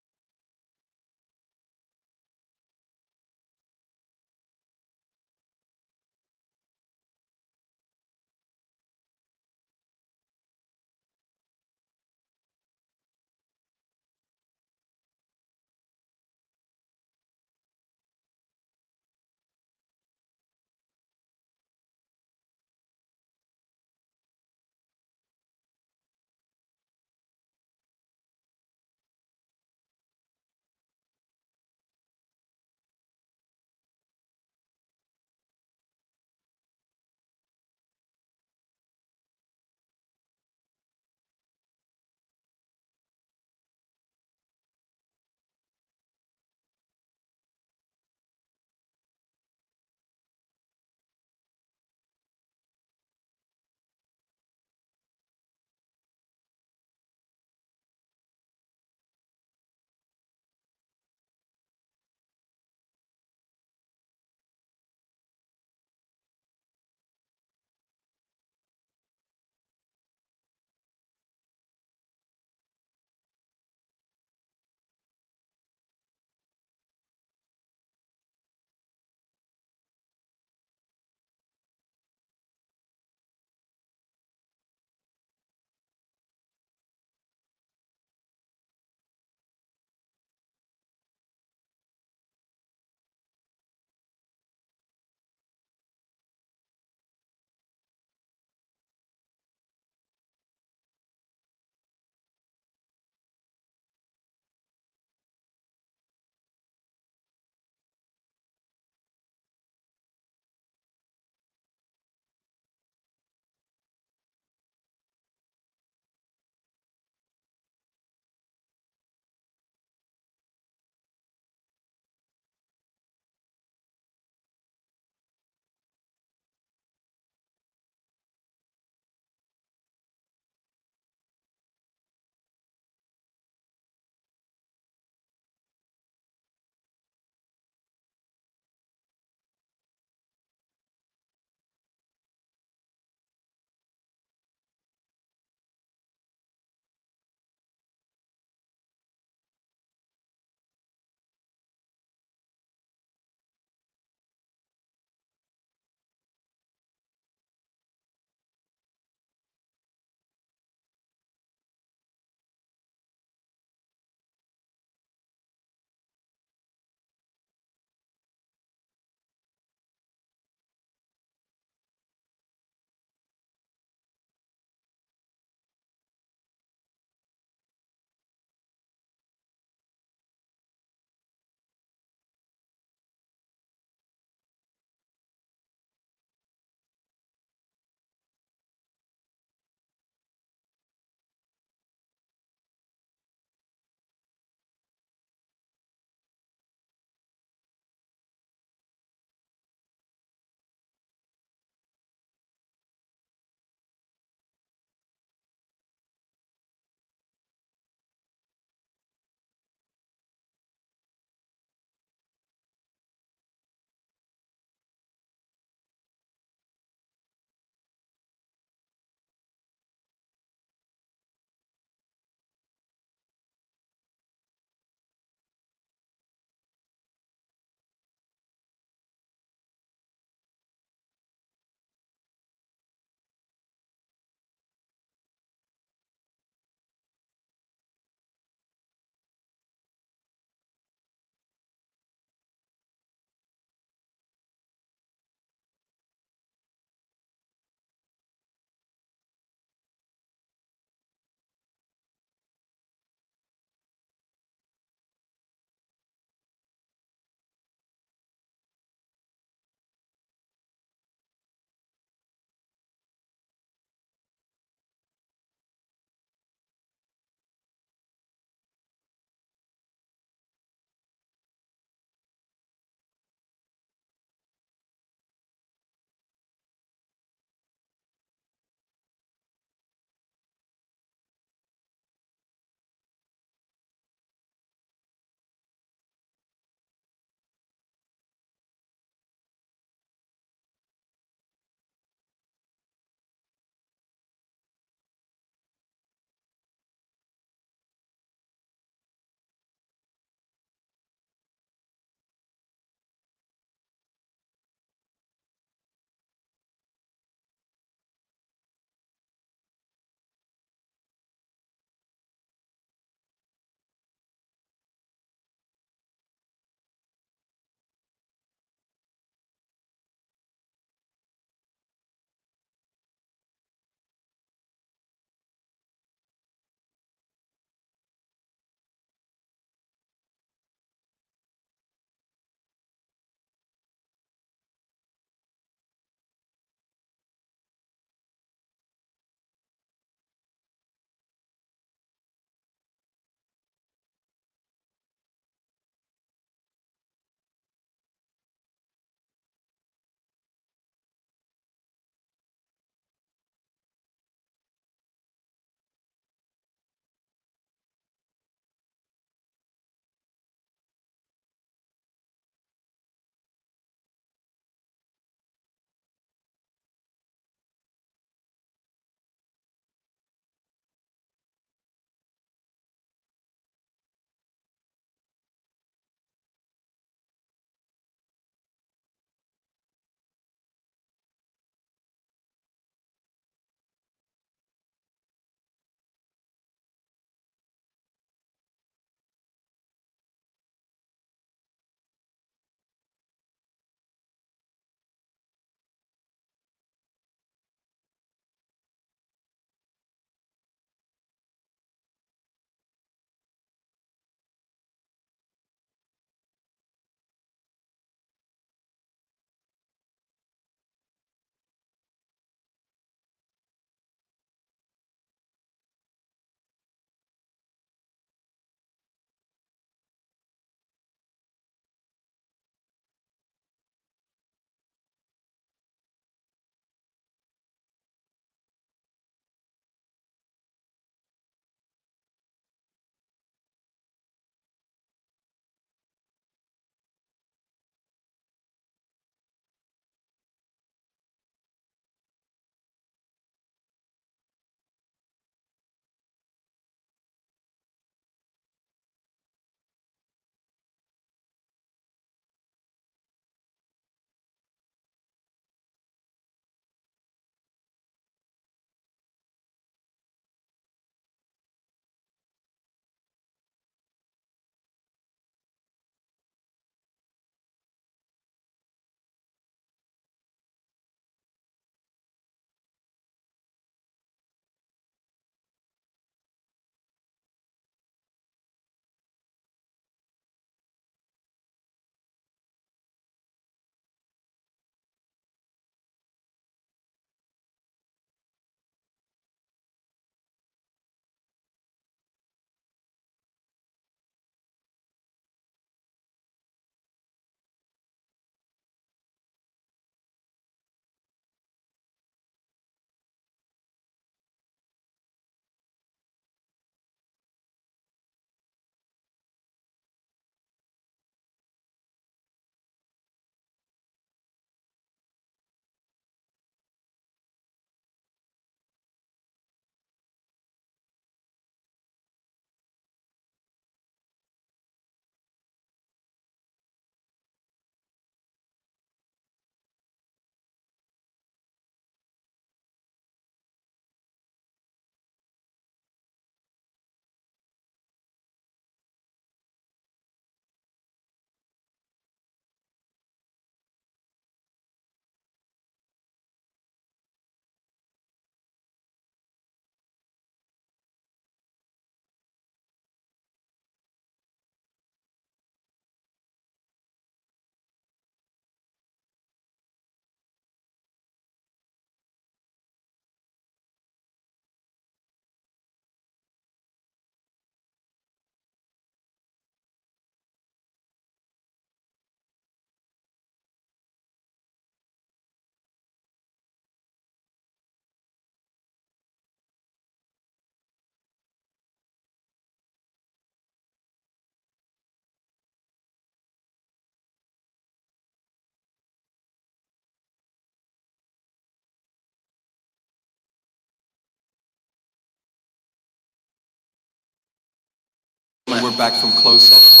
gentlemen, we're back from closed session.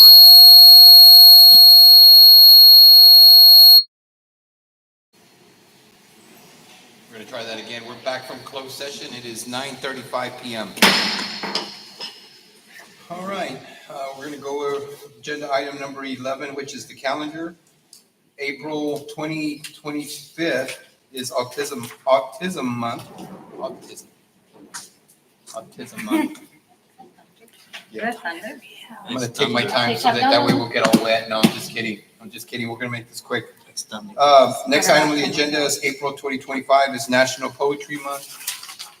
We're going to try that again. We're back from closed session. It is 9:35 p.m. All right, we're going to go agenda item number 11, which is the calendar. April 25th is Autism Month. Autism Month. Yeah. I'm gonna take my time so that way we'll get all wet. No, I'm just kidding. We're gonna make this quick. Next item on the agenda is April 2025 is National Poetry Month.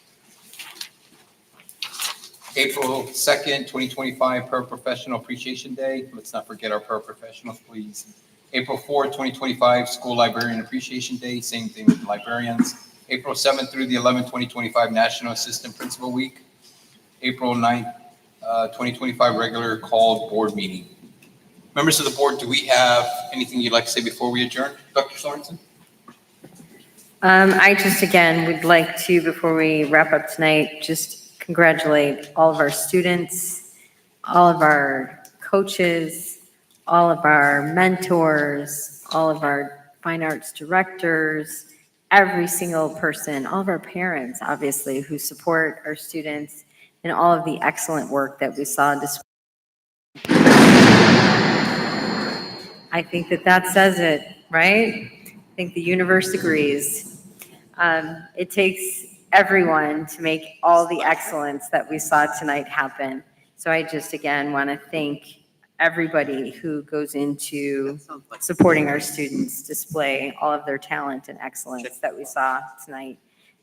April 2nd, 2025, Paraprofessional Appreciation Day. Let's not forget our paraprofessionals, please. April 4th, 2025, School Librarian Appreciation Day. Same thing with librarians. April 7th through the 11th, 2025, National Assistant Principal Week. April 9th, 2025, regular called board meeting. Members of the board, do we have anything you'd like to say before we adjourn? Dr. Sorensen? I just, again, would like to, before we wrap up tonight, just congratulate all of our students, all of our coaches, all of our mentors, all of our fine arts directors, every single person, all of our parents, obviously, who support our students, and all of the excellent work that we saw displayed. I think that says it, right? I think the universe agrees. It takes everyone to make all the excellence that we saw tonight happen. So I just, again, want to thank everybody who goes into supporting our students display all of their talent and excellence that we saw tonight.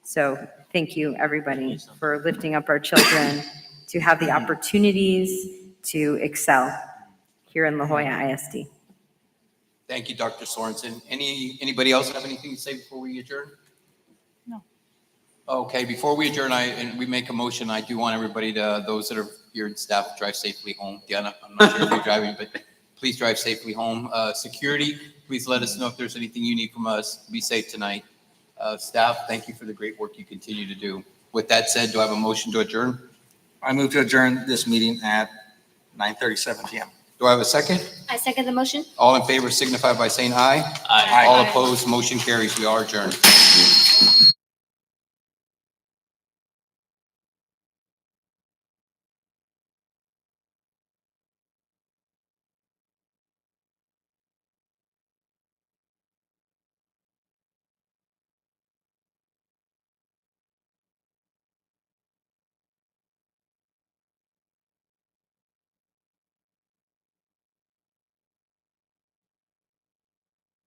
So thank you, everybody, for lifting up our children to have the opportunities to excel here in La Joya ISD. Thank you, Dr. Sorensen. Anybody else have anything to say before we adjourn? No. Okay, before we adjourn, and we make a motion, I do want everybody to, those that are here in staff, drive safely home. Diana, I'm not sure if you're driving, but please drive safely home. Security, please let us know if there's anything you need from us. Be safe tonight. Staff, thank you for the great work you continue to do. With that said, do I have a motion to adjourn? I move to adjourn this meeting at 9:37 p.m. Do I have a second? I second the motion. All in favor signify by saying aye. Aye. All opposed, motion carries. We are adjourned.